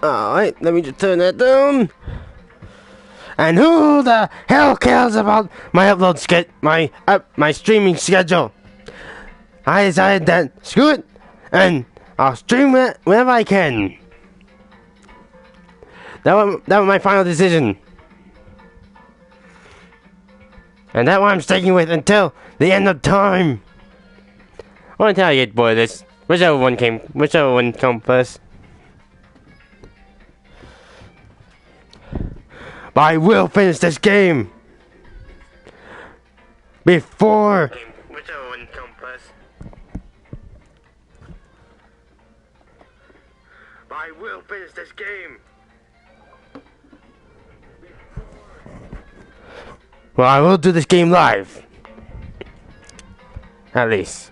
Alright, let me just turn that down. And who the hell cares about my my streaming schedule? I decided that screw it, and I'll stream it whenever I can. That was my final decision. And that's what I'm sticking with until the end of time. I want to tell you, get bored of this. Whichever one come first. But I will finish this game before. Whichever one come first. But I will finish this game. Well, I will do this game live. At least.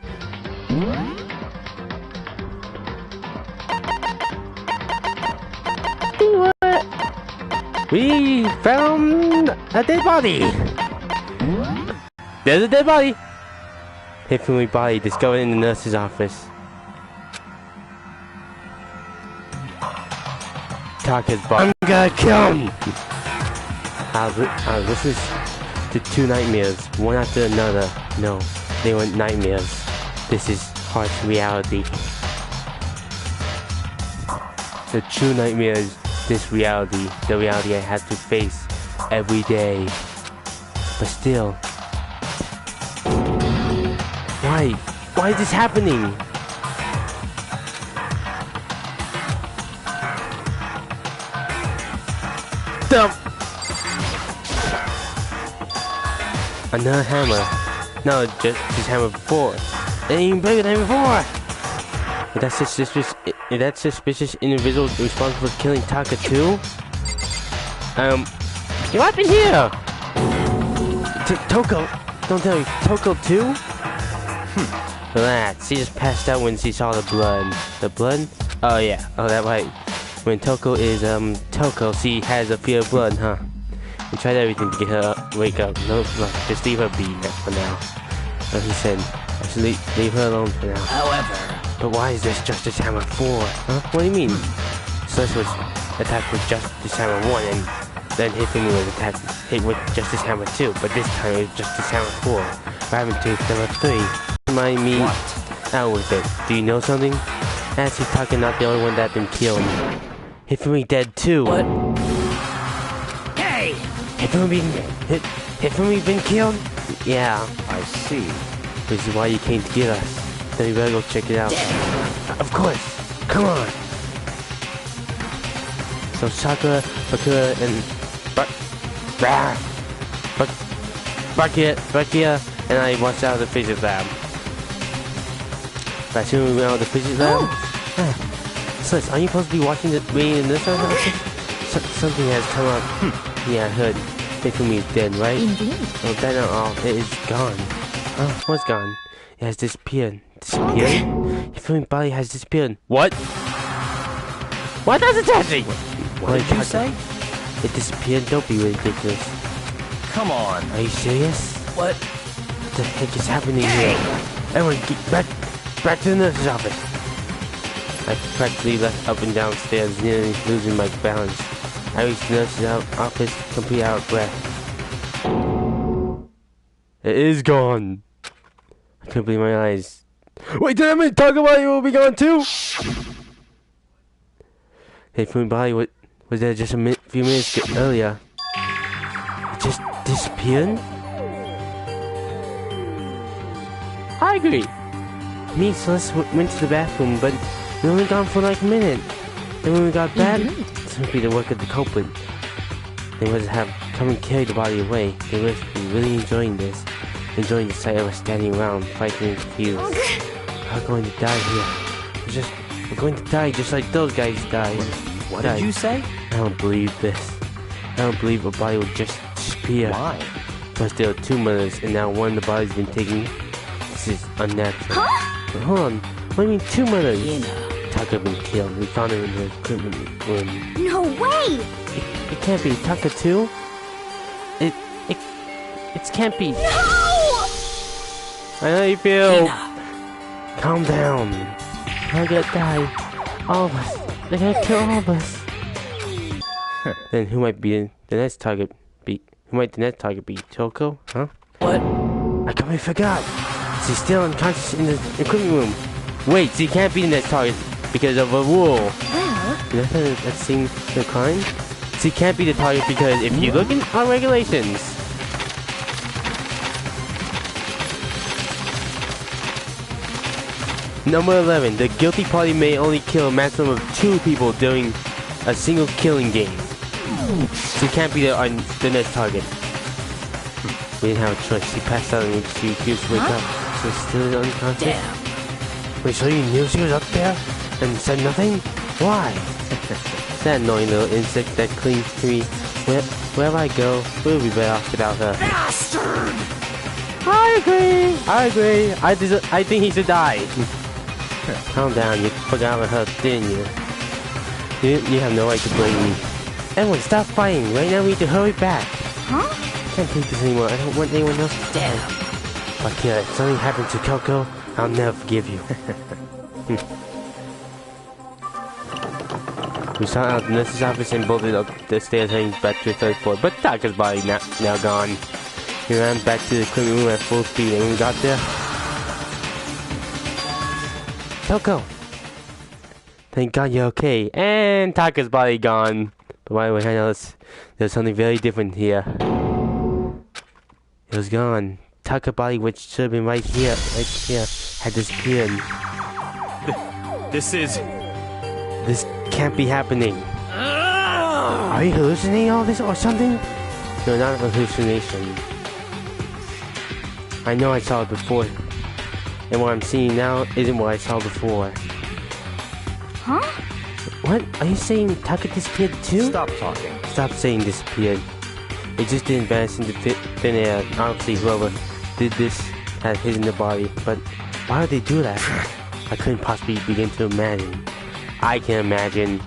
We found a dead body. There's a dead body. Hifumi body discovered in the nurse's office. Taka's body. I'm gonna kill him. This is the two nightmares, one after another. No, they weren't nightmares. This is harsh reality. The true nightmares. This reality, the reality I have to face every day. But still, why? Why is this happening? Dump. Another hammer. No, just hammer before. It ain't even bigger than before. Is that suspicious individual responsible for killing Taka too? What happened here? Toko, don't tell me, Toko too? Relax, she just passed out when she saw the blood. The blood? Oh yeah, oh that right. When Toko is, Toko, she has a fear of blood, huh? We tried everything to get her wake up. No, just leave her be for now. So he said, I should leave her alone for now. However... But why is this Justice Hammer 4? Huh? What do you mean? Celeste was attacked with Justice Hammer 1 and then Hifumi was hit with Justice Hammer 2, but this time it was Justice Hammer 4. What happened to Hammer 3? Remind me out with it. Do you know something? Actually, Taka not the only one that's been killed. Hifumi dead too. What? Hey! Hifumi been killed? Yeah. I see. This is why you came to get us. Then we better go check it out. Of course! Come on! So Sakura, Bakura, and Bakia, and I watched out of the physics lab. But soon we went out of the physics lab. Celeste, are you supposed to be watching me in this one? Something has come up. Yeah, I heard. Hifumi's dead, right? Indeed. Oh, that not all. It is gone. What's gone? It has disappeared. Disappeared? Hifumi's body has disappeared. What? What does it touch me? What did you say? It disappeared. Don't be ridiculous. Come on. Are you serious? What? What the heck is happening here? Everyone, get back to the nurse's office. I practically left up and down stairs, nearly losing my balance. I reached the nurse's office, completely out of breath. It is gone. I couldn't believe my eyes. Wait, did I talk about it will be gone too? Hey, Fumi body was there just a few minutes earlier. It just disappeared? I agree. Me and Celeste went to the bathroom, but we only gone for like a minute. Then when we got back, simply the work of the culprit. They must have come and carried the body away. They must be really enjoying this. Enjoying the sight of us standing around, fighting and confused. We're going to die here. We're going to die just like those guys died. What did you say? I don't believe this. I don't believe a body would just disappear. Why? Plus there are two murders, and now one of the body's been taken. This is unnatural. Huh? But hold on. What do you mean two murders? You know. Taka been killed. We found her in the equipment room. No way! It can't be Taka too. It can't be. No! I know how you feel. Enough. Calm down. I'm gonna die. All of us. They're gonna kill all of us. Then who might be the next target? Who might the next target be? Choco? Huh? What? I completely forgot. She's still unconscious in the equipment room. Wait, she can't be the next target because of a rule. Well, That seems the crime. She can't be the target because if you look in our regulations. Number 11. The guilty party may only kill a maximum of 2 people during a single killing game. She can't be the next target. We didn't have a choice. She passed out and she refused to wake up. So she's still unconscious. Damn. Wait, so you knew she was up there and said nothing? Why? That annoying little insect that clings to me. Wherever I go, we'll be better off without her. Bastard! I agree. I think he should die. Calm down, you forgot about her, didn't you? You have no right to blame me. Everyone, stop fighting. Right now we need to hurry back. huh? I can't take this anymore. I don't want anyone else to die. But if something happened to Kyoko, I'll never forgive you. We saw out the nurse's office and bolted up the stairs heading back to the third floor. But Taka's body now gone. We ran back to the equipment room at full speed, and when we got there... Kyoko! Thank God you're okay. And Taka's body gone. But by the way, I noticed there's something very different here. It was gone. Taka's body, which should have been right here, had disappeared. This can't be happening. Are you hallucinating all this or something? No, not a hallucination. I know I saw it before. And what I'm seeing now isn't what I saw before. Huh? What? Are you saying Taka disappeared too? Stop talking. Stop saying disappeared. It just didn't vanish into thin air. Obviously, whoever did this had hidden the body. But why would they do that? I couldn't possibly begin to imagine. I can imagine.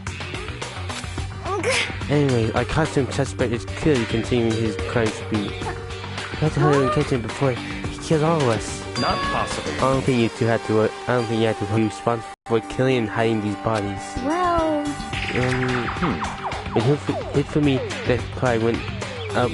Anyway, our costume suspect is clearly continuing his crime spree. We have to hurry and catch him before he kills all of us. Not possible. I don't think you two had to. I don't think you had to be responsible for killing and hiding these bodies. Well, It hit for me that probably went up.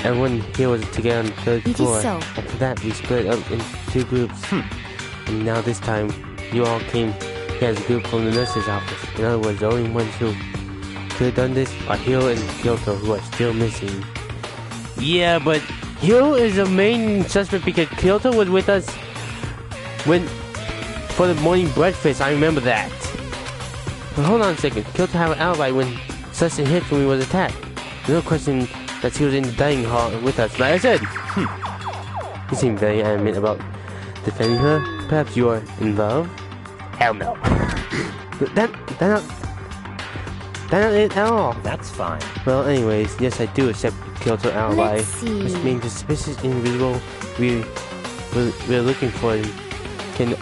Everyone here was together on the third floor. so. After that, we split up into 2 groups. And now this time, you all came here as a group from the nurse's office. In other words, the only ones who could have done this are Hiro and Kyoto, who are still missing. Yeah, but Hiro is the main suspect because Kyoto was with us for the morning breakfast. I remember that. But hold on a second. Kyoto had an alibi when Sussin hit when we was attacked. No question that she was in the dining hall with us. Like I said, you seem very adamant about defending her. Perhaps you are in love? Hell no. That's not it at all. That's fine. Well, anyways, yes, I do accept Kyoto alibi. Let's see. Which means the suspicious individual we're looking for can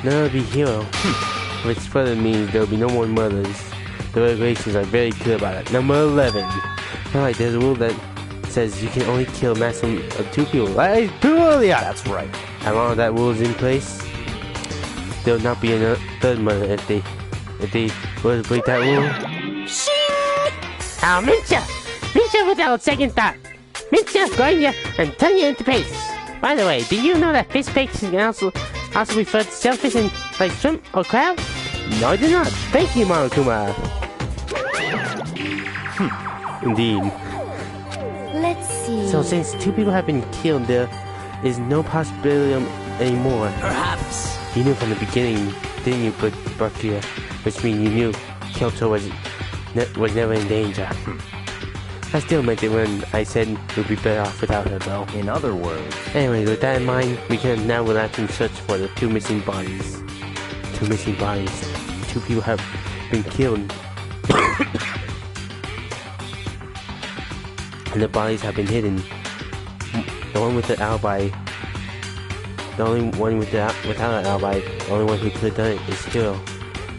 never be Hiro. Which further means there will be no more murders. The regulations are very clear about it. Number 11. Alright, there's a rule that says you can only kill a maximum of 2 people. Like too earlier. That's right. As long as that rule is in place, there will not be a third murder if they were to break that rule. Oh, Mincha without second thought. Mincha, going you and turn you into paste. By the way, did you know that fish paste can also refer to shellfish and like shrimp or crab? No, I did not. Thank you, Monokuma. Indeed. Let's see. So since 2 people have been killed, there is no possibility anymore. Perhaps. You knew from the beginning, didn't you, Bakuya? Which means you knew Kyoto was never in danger. I still meant it when I said we'd be better off without her, though. In other words. Anyway, with that in mind, we can now relax and search for the 2 missing bodies. 2 missing bodies. 2 people have been killed. And the bodies have been hidden. The one with the alibi, the only one without an alibi, the only one who could have done it is Hiro.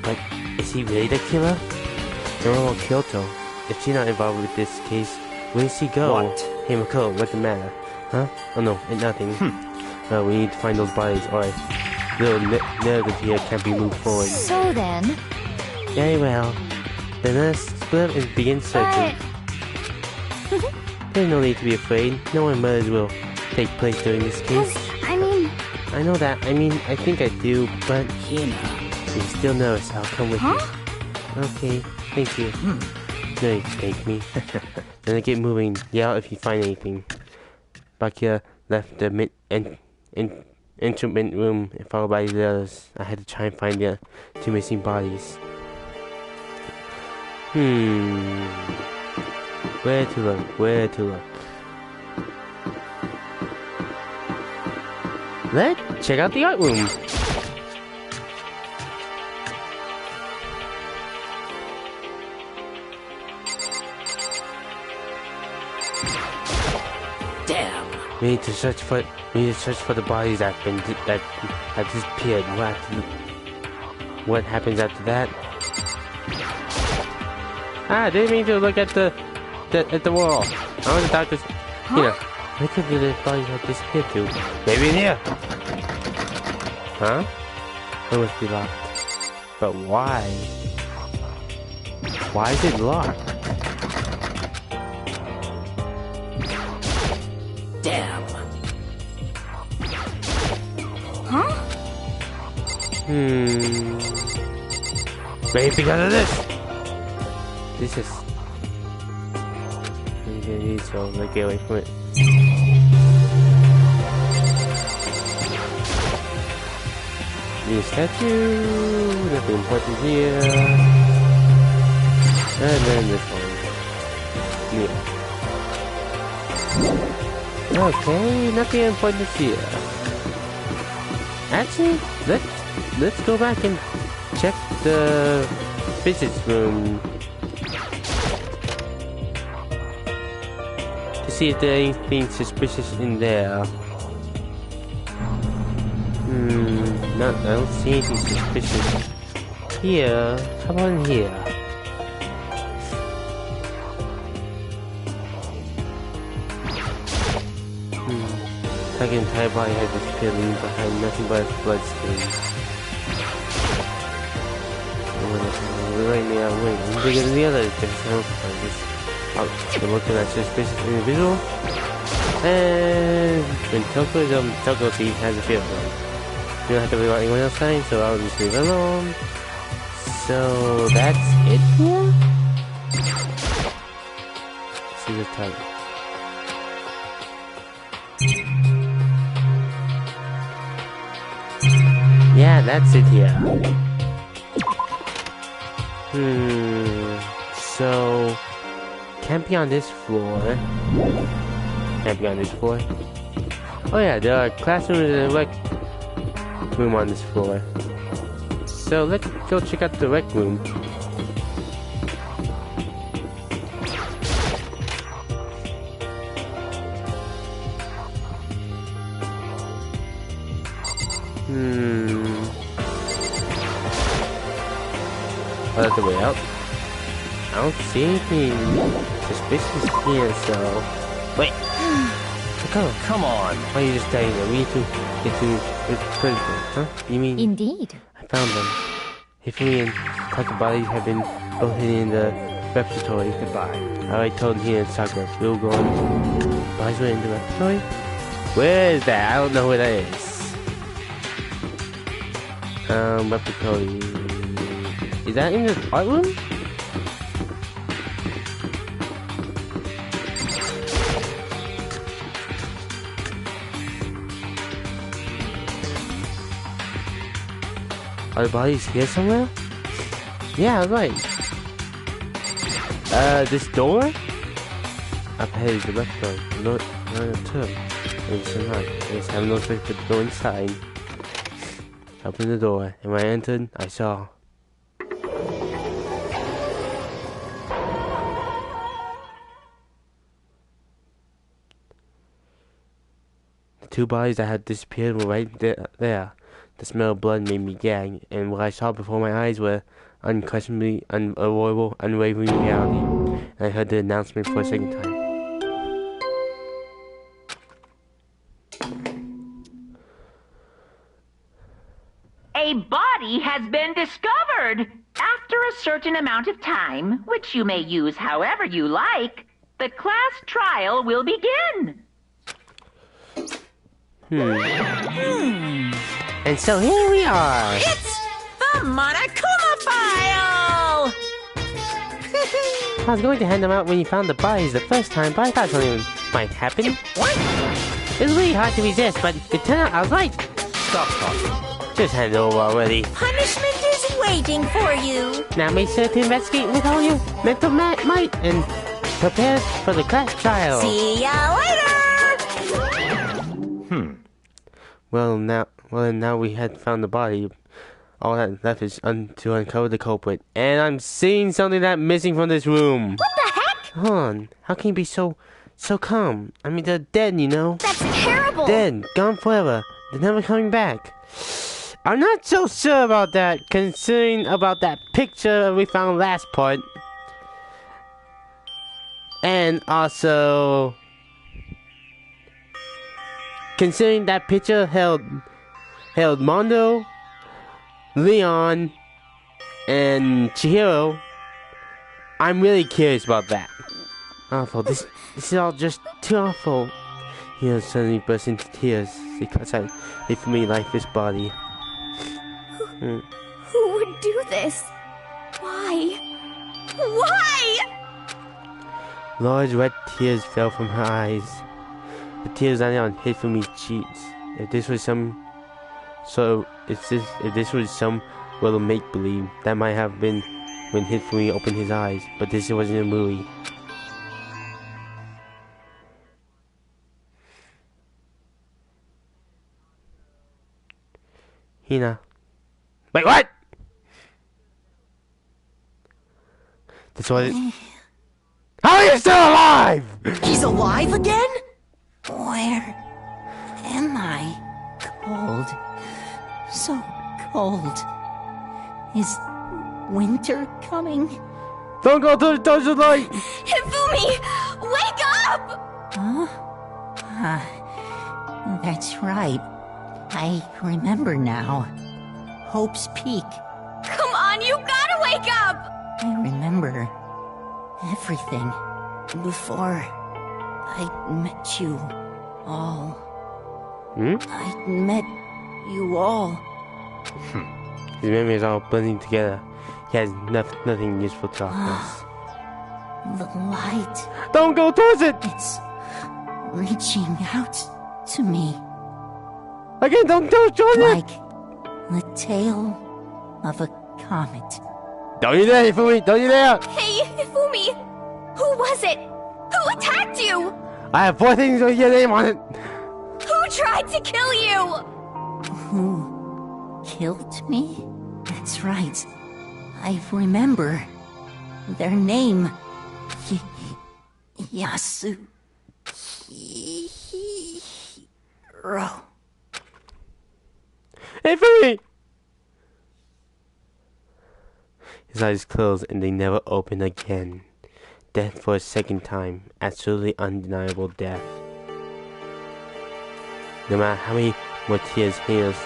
But is he really the killer? No one will Kyoto. If she's not involved with this case, where does she go? What? Hey Mako, what's the matter? Huh? Oh no, it's nothing. Well, we need to find those bodies, or the narrative here can't be moved forward. So then, Very well. Then let us split up and begin searching. But... There's no need to be afraid. No one murders will take place during this case. I mean... I know that. I think I do, but... Hina. You're still nervous. I'll come with Huh? you. Okay, thank you. No need to thank me. Then I get moving. Yell if you find anything. Bakia left the instrument room followed by the others. I had to try and find the 2 missing bodies. Where to look? Where to look? Let's check out the art room. Damn. We need to search for the bodies that have disappeared. What happens after that? I didn't mean to look at the wall. I want the doctor's. Huh? Here. Where could the bodies have disappeared to? Maybe in here. Huh? It must be locked. But why? Why is it locked? Damn. Huh? Maybe because of this. This is. So let's get away from it. New statue. Nothing important here. And then this one. Yeah. Okay, nothing important here. Actually, let's go back and check the physics room to see if there's anything suspicious in there. No, I don't see anything suspicious here. How about in here? Like an entire body had disappeared, leaving behind nothing but its blood stains. Right now, wait, I'm bigger than the others. So looking at suspicious individual. And when Toko Thief has a field gun. You don't have to worry about anyone else dying, so I'll just leave it alone. So that's it here? Let's see the title. Yeah, that's it here. So can't be on this floor. Can't be on this floor. Oh yeah, there are classrooms and a rec room on this floor. So let's go check out the rec room. Oh, that's the way out. I don't see anything suspicious here, so... Wait! Come on! Why are you just staying there? We need to get to critical, huh? You mean... Indeed. I found them. Hifumi and Taka bodies have been both hidden in the repository. Goodbye. I already told Hina and Sakura. We'll go on. Bodies went in the repository? Where is that? I don't know where that is. Repository... Is that in the art room? Are the bodies here somewhere? Yeah, right. This door? Up ahead is the left door. No, turn. It's not. I just have no space to go inside. Open the door, and when I entered, I saw. The 2 bodies that had disappeared were right there. The smell of blood made me gag, and what I saw before my eyes were unquestionably unavoidable, unwavering reality. And I heard the announcement for a second time. A body has been discovered! After After a certain amount of time, which you may use however you like, the class trial will begin. And so here we are. It's the Monokuma file! I was going to hand them out when you found the bodies the first time, but I thought something might happen. What? It was really hard to resist, but it turned out I was right. Stop talking. Just hand it over already. Punishment is waiting for you. Now make sure to investigate with all your mental might and prepare for the class trial. See ya later! Well, now we had found the body. All that left is to uncover the culprit. And I'm seeing something that's missing from this room. What the heck? Hon, how can you be so calm? I mean, they're dead, you know? That's terrible. Dead, gone forever. They're never coming back. I'm not so sure about that, considering about that picture we found last part. And also, considering that picture held Mondo, Leon, and Chihiro, I'm really curious about that. Awful. This is all just too awful. He suddenly burst into tears because I left me lifeless body. Who would do this? Why? Why? Large red tears fell from her eyes. The tears landed on Hifumi's cheeks. If this was some world of make-believe, that might have been when Hifumi opened his eyes, but this wasn't a movie. Hina. Wait, what? This was it. How are you still alive? He's alive again? Where am I? Cold. So cold. Is winter coming? Don't go to the touch of light. Hifumi, wake up! Huh? That's right. I remember now. Hope's Peak. Come on, you gotta wake up! I remember everything before I met you all. I met you all. His memories are all blending together. He has nothing useful to offer us. The light. Don't go towards it! It's reaching out to me. Again, don't go towards it! Like the tail of a comet. Don't you dare, Hifumi! Don't you dare! Hey, Hifumi! Who was it? Who attacked you? I have 4 things with your name on it! Who tried to kill you? Who killed me? That's right. I remember their name. Yasuhiro. Hifumi! His eyes closed and they never opened again. Death for a second time. Absolutely undeniable death. No matter how many more tears Hina's,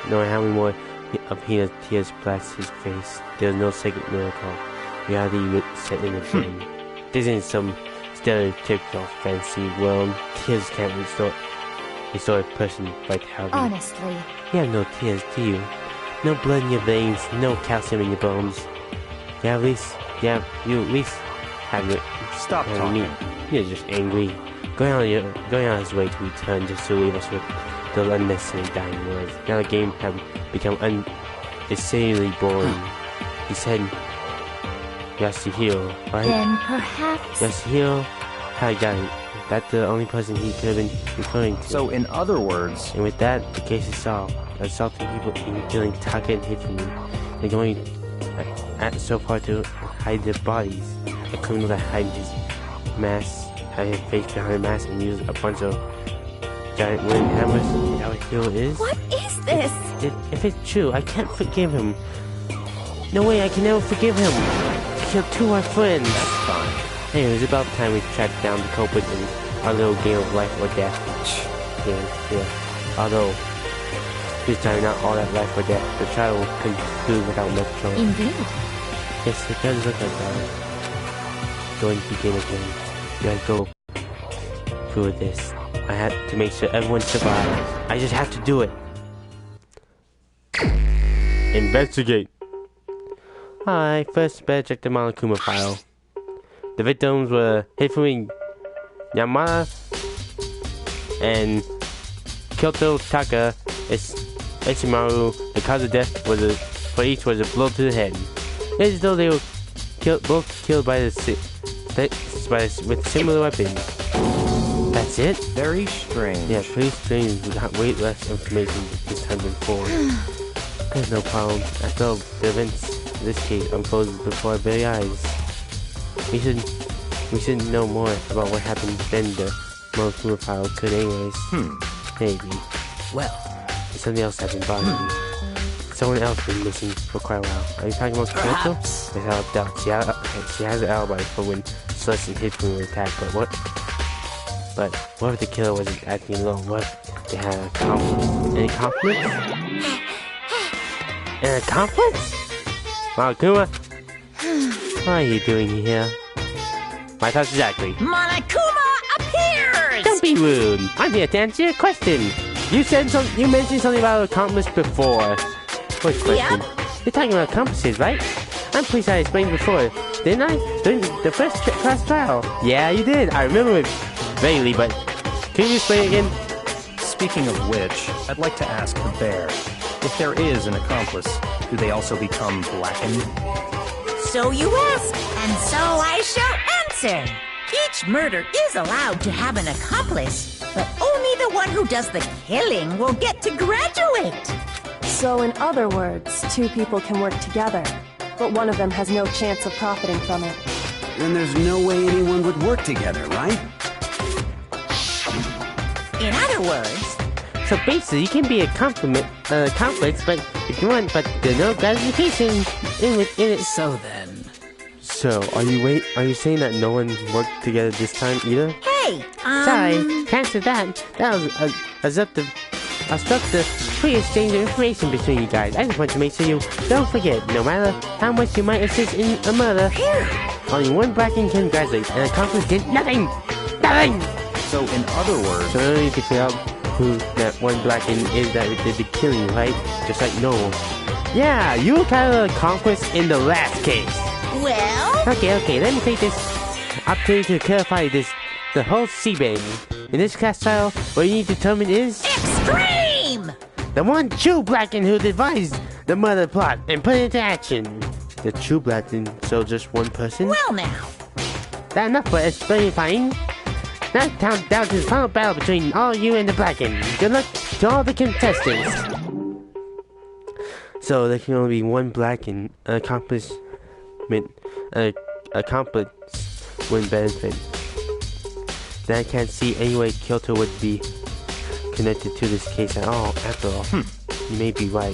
no matter how many more of Hina's tears splashed his face, there was no second miracle. Reality would set in again. This isn't some stereotypical fancy world. Tears can't restore a person's vitality. Honestly. You have no tears, do you? No blood in your veins, no calcium in your bones. You at least have it. Stop talking. You're just angry. Going on his way to return just to leave us with the unnecessary dying words. Now the game have become insanely boring. He said Yasuhiro, right? Then perhaps... Yasuhiro, I got it. That's the only person he could have been referring to. So, in other words... And with that, the case is solved. Assaulting people, killing Taka and Hifumi. They're going so far to hide their bodies. A criminal that hides his mask, hide his face behind a mask, and use a bunch of giant wooden hammers. Is that what Hiro is? What is this? If it's true, I can't forgive him. No way, I can never forgive him. He killed 2 of our friends. That's fine. Anyway, it's about time we tracked down the culprit in our little game of life or death. Yeah. Although, this time not all that life or death, the trial will conclude without much trouble. Indeed. Yes, it does look like that. Going to begin again. You gotta go through this. I have to make sure everyone survives. I just have to do it. Investigate. Alright, first better check the Monokuma file. The victims were Hifumi Yamada and Kyoto Taka Ishimaru. The cause of death for each was a blow to the head. It is as though they were both killed by with similar weapons. That's it? Very strange. Yeah, pretty strange. We got way less information this time than before. There's no problem. After all, the events in this case unfolded before our very eyes. We should know more about what happened than the Monokuma file could anyways. Maybe. Well, something else happened bothering me. Someone else been missing for quite a while. Are you talking about Kyoto? Without doubt. She has an alibi for when Celeste and Hifumi were attacked, but what if the killer wasn't acting alone? What if they had a conflict? Any conflict? And a conflict? Monokuma? What are you doing here? My thoughts exactly. Monokuma appears! Don't be rude. I'm here to answer your question. You mentioned something about accomplice before. What question? You're talking about accomplices, right? I'm pretty sure I explained before. Didn't I? During the first class trial. Yeah, you did. I remember it vaguely, but can you explain it again? Speaking of which, I'd like to ask the bear, if there is an accomplice, do they also become blackened? So you ask, and so I shall answer. Each murder is allowed to have an accomplice, but only the one who does the killing will get to graduate. So in other words, two people can work together, but one of them has no chance of profiting from it. Then there's no way anyone would work together, right? In other words... So basically, you can be a conflict, but if you want, but there's no gratification in it. So then... So, are you saying that no one worked together this time either? Hey, Sorry, can't answer that. That was obstruct the free exchange of information between you guys. I just want to make sure you don't forget, no matter how much you might assist in a murder, only one Bracken can graduate, and accomplice did nothing! Nothing! So in other words... So now you can figure out who that one Bracken is that did the killing, right? Just like normal. Yeah, you were kind of an accomplice in the last case. Well... Okay, let me take this opportunity to clarify the whole shebang. In this class trial, what you need to determine is... Extreme! The one true Bracken who devised the murder plot and put it into action. The true Bracken, so just one person? Well now. That enough for explaining. Now down to the final battle between all you and the Bracken. Good luck to all the contestants. So there can only be one Bracken accomplice would benefit. Then I can't see any way Kyoto would be connected to this case at all, after all. You may be right.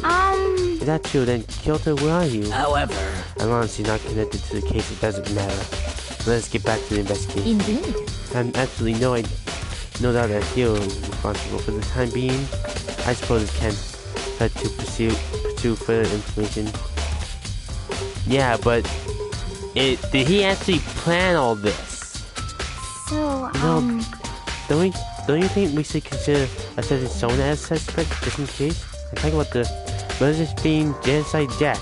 If that's true, then Kyoto, where are you? However... As long as you're not connected to the case, it doesn't matter. Let's get back to the investigation. Indeed. I have absolutely no doubt that Hiro is responsible for the time being. I suppose it can try to pursue further information. Yeah, but did he actually plan all this? So, No, don't you think we should consider assessing someone as suspect just in case? I'm talking about the murderous being Genocide Jack.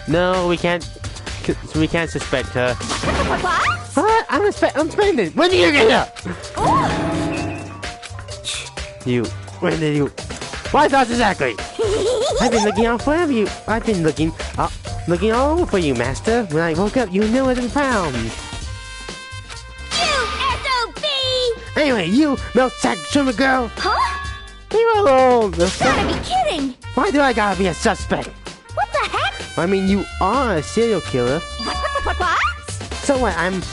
No, we can't suspect her. What? I'm suspended. When did you get up? You. When did you? My thoughts exactly. I've been looking out for you. I've been looking all over for you, Master. When I woke up, you knew it was found. Anyway, you milk sack swimmer girl! Huh? Leave her alone! You gotta be kidding! Why do I gotta be a suspect? What the heck? I mean, you are a serial killer. What? So what, I'm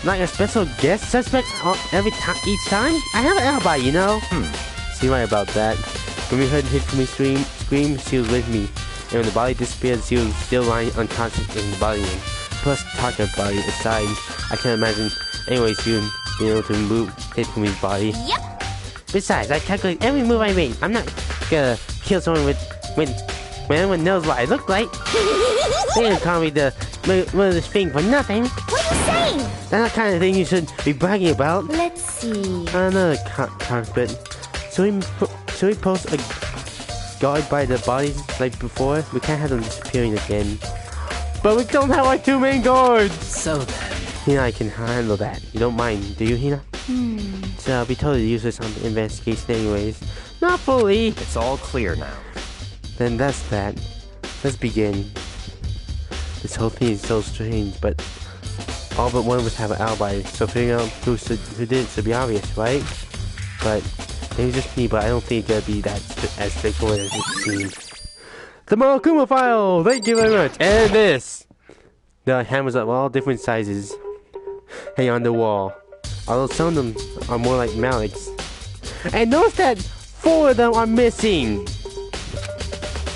like a special guest suspect each time? I have an alibi, you know? See right about that. When we heard Hifumi scream, she was with me. And when the body disappeared, she was still lying unconscious in the body room. Plus, Taka body aside, I can't imagine anyone soon being able to move Hifumi's body. Yep. Besides, I calculate every move I made. I'm not gonna kill someone when everyone knows what I look like. They don't call me the this thing for nothing. What are you saying? That's the kind of thing you should be bragging about. Let's see. Another carpet. So we post a guard by the bodies like before? We can't have them disappearing again. But we don't have our 2 main guards! So then... Hina, I can handle that. You don't mind, do you, Hina? So I'll be totally useless on the investigation anyways. Not fully! It's all clear now. Then that's that. Let's begin. This whole thing is so strange, but all but one of us have an alibi, so figuring out who did it should be obvious, right? But maybe just me, but I don't think it's gonna be that as straightforward as it seems. The Monokuma file! Thank you very much! And this! The hammers of all different sizes hang on the wall. Although some of them are more like mallets. And notice that 4 of them are missing!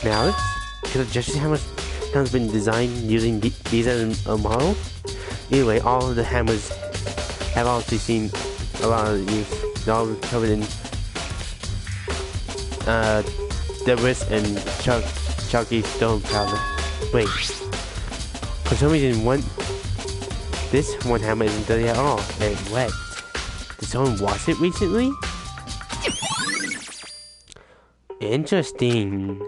Mallets? Could have just hammers has been designed using these as a model? Anyway, all of the hammers have obviously seen a lot of use. They're all covered in debris and chalky stone powder. Wait. For some reason, this one hammer isn't dirty at all, and wet. Did someone wash it recently? Interesting.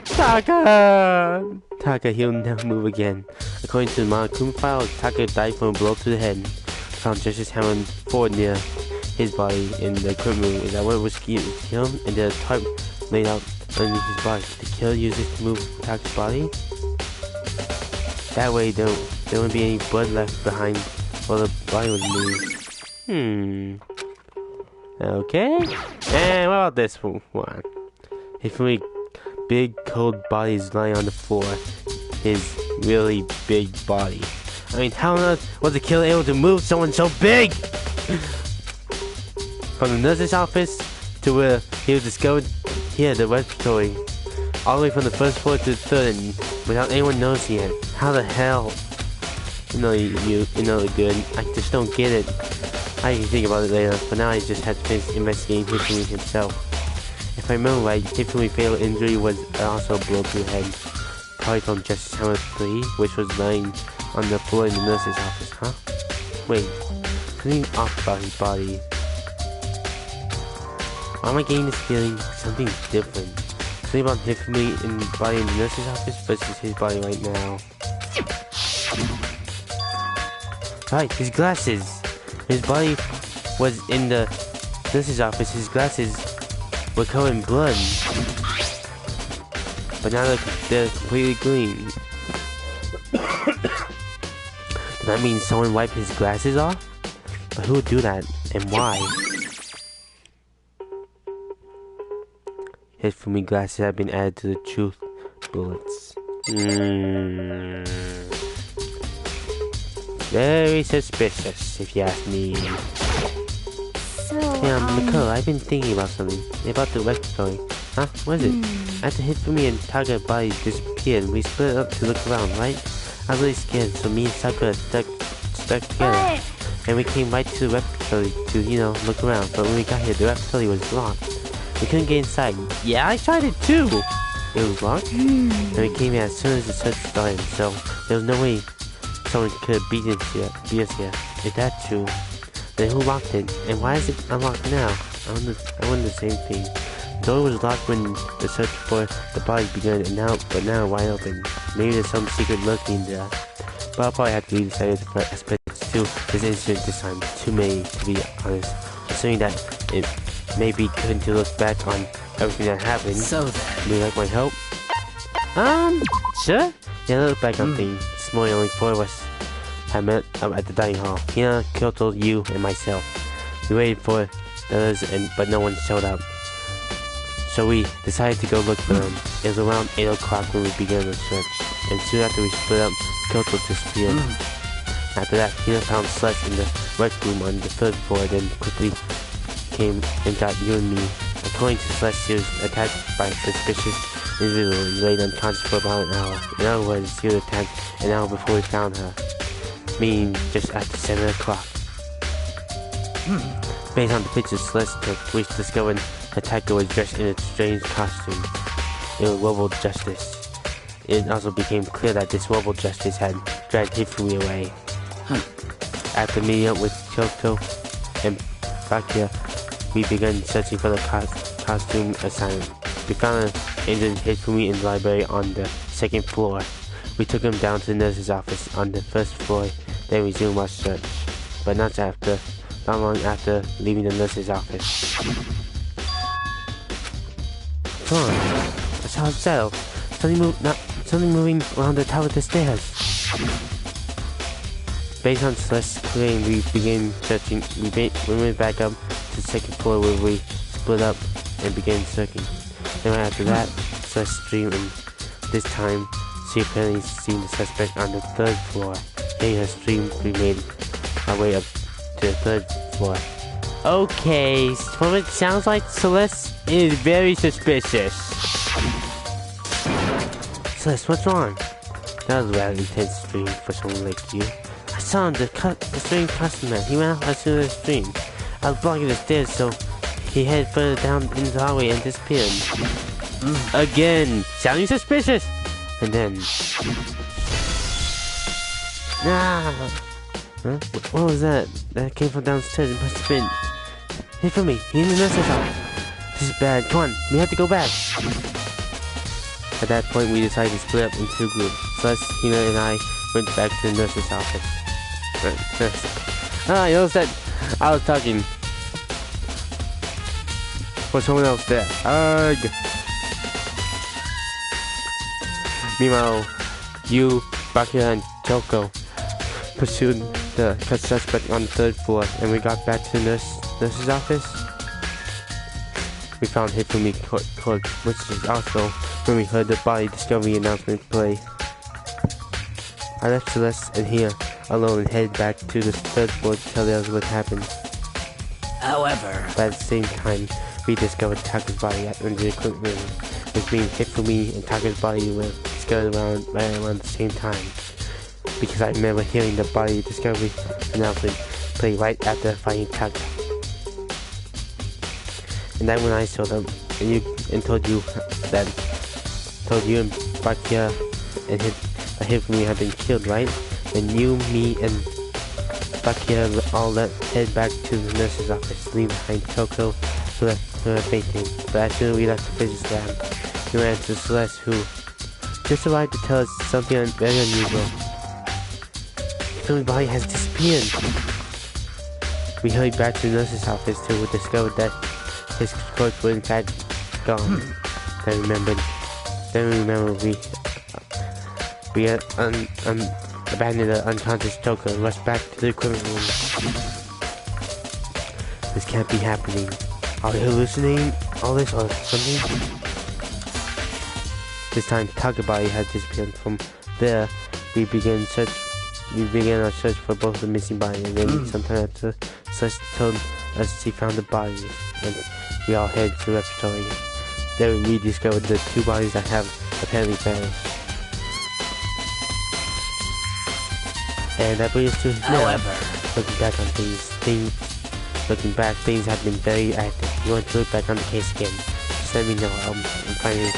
Taka! Taka, he'll never move again. According to the Monokuma file, Taka died from a blow to the head. Found just his hammer forward near his body in the equipment room. Is that what was killed? And the tarp laid out underneath his body. The killer used it to move Taka's body? That way there wouldn't be any blood left behind while the body was moved. Okay. And what about this one? If we big cold body is lying on the floor, his really big body. I mean, how on earth was the killer able to move someone so big? From the nurse's office to where he was discovered here at the respiratory, all the way from the first floor to the third, and without anyone noticing it. How the hell? You know good. I just don't get it. I can think about it later, but now I just had to finish investigating Hifumi himself. If I remember right, Hifumi's fatal injury was also a blow to the head. Probably from Justice Hammer 3, which was lying on the floor in the nurse's office, huh? Wait, something off about his body. Why am I getting this feeling something different? Something about Hifumi in the body in the nurse's office versus his body right now. Right, his glasses! His body was in the nurse's office, his glasses were covered in blood. But now they're completely clean. Does that mean someone wiped his glasses off? But who would do that, and why? Hifumi glasses have been added to the truth bullets. Very suspicious, if you ask me. So, Yeah, Nicole, I've been thinking about something. About the respiratory. Huh? What is it? After Hifumi and Taka's bodies disappeared, we split up to look around, right? I was really scared, so me and Sakura stuck together. And we came right to the respiratory to, look around. But when we got here, the respiratory was locked. We couldn't get inside. Yeah, I tried it too! It was locked? And we came here as soon as the search started, so there was no way someone could have beat us here. If that's true, then who locked it? And why is it unlocked now? I wonder the same thing. The door was locked when the search for the bodies began, but now wide open. Maybe there's some secret lurking there. But I'll probably have to leave this for aspects to this incident this time. Too many, to be honest. Considering that it may be good to look back on everything that happened. So then. Would you like my help? Sure? Yeah, look back on things. This morning only 4 of us had met up at the dining hall. Hina, Kyoto, you, and myself. We waited for the others, but no one showed up. So we decided to go look for them. It was around 8 o'clock when we began the search. And soon after we split up, Kyoto disappeared. After that, Hina found Slush in the rec room on the 3rd floor, then quickly came and got you and me. According to Slush, she was attacked by a suspicious individual and laid unconscious for about an hour. In other words, she was attacked an hour before we found her. Meaning just after 7 o'clock. Based on the pictures Slush took, we discovered the attacker was dressed in a strange costume. It was global justice. it also became clear that this horrible justice had dragged Hifumi away. After meeting up with Kyoko and Bakia, we began searching for the costume asylum. We found an injured Hifumi in the library on the second floor. We took him down to the nurse's office on the first floor, then resumed our search. But not long after leaving the nurse's office. Come on, I saw itself. Something moving around the top of the stairs. Based on Celeste's claim, we began searching. We went back up to the second floor where we split up and began searching. Then right after that, Celeste streamed, and this time she apparently seen the suspect on the third floor. Hearing her stream, we made our way up to the third floor. Okay, from it sounds like Celeste is very suspicious. Celeste, what's wrong? That was a rather intense stream for someone like you. I saw him, the strange customer. He ran off as soon as I streamed. I was blocking the stairs, so he headed further down into the hallway and disappeared. Again, sounding suspicious. And then... Huh? What was that? That came from downstairs. It must have been... Hey, for me. He's in the nurse's office. This is bad. Come on, we have to go back. At that point, we decided to split up into two groups. Celeste, Hina, and I went back to the nurse's office. I noticed that I was talking for someone else there. Ugh. Meanwhile, you, Bakia, and Kyoko pursued the suspect on the third floor, and we got back to the nurse's office. We found Hifumi Court, which is also when we heard the body discovery announcement play. I left Celeste and Hina alone and headed back to the third floor to tell the others what happened. However, but at the same time, we discovered Taka's body under the equipment room, which means Hifumi and Taka's body were discovered right around the same time. Because I remember hearing the body discovery announcement play right after finding Taka. And then when I saw them and told you and Bakia and Hifumi had been killed, right? Then you, me, and Bakia all head back to the nurse's office, leaving behind Kyoko, who left her fainting. But as soon as we left the physics lab, we ran into Celeste, who just arrived to tell us something very unusual. Hifumi's body has disappeared. We hurried back to the nurse's office to discover that his corpse was in fact gone. Then we remembered we had abandoned the unconscious Kyoko and rushed back to the equipment room. This can't be happening. Are we hallucinating all this or something? This time Taka's body had disappeared. From there, we began our search for both the missing bodies, and then sometime after, Celeste told us she found the body, and we all headed to the laboratory. There we discovered the two bodies that have apparently vanished. And that brings us to however, looking back on things have been very active. You want to look back on the case again? Just let me know. I'm finding it.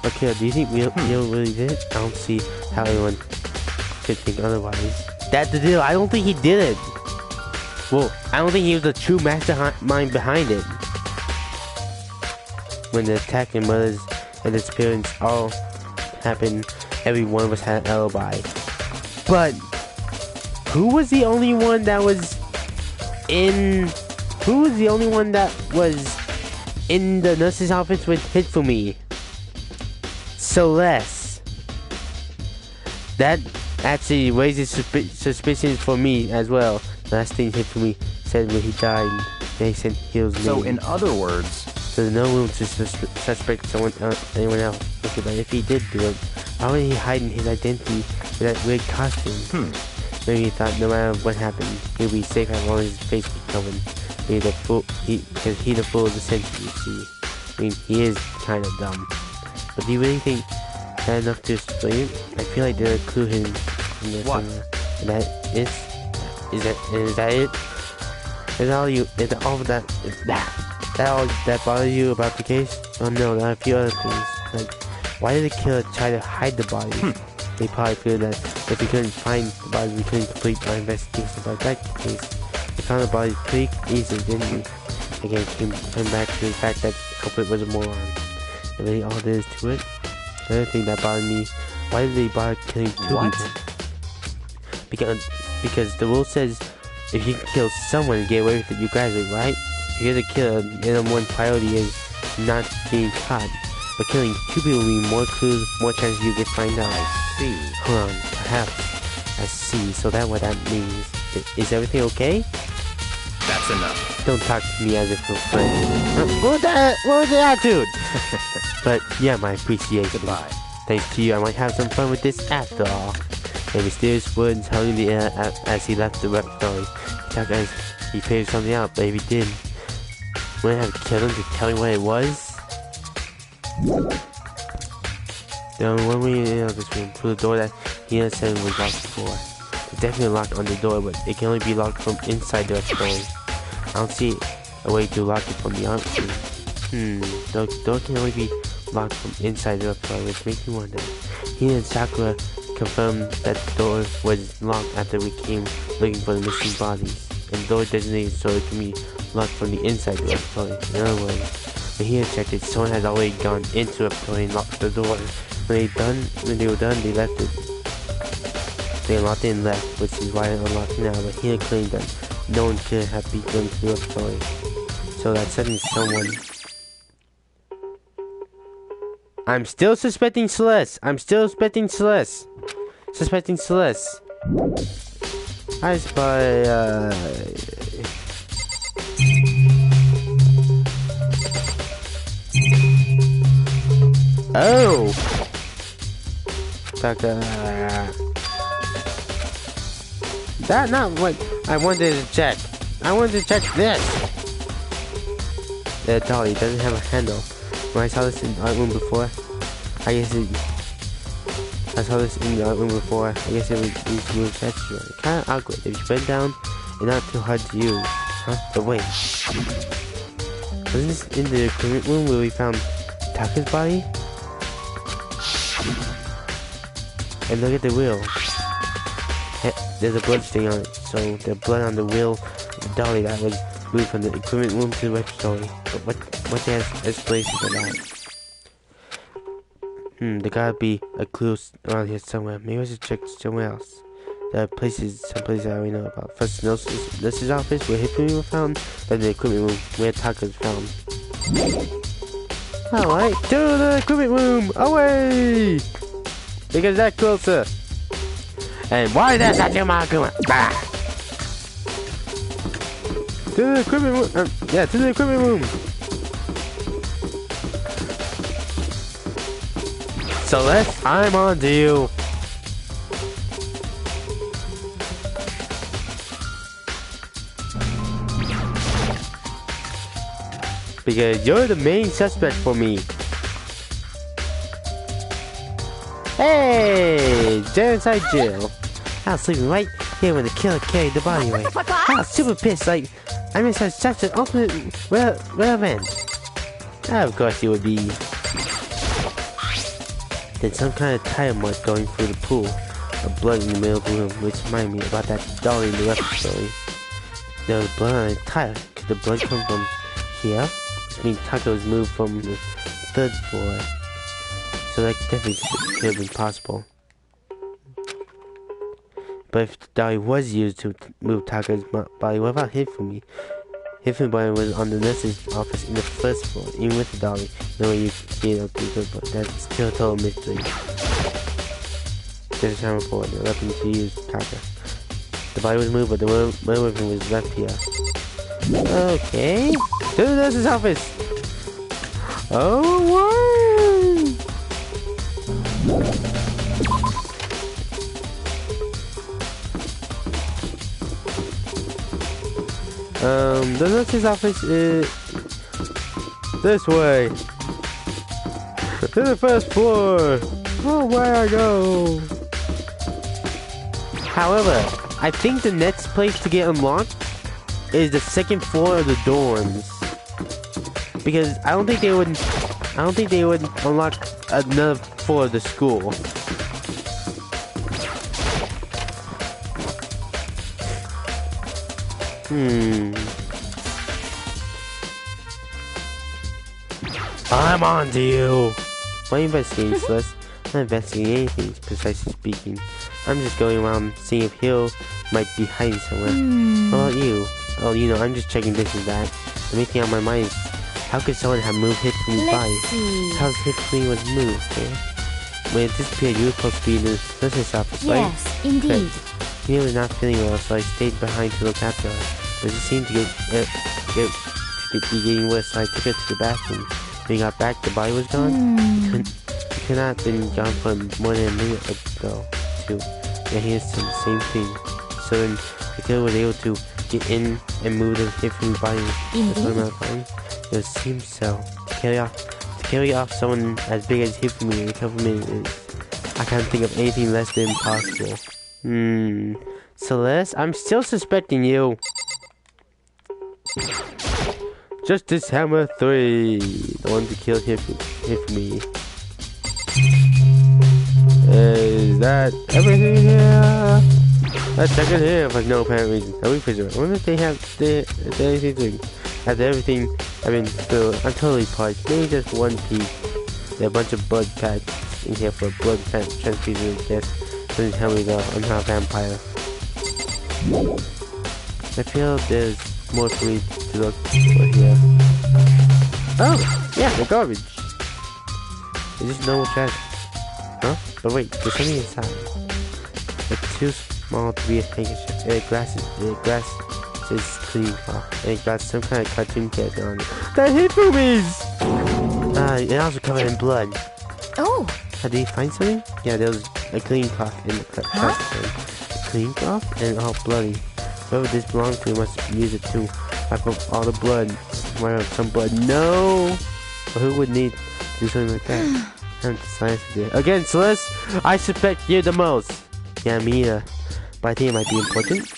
Okay, do you think we really did it? I don't see how anyone could think otherwise. That's the deal. I don't think he did it. Well, I don't think he was the true mastermind behind it. When the attack and murders and disappearance all happened, every one of us had an alibi. But who was the only one that was in the nurse's office with Hifumi? Celeste. That actually raises suspicions for me as well. Last thing Hifumi said when he died, they said he was So in other words, so there's no room to suspect anyone else. Okay, but if he did do it, why would he hide his identity with that weird costume? Maybe he thought no matter what happened, he'll be safe as long as his face was covered. Maybe because he's the fool of the century, you see. I mean, he is kind of dumb. But do you really think that enough to explain it? I feel like there's a clue hidden in there somewhere. And that is that it? Is all of that? that bothers you about the case? Oh no, there are a few other things. Like, why did the killer try to hide the bodies? They probably figured that if we couldn't find the bodies, we couldn't complete our investigation about that case. We found the bodies pretty easily, didn't we? Again, came back to the fact that the culprit was a moron. And really all there is to it. The other thing that bothered me, why did they bother killing two people? Because the rule says if you can kill someone and get away with it, you graduate, right? If you're the killer, your number one priority is not getting caught. But killing two people will mean more clues, more chances you get find out. I see. Hold on, perhaps I see. So that what that means. Is everything okay? That's enough. Don't talk to me as if we're friends. What was the attitude? But yeah, my appreciation. Goodbye. Thanks to you, I might have some fun with this after all. A mysterious words hung in the air as he left the repertory. He talked as he figured something out, but if he did, wouldn't have killed him to tell him what it was? Then when we entered this room, through the door that he had said was locked before. It's definitely a lock on the door, but it can only be locked from inside the repertory. I don't see a way to lock it from the outside. The door can only be locked from inside the repertory, which makes me wonder. He and Sakura confirmed that the door was locked after we came looking for the missing bodies. And the door designated so it can be locked from the inside the repertory. In other words, when he had checked it, someone had already gone into the repertory and locked the door. When they were done, they left it. They unlocked it and left, which is why it's unlocked now, but he had claimed that no one could have beaten into the repertory. So that suddenly someone... I'm still suspecting Celeste. Suspecting Celeste. I spy, Oh! That not what I wanted to check. I wanted to check this. The dolly doesn't have a handle. When I saw this in the art room before, I guess it was used to move texture. Kinda awkward. If you bend down, it's not too hard to use. Huh? But wait. Wasn't this in the equipment room where we found Taka's body? And look at the wheel. There's a blood stain on it, so the blood on the wheel of the dolly that was moved from the equipment room to the repertory. But what's the explanation for that? There gotta be a clue around here somewhere. Maybe I should check somewhere else. There are some places I already know about. First, the nurse's office where Hifumi was found, then the equipment room where Taka was found. Alright, to the equipment room! Away! Because that's closer. And why is that such a argument? To the equipment room. To the equipment room. Celeste, I'm on to you. Because you're the main suspect for me. Hey, they're inside jail. I was sleeping right here when the killer carried the body away. I was super pissed, like, I missed such an ultimate event. Of course you would be. Then some kind of tire mark going through the pool of blood in the middle of the room, which reminded me about that dolly in the repertory. There was blood on a tire. Could the blood come from here? Which means Taka was moved from the 3rd floor. So that definitely could have been possible. But if the dolly was used to move Taka's body, what about Hifumi? Hifumi's body was on the nurse's office in the 1st floor, even with the dolly. No way you could see it up to the but that's still a total mystery. There's a time for the weapon to use Taka. The body was moved, but the murder weapon was left here. Okay. To the nurse's office! Oh, what? The nurse's office is this way. To the 1st floor. Oh, where I go? However, I think the next place to get unlocked is the 2nd floor of the dorms. because I don't think they would unlock another floor of the school. I'm on to you. Why are you investigating, Celeste? I'm not investigating anything, precisely speaking. I'm just going around seeing if Hill might be hiding somewhere. What about you? Oh, you know, I'm just checking this and that. The main thing on my mind is, how could someone have moved Hifumi by? How's Hifumi was moved, okay? When it disappeared, you were supposed to be in the nurse's office, right? Yes, indeed. Mia was not feeling well, so I stayed behind to look after her. But it seemed to be getting worse, so I took her to the bathroom. When we got back, the body was gone. It could not have been gone for more than a minute ago, too. Yeah, he has done the same thing. So then, the killer was able to get in and move the Hifumi body. That's what I'm finding. It seems so. To carry off someone as big as Hifumi in a couple minutes is, I can't think of anything less than impossible. Celeste, I'm still suspecting you. Justice Hammer 3, the one to kill Hifumi. Is that everything here? Let's check it here for no apparent reason. Are we prisoner? I wonder if they have anything. After everything I've been through, I'm totally parched. Maybe just one piece. There are a bunch of blood packs in here for blood transfusion. Yes, doesn't tell me though. I'm not a vampire. I feel there's more for me to look for here. Oh, yeah, the garbage. It's just normal trash. Huh? But wait, there's something inside. It's too small to be a handkerchief. And the glass is clean off. And it got some kind of cartoon character on it. That Hifumi's! It also covered in blood. Oh! Did you find something? Yeah, there was a clean cloth in the cloth. A clean cloth and all bloody. Whoever this belongs to must use it too. I put all the blood. Might have some blood. No! But who would need to do something like that? I'm science to do it. Again, Celeste, I suspect you the most. Yeah, me either. But I think it might be important.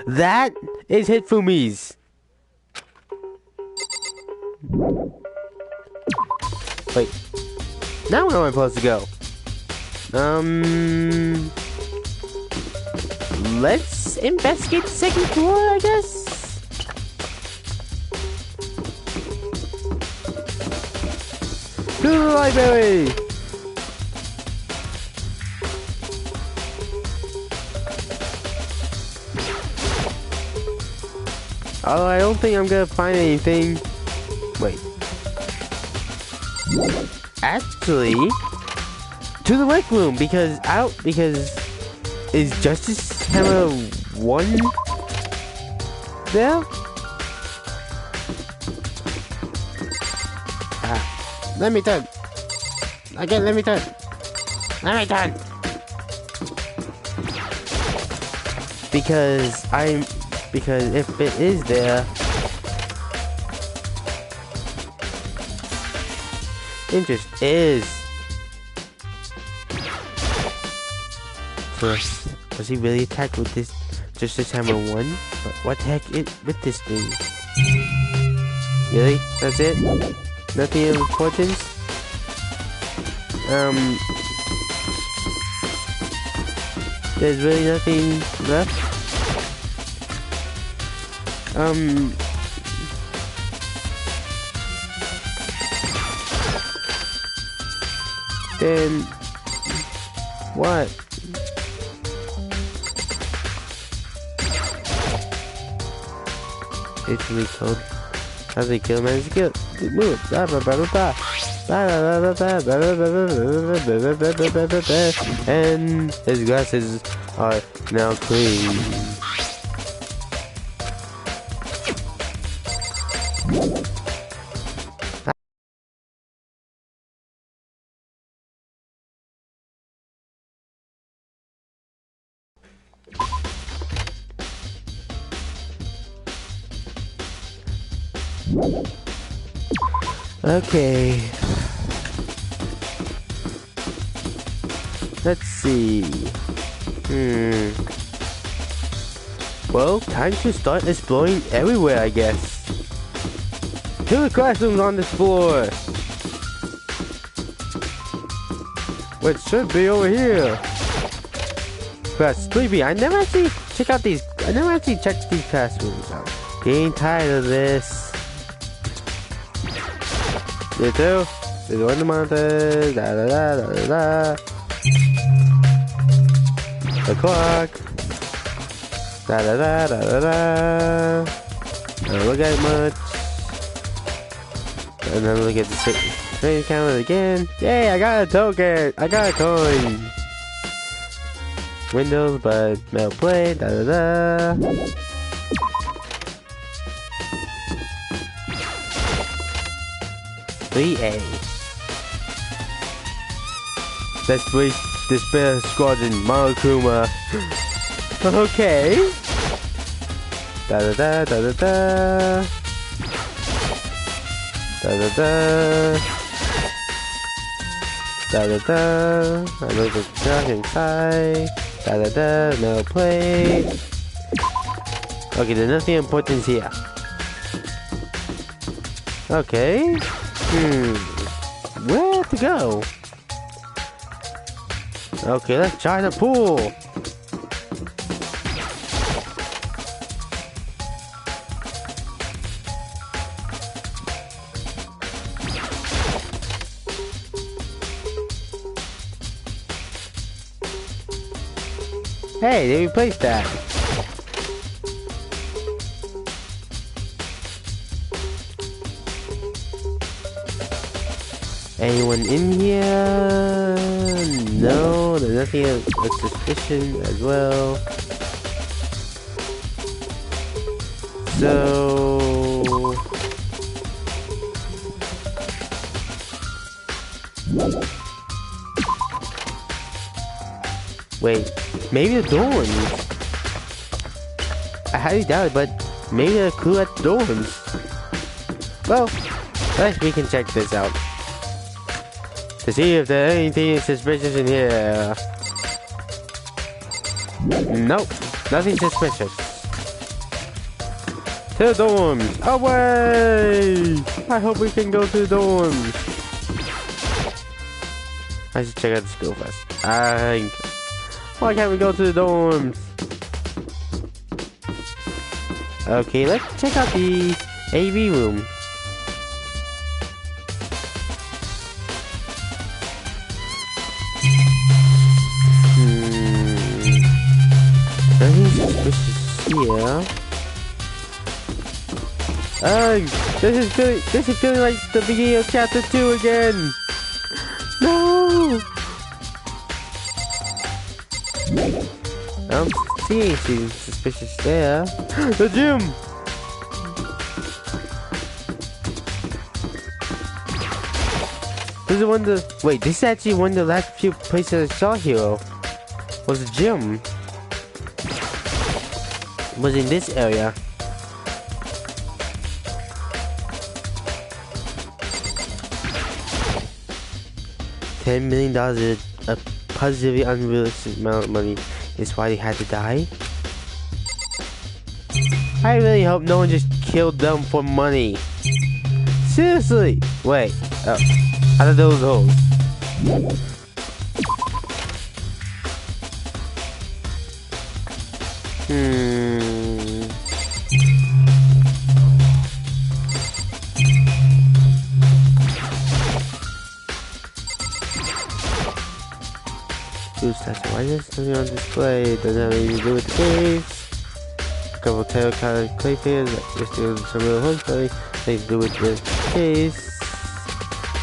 That is Hifumi's. Wait. Now where am I supposed to go? Let's investigate the second floor, I guess? To the library! Oh, I don't think I'm gonna find anything. Wait. Actually, to the rec room, because is Justice Hammer 1 there? Let me turn. Again, let me turn. Let me turn. Because if it is there, interest is. So, was he really attacked with this Justice Hammer 1? What the heck is with this thing? Really? That's it? Nothing of importance? There's really nothing left? Then what? It's really cold. How do they kill man? It's good. Move. And his glasses are now clean. Okay. Let's see. Well, time to start exploring everywhere, I guess. 2 classrooms on this floor. Which should be over here. But sleepy. I never actually checked these classrooms out. Getting tired of this. There too. There's one of the mountains. Da da da da da da. The clock. Da da da da da da. I don't look at much. And then look at the training counter again. Yay! I got a token. I got a coin. Windows, but metal plate. Da da da. A. Let's breach this bear squadron, Monokuma. Okay. Da da da da da da. Da da da. Da da da. I look at the truck inside. Da da da. No plate. Okay, there's nothing important here. Okay. Where to go? Okay, let's try the pool. Hey, they replaced that. Anyone in here? No, there's nothing of suspicion as well. So... Wait, maybe the dorms? I highly doubt it, but maybe a clue at the dorms. Well, we can check this out. To see if there's anything suspicious in here. Nope, nothing suspicious. To the dorms! Away! I hope we can go to the dorms. I should check out the school first. Why can't we go to the dorms? Okay, let's check out the AV room. Nothing suspicious here. This is feeling like the beginning of chapter 2 again. No. I don't see anything suspicious there. The gym. This is one of the. Wait, this is actually one of the last few places I saw Hero. Was the gym. Was in this area. $10 million is a positively unrealistic amount of money. Is why they had to die. I really hope no one just killed them for money. Seriously. Wait. Oh. Out of those holes. Why is something on display? It doesn't have anything to do with the case. A couple terracotta clay figures that just do some real horseplay. Nothing to do with the case.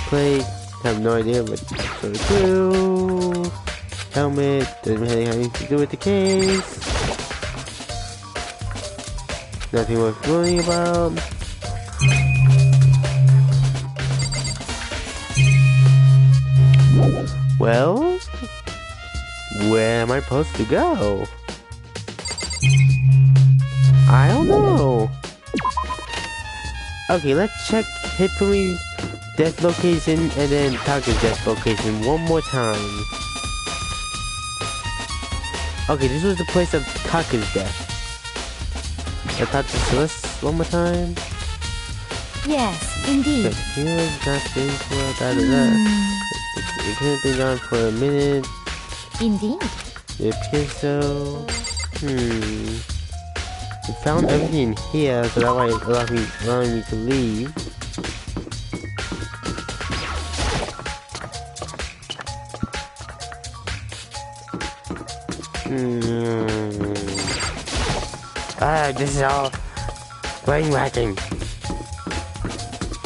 Plate. Have no idea, but sort of clue. Helmet. Doesn't have anything to do with the case. Nothing worth worrying about. Well, where am I supposed to go? I don't know. Okay, let's check Hifumi's death location and then Taka's death location one more time. Okay, this was the place of Taka's death. I thought this was one more time. Yes, indeed. The hero's not staying for It could have been gone for a minute. Indeed. It appears so. We found everything in here, so that way allowing me to leave. This is all brain whacking.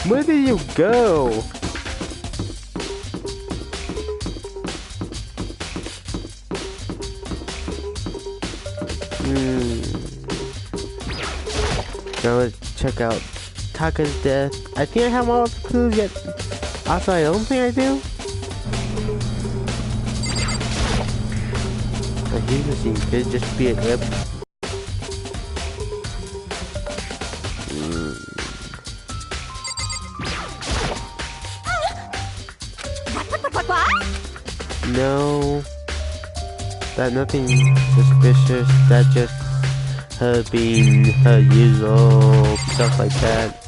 Where did you go? Now let's check out Taka's death. I think I have all the clues yet. Also, I don't think I do. A human scene could just be a rip. No, that nothing suspicious. That just her being her usual stuff like that.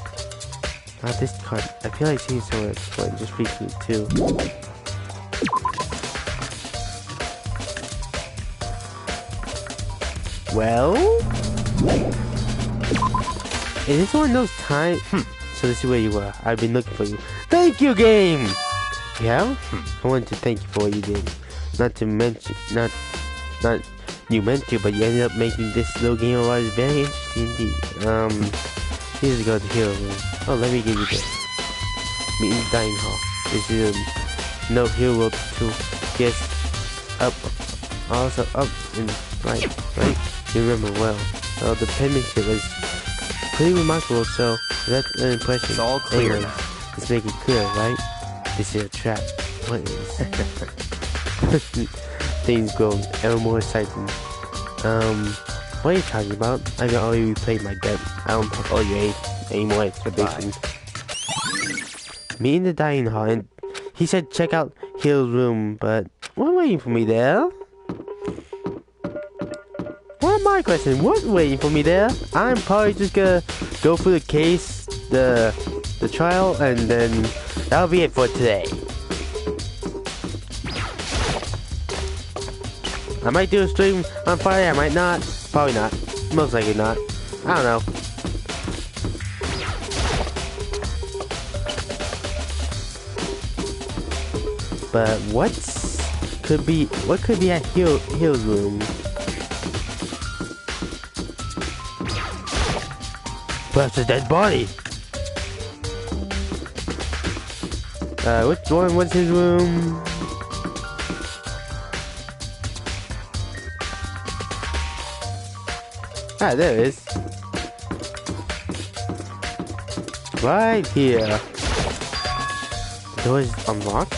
This card, I feel like seeing somewhere important. Just freaks me too. Well, is this one of those times? So this is where you were. I've been looking for you. Thank you, game. Yeah? I wanted to thank you for what you did. Not to mention, not you meant to, but you ended up making this little game of ours very interesting indeed. Here's to go to the hero room. Oh, let me give you this. Meet in the dining hall. This is a no hero world 2. Yes, up, also up and right. You remember well. So the penmanship was pretty remarkable, so that's an impression. It's all clear anyway, now. let's make it clear, right? This is a trap. What is? Things grow ever more exciting. What are you talking about? I can already repay my debt. I don't owe you any more expectations. Me in the dining hall, and he said check out Hill's room, but what waiting for me there? What am I questioning? What's waiting for me there? I'm probably just gonna go through the case, the trial, and then that'll be it for today. I might do a stream on Friday, I might not. Probably not. Most likely not. I don't know. But what could be at Hill's room? Perhaps a dead body. Which one was his room? Ah, there it is. Right here. The door is unlocked.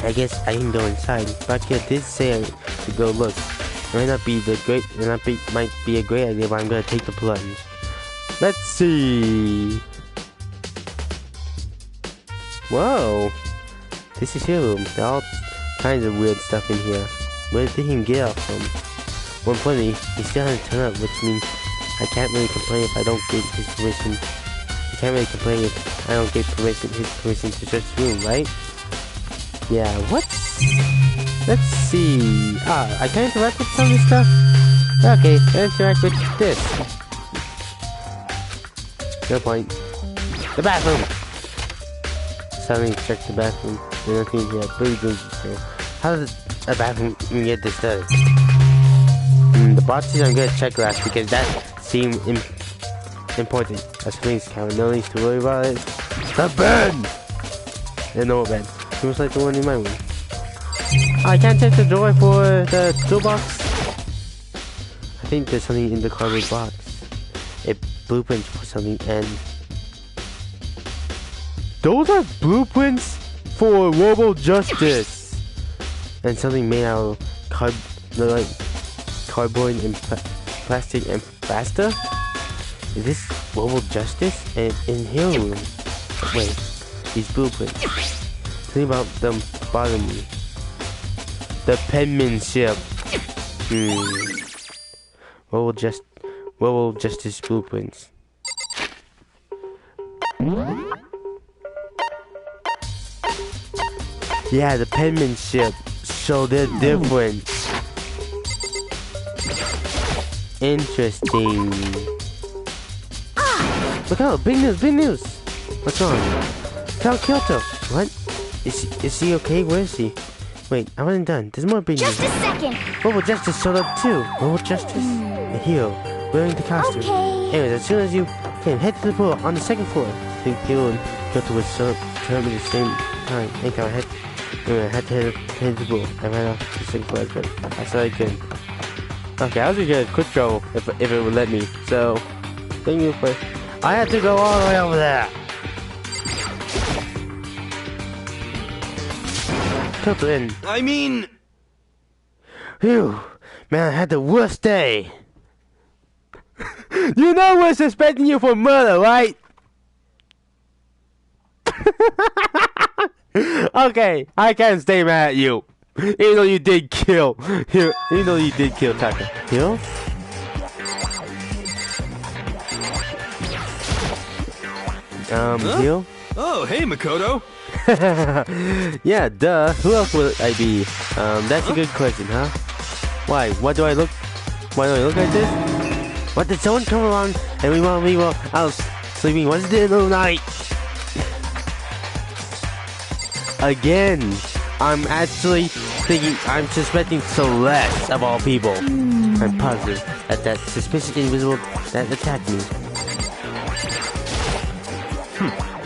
I guess I can go inside. But I did say to go look. It might not be might be a great idea, but I'm gonna take the plunge. Let's see. Whoa. This is your room. There are all kinds of weird stuff in here. Where did he get off from? 120, he still hasn't turned up, which means I can't really complain if I don't get his permission. I can't really complain if I don't get his permission to search the room, right? Yeah, what? Let's see. I can interact with some of this stuff? Okay, I can interact with this. No point. The bathroom! Suddenly check the bathroom. There's nothing here. Please do so. How does a bathroom even get this done? The boxes I'm gonna check last because that seemed important. As things count, no need to worry about it. The bed! There's no bed. Seems like the one in my room. I can't take the door for the toolbox. I think there's something in the cardboard box. A blueprint for something, and those are blueprints for Robo Justice. And something made out of cardboard and plastic and faster? Is this Robo Justice? And in here room. Wait, these blueprints. Think about them bothering me. The penmanship. Robo Justice blueprints. Yeah, the penmanship show they're different. Interesting. Look out, big news, big news. What's on? Tell Kyoto. What? Is she okay? Where is she? Wait, I wasn't done. There's more big news. Just a second. Mobile Justice showed up too. Mobile Justice? A hero, wearing the costume. Okay. Anyways, as soon as you can head to the pool on the second floor. I think Hero and Kyoto would show up at the same time. I think I had to head to the pool. I ran off the second floor, but I saw I could. Okay, I was gonna get a quick throw if it would let me. So, thank you for. I had to go all the way over there. Kyoto in. I mean... Phew, man, I had the worst day. You know we're suspecting you for murder, right? Okay, I can't stay mad at you. Even though you did kill Taka. Hiro? Hiro? Oh, hey, Makoto. Yeah, duh. Who else would I be? That's a good question, huh? Why? Why do I look like this? What, did someone come along and we were out sleeping Wednesday in the night? Again, I'm actually thinking, I'm suspecting Celeste of all people. I'm positive that suspicious individual that attacked me.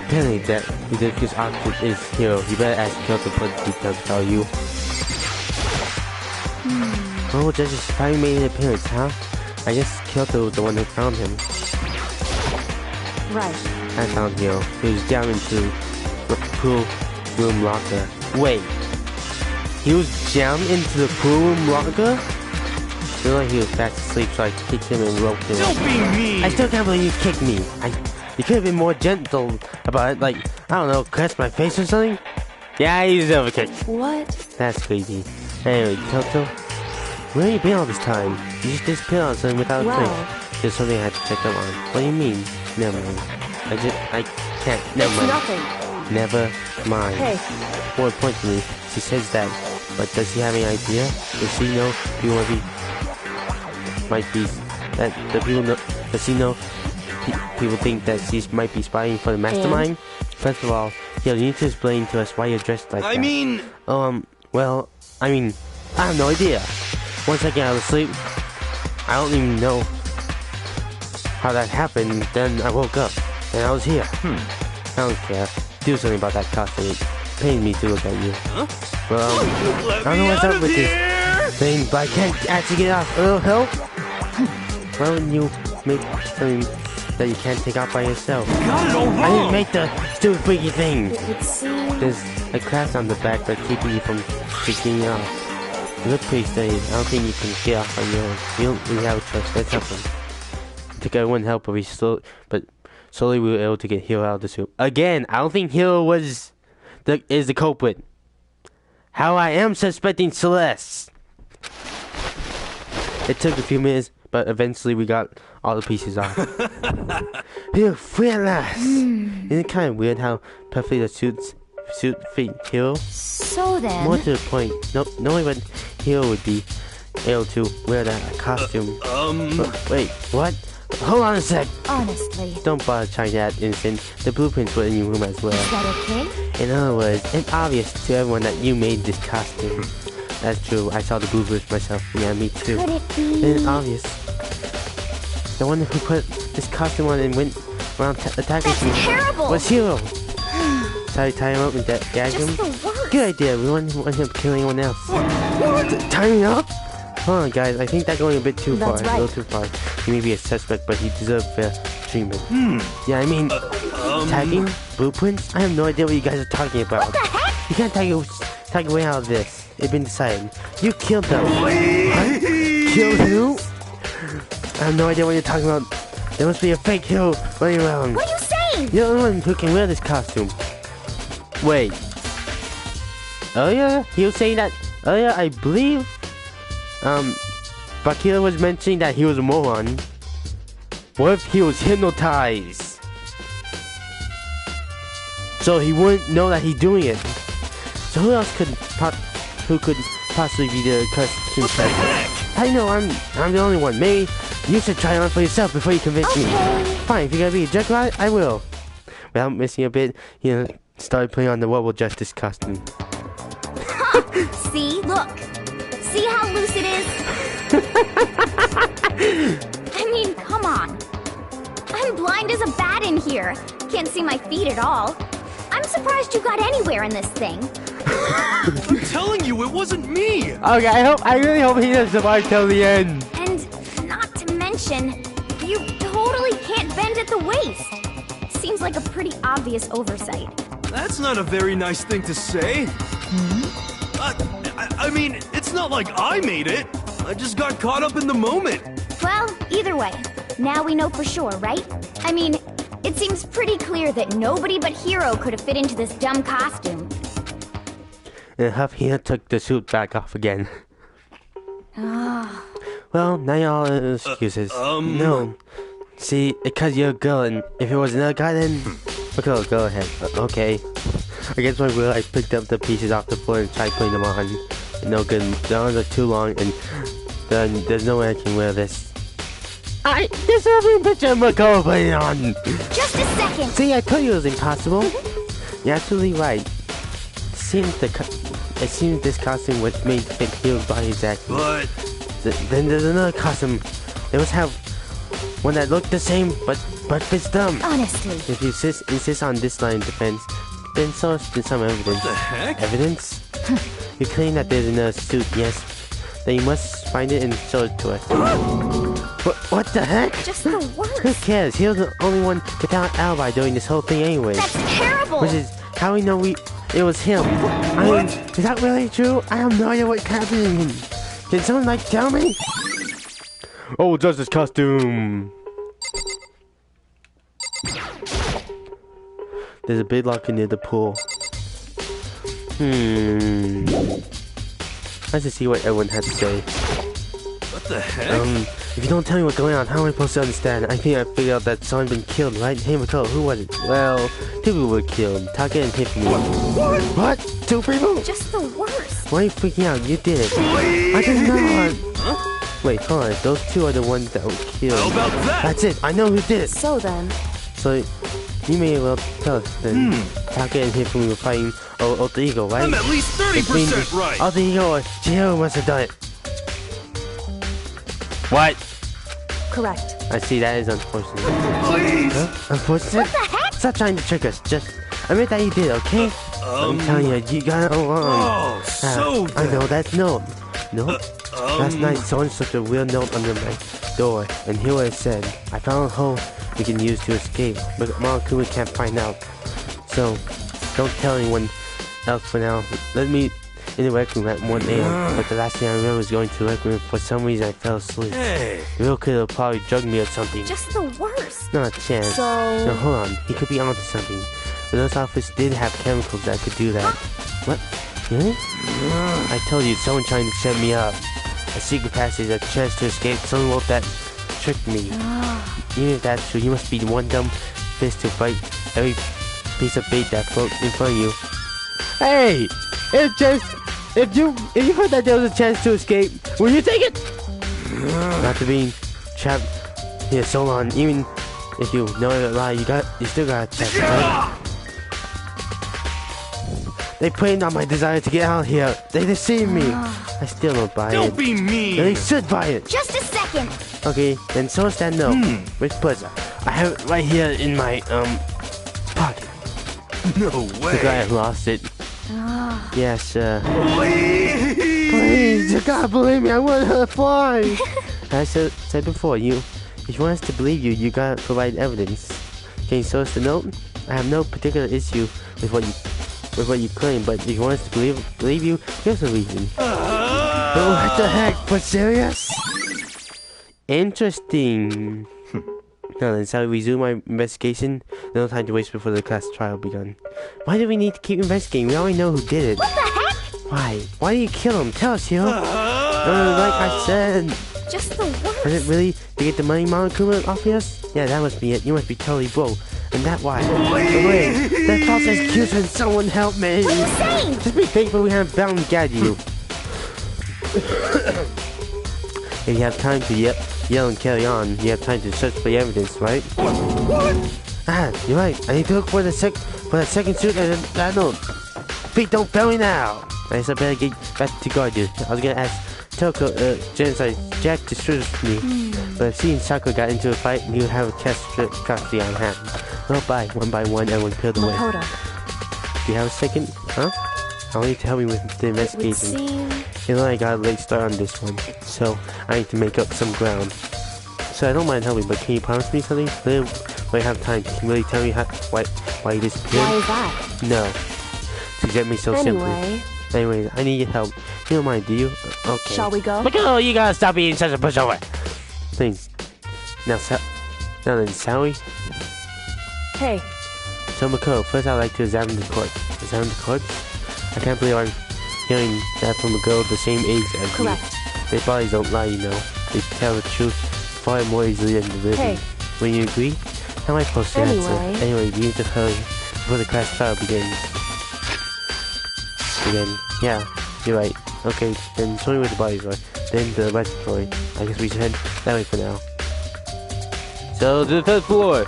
Apparently that ridiculous outfit is Hero. You better ask Kyoto for the details to tell you. Oh, Justice finally made an appearance, huh? I guess Kyoto was the one who found him. Right. I found Hero. He was down into the pool room locker. Wait. He was down into the pool room locker? I feel like he was fast asleep, so I kicked him and roped him. Don't be mean! I still can't believe you kicked me. You could have been more gentle about it, like, I don't know, caress my face or something? Yeah, you deserve a kick. What? That's creepy. Anyway, Kyoto, where have you been all this time? You just disappeared on something without a Well. trace. There's something I had to check up on. What do you mean? Never mind. I can't, never It's mind. nothing. Never mind. Hey. More importantly, she says that, but does she have any idea? Does she know people might be, that the people know, does she know people think that she might be spying for the mastermind? First of all, you need to explain to us why you're dressed like that. I mean... Well, I have no idea. Once I get out of sleep, I don't even know how that happened. Then I woke up, and I was here. I don't care. Do something about that costume. It pained me to look at you. Huh? Well, I don't know what's up with this thing, but I can't actually get off. A little help? Why wouldn't you make something that you can't take out by yourself? I didn't make the stupid freaky thing. It would seem... There's a clasp on the back that's keeping you from taking off. You look pretty steady. I don't think you can get off on your own. You don't really have a choice. Let's help him. I think I wouldn't help, but slowly we were able to get Hiro out of the soup. Again, I don't think Hiro is the culprit. How I am suspecting Celeste. It took a few minutes, but eventually we got all the pieces off. Hiro, free at last. Isn't it kind of weird how perfectly the suit fit Hiro? So then... More to the point, knowing what Hiro would be able to wear that costume. Wait, what? Hold on a sec. Honestly. Don't bother trying that innocent. The blueprints were in your room as well. Is that okay? In other words, it's obvious to everyone that you made this costume. That's true. I saw the blueprints myself. Yeah, me too. Could it be... It's obvious. The one who put this costume on and went around attacking That's me terrible! was Hiro. Sorry, tie him up and gag him. Just the worst. Good idea. We want him to kill anyone else. What? Tie him up? Hold on, guys. I think that's going a bit too far. That's A right. little too far. He may be a suspect, but he deserves fair treatment. Yeah, tagging? Blueprints? I have no idea what you guys are talking about. What the heck? You can't tag away out of this. It's been decided. You killed them. What? Killed who? I have no idea what you're talking about. There must be a fake Hiro running around. What are you saying? You're the only one who can wear this costume. Wait. Earlier, he was saying that. Earlier, I believe. Bakira was mentioning that he was a moron. What if he was hypnotized? so he wouldn't know that he's doing it. So who else could possibly be the costume tester? I know I'm the only one. Maybe you should try it on for yourself before you convince me. Fine, if you're gonna be a jerk about it, I will. Without missing a bit, started putting on the What Will Justice costume. See, look. See how loose it is? I mean, come on. I'm blind as a bat in here. Can't see my feet at all. I'm surprised you got anywhere in this thing. I'm telling you, it wasn't me! Okay, I really hope he doesn't survive till the end. And not to mention, you totally can't bend at the waist. Seems like a pretty obvious oversight. That's not a very nice thing to say. I mean, it's not like I made it. I just got caught up in the moment. Well, either way, now we know for sure, right? I mean, it seems pretty clear that nobody but Hero could have fit into this dumb costume. And Huffy took the suit back off again. Well, now y'all excuses. No. See, because you're a girl, and if it was another guy, then... Okay, go ahead. Okay. Against my will, I picked up the pieces off the floor and tried putting them on. No good. The arms are too long, and there's no way I can wear this. There's every picture of McCall putting it on! Just a second! See, I told you it was impossible. You're absolutely right. It seems this costume was made to fit Hero's body exactly. But... Then there's another costume. They must have one that looked the same, but fits them. Honestly. If you insist on this line of defense, then show us some evidence. What the heck? Evidence? You claim that there's another suit, yes. Then you must find it and show it to us. What the heck? Just the worst. Who cares? He was the only one without an alibi doing this whole thing anyway. That's terrible! Which is how we know it was him. I mean, is that really true? I have no idea what's happening. Can someone tell me? Oh, Justice costume. There's a big locker near the pool. Let's just see what everyone has to say. What the heck? If you don't tell me what's going on, how am I supposed to understand? I think I figured out that someone's been killed, right? Hey, McCall, who was it? Well, 2 people were killed. Taka and Tiffany. What? 2 people? Just the worst. Why are you freaking out? You did it. I did not. Huh? Wait, hold on. Those 2 are the ones that were killed. How about that? That's it. I know who did it. So then... So, you may well tell us then. Taka and Tiffany were fighting Alter Ego, right? I'm at least 30% right. Alter Ego or Chihiro must have done it. What? Correct. I see, that is unfortunate. Please! Huh? Unfortunate? What the heck? Stop trying to trick us. Just admit that you did, okay? I'm telling you, you got it wrong. Oh, so I know, that's no. No? Last night, someone slipped a real note under my door, and here what it said. I found a hole we can use to escape, but Monokuma can't find out. So, don't tell anyone else for now. Let me in the rec room at 1 a.m. But the last thing I remember was going to the rec room. For some reason, I fell asleep. Hey! The real kid probably drugged me or something. Just the worst. Not a chance. So... No, hold on. He could be onto something. The nurse office did have chemicals that could do that. What? Really? I told you, someone trying to set me up. A secret passage, a chance to escape. Someone wrote that tricked me. Even if that's true, you must be one dumb fist to fight every piece of bait that floats in front of you. Hey! If you heard that there was a chance to escape, will you take it? Not to be trapped here so long, even if you know it a lie, you still got a chance, right? They played on my desire to get out here. They deceived me. I still don't buy it. Don't be mean! They should buy it. Just a second. Okay, then so is that note. With pleasure. I have it right here in my pocket. No way! The guy who lost it. Yes, Please! please, you gotta believe me, I want her to fly! As I said before, if you want us to believe you, you gotta provide evidence. Can you show us the note? I have no particular issue with what you claim, but if you want us to believe you, here's a reason. Oh, what the heck? For serious? Interesting. Now then, shall we resume our investigation? No time to waste before the class trial begun. Why do we need to keep investigating? We already know who did it. What the heck? Why? Why do you kill him? Tell us, Hiro. Like I said. Just the worst. Was it really to get the money Monokuma off of us? Yeah, that must be it. You must be totally broke. And that why. Wait, that false excuse when someone help me. What are you saying? Just be thankful we haven't bound and gagged you. If you have time to yell and carry on, you have time to search for the evidence, right? What? Ah, you're right. I need to look for that second suit and I know. Feet don't fail me now. I guess I better get back to guard you. I was gonna ask Toko, Genocide Jack to search me, but seeing Sako got into a fight, you have a custody on hand. Well, bye. One by one, everyone peeled away. Makoto. Do you have a second? Huh? I want you to help me with the investigation. You know I got a late start on this one, so I need to make up some ground. So I don't mind helping, but can you promise me something? When I have time, can you really tell me why you disappeared? Why is that? No. To get me so simply. Anyways, I need your help. You don't mind, do you? Okay. Shall we go? Mako, you gotta stop being such a pushover. Thanks. Now then, shall we? Hey. So Mako, first I'd like to examine the corpse. Examine the corpse? I can't believe I'm hearing that from a girl the same age as me. Correct. Their bodies don't lie, you know. They tell the truth far more easily than the living. Hey. When you agree, how am I supposed to answer? Anyway, we need to hurry before the class trial begins. Yeah, you're right. Okay, then show me where the bodies are. Then the laboratory. I guess we should head that way for now. So, to the third floor!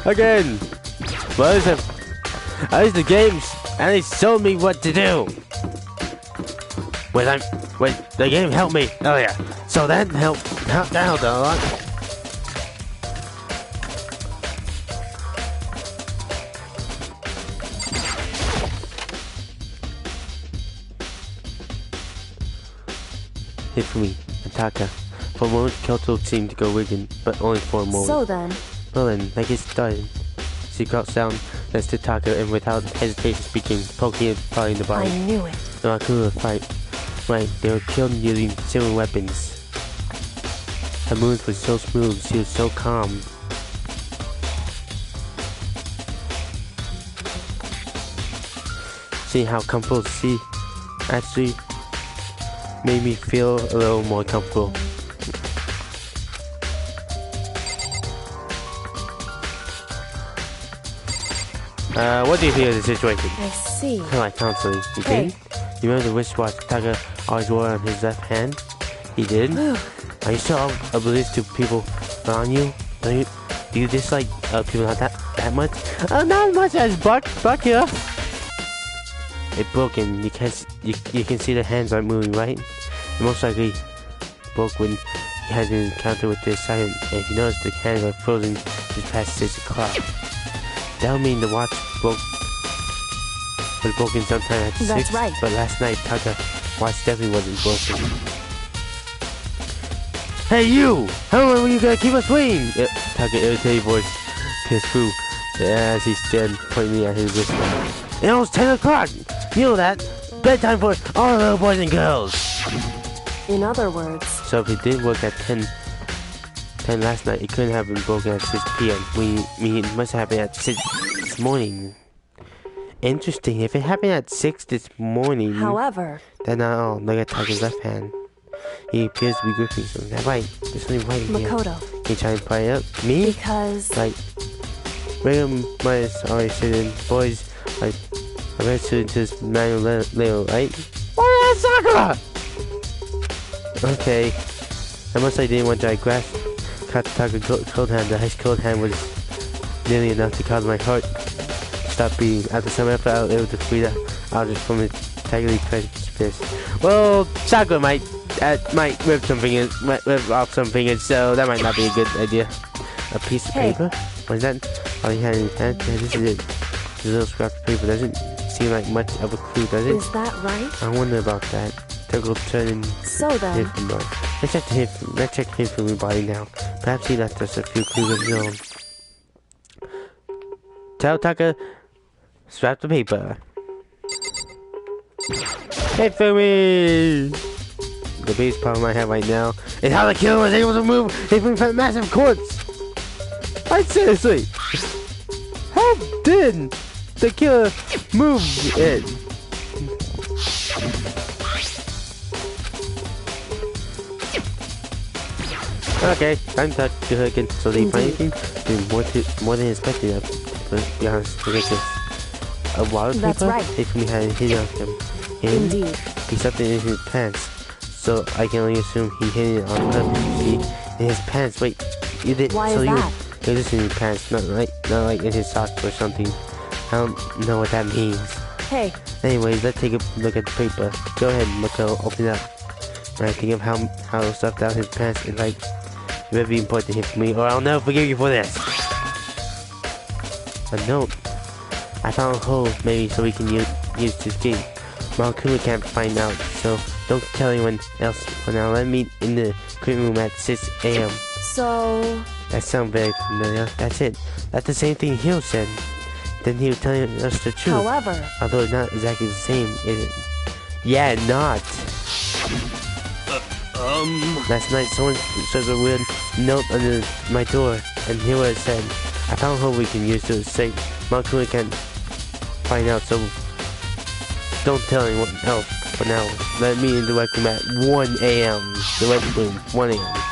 Again! Well, I used the games, and they showed me what to do! Wait, the game helped me earlier. So that helped a lot. Hit for me, Ataka. For a moment, Kyoto seemed to go rigging, but only for a moment. So then. Well then, let's get started. She crouched down next to Taka and without hesitation speaking, poking and prodding the body. I knew it. No, I couldn't fight. Right, they were killed using similar weapons. Her movements were so smooth, she was so calm. Seeing how comfortable she actually made me feel a little more comfortable. What do you think of the situation? I see. Kind of like counseling. You did? You remember the wristwatch Taka always wore on his left hand? He did? Are you still oblivious to people around you? Do you dislike people not that much? Not as much as Buck here. It broke and you can see the hands aren't moving, right? It most likely broke when he had an encounter with the assailant, and if you notice the hands are frozen just past 6 o'clock. That would mean the watch was broken sometime at 6. That's right. But last night, Taka watch definitely wasn't broken. Hey you! How long were you gonna keep us waiting? Taka irritated voice pierced through as he stared pointing at his wristwatch. It was 10 o'clock! You know that! Bedtime for all the little boys and girls! In other words. So if it did work at 10 last night, it couldn't have been broken at 6 p.m. It must have happened at 6 this morning. Interesting. If it happened at 6 this morning... However... Then not all. Look at Taka's left hand. He appears to be gripping something. That's right. There's something right here. Makoto. Can you try and pry it up? Me? Because... Like... Regular minus always sitting. Boys, like... I read student to this manual little, right? Oh, that's Sakura! Okay. I must say I didn't want to grasp Taka's cold hand. The ice cold hand was nearly enough to cause my heart to stop beating. After some effort, I was able to free the object from its tightly clenched fist. Well, Sakura might rip off some fingers, so that might not be a good idea. A piece of paper? What is that? All he had in his hand? Yeah, this is it. This little scrap of paper doesn't seem like much of a clue, does it? Is that right? I wonder about that. Toko turned So then... Let's check his human body now. Perhaps he left us a few clues of his own. Tell Taka, strap the paper. Hey, Fumi! The biggest problem I have right now is how the killer was able to move a massive corpse. Seriously, how did the killer move it? Okay, time to talk to her again. So they find anything? More than expected. To be honest, ridiculous. A wallpaper? That's right. Hifumi had it hidden on him. Indeed. He stuffed it in his pants. So I can only assume he hid it on purpose. See, in his pants. Wait, you did. Why so is you? that? It was just in his pants, not like in his socks or something. I don't know what that means. Hey. Anyways, let's take a look at the paper. Go ahead, Mako, open it up. When I think of how stuffed out his pants is like very important to him for me, or I'll never forgive you for this. A note. I found a hole, maybe so we can use to escape. Malakuma can't find out, so don't tell anyone else for now. Let me in the green room at 6 a.m. So... That sounds very familiar. That's it. That's the same thing Hiro said. Then he was telling us the truth. However... Although it's not exactly the same, is it? Yeah, not. Last night someone said a weird note under my door, and here what it said. I found a hole we can use to escape. Malakuma can't find out, so don't tell anyone else for now. Let me in the rec room at 1 a.m. The rec room, 1 a.m.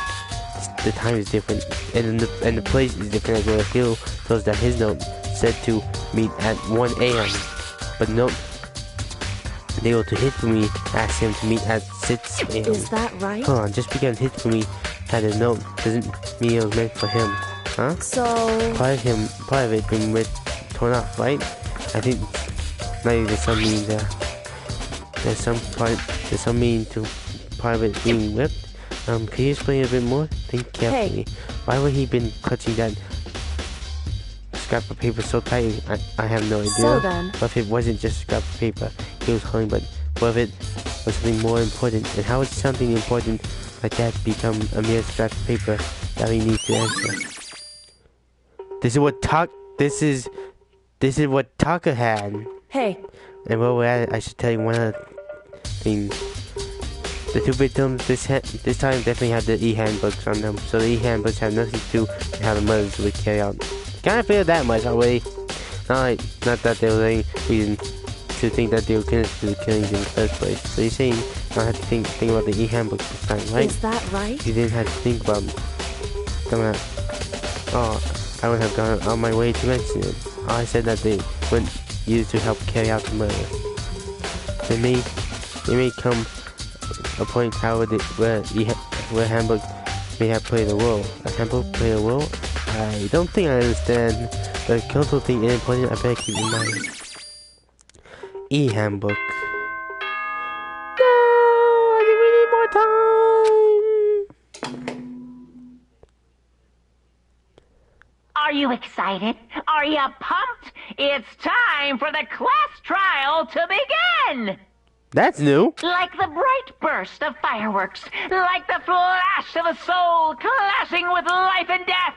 The time is different, and the place is different as well. Hiro knows that his note said to meet at 1 a.m. But note they go to Hifumi asked him to meet at 6 a.m. Is that right? Hold on, just because Hifumi had a note doesn't mean it was meant for him, huh? So... Part of it being torn off, right? I think maybe there's some meaning there. There's some meaning to part of it being ripped. Can you explain a bit more? Think carefully. Hey. Why would he been clutching that scrap of paper so tight? I have no idea. So then... What if it wasn't just scrap of paper he was holding, but what if it was something more important? And how would something important like that become a mere scrap of paper that we need to answer? This is what Taka had. Hey. And while we're at it, I should tell you one other thing. The two victims this time definitely had the e-handbooks on them, so the e-handbooks have nothing to do with how the murders were carried out. Kinda feel that much already. Not that there was any reason to think that they were connected to the killings in the first place. So you're saying I don't have to think about the e-handbooks this time, right? Is that right? You didn't have to think about them. Oh, I would have gone on my way to mention it. I said that they weren't used to help carry out the murder. They may come a point where handbook may have played a role. A handbook played a role? I don't think I understand. The cultural thing is important, I better keep in mind. E-handbook. No! I think we need more time! Are you excited? Are you pumped? It's time for the class trial to begin! That's new. Like the bright burst of fireworks, like the flash of a soul clashing with life and death.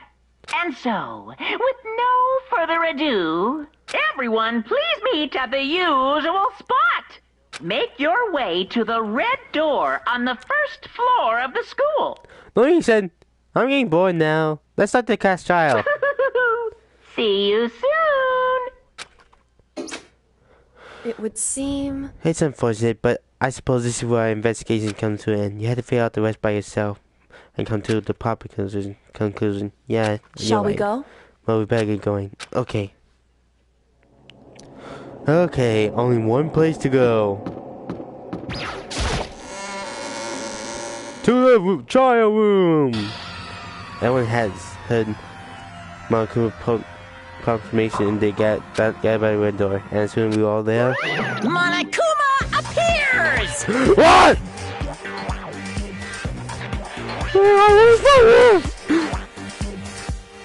And so, with no further ado, everyone please meet at the usual spot. Make your way to the red door on the first floor of the school. Louis said, I'm getting bored now. Let's start the class trial. See you soon. It would seem... It's unfortunate, but I suppose this is where our investigation comes to an end. You had to figure out the rest by yourself and come to the proper conclusion. Yeah, Shall we right. go? Well, we better get going. Okay. Okay, only one place to go. To the trial room! Everyone has heard Malakuma proclamation and they got by the red door. And as soon as we were all there... Monokuma appears! What?!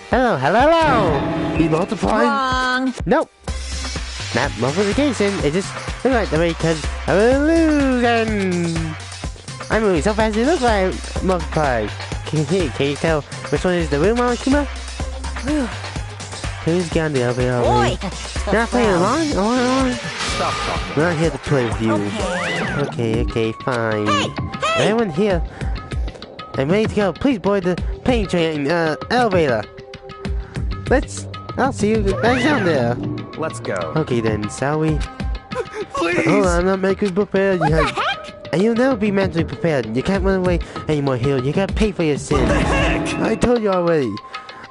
Hello! He's multiplying? Wrong! Nope! Not multiplication, it just looks like the way because of an illusion! I'm moving so fast it looks like multiply. Can you tell which one is the real Monokuma? Can you just get on the elevator already? Boy! Not playing along? Stop talking. We're not here to play with you. Okay, fine. Hey! Everyone here. I'm ready to go. Please board the plane train, elevator. I'll see you guys down there. Let's go. Okay then, shall we? Please! Hold on, I'm not mentally prepared. What the heck? And you'll never be mentally prepared. You can't run away anymore, Hiro. You gotta pay for your sins. What the heck? I told you already.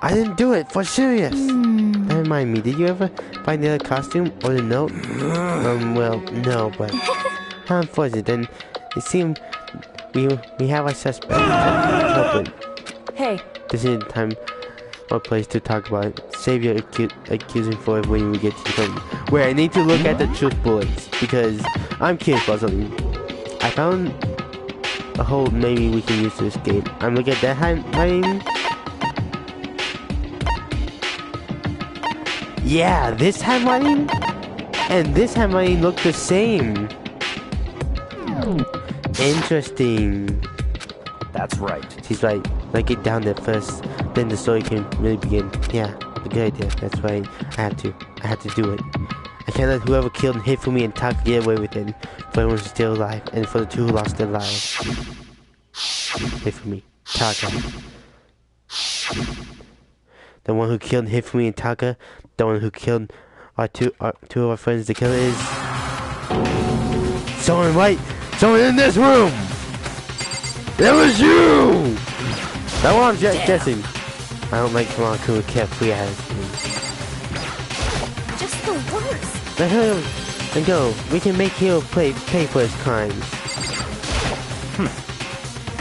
I didn't do it, for serious. Never mind me, did you ever find the other costume or the note? Well, no, but how unfortunate. Then it seemed we have a suspect. Hey. This isn't time or place to talk about it. Save your accusing for it when we get to the point where I need to look at the truth bullets, because I'm curious about something. I found a hole maybe we can use to escape. I'm looking at that handwriting. Yeah, this handwriting and this handwriting look the same. Interesting. That's right. She's right. Let's get down there first, then the story can really begin. Yeah, a good idea. That's right. I have to do it. I can't let whoever killed Hifumi and Taka get away with it. For everyone's still alive, and for the two who lost their lives. Hifumi, Taka. The one who killed Hifumi and Taka, the one who killed our two of our friends. The killer is someone right. Someone in this room. It was you. That one, guessing. I don't like Toronto carefree attitude. Just the worst. Let her and go. We can make Hiro pay for his crimes.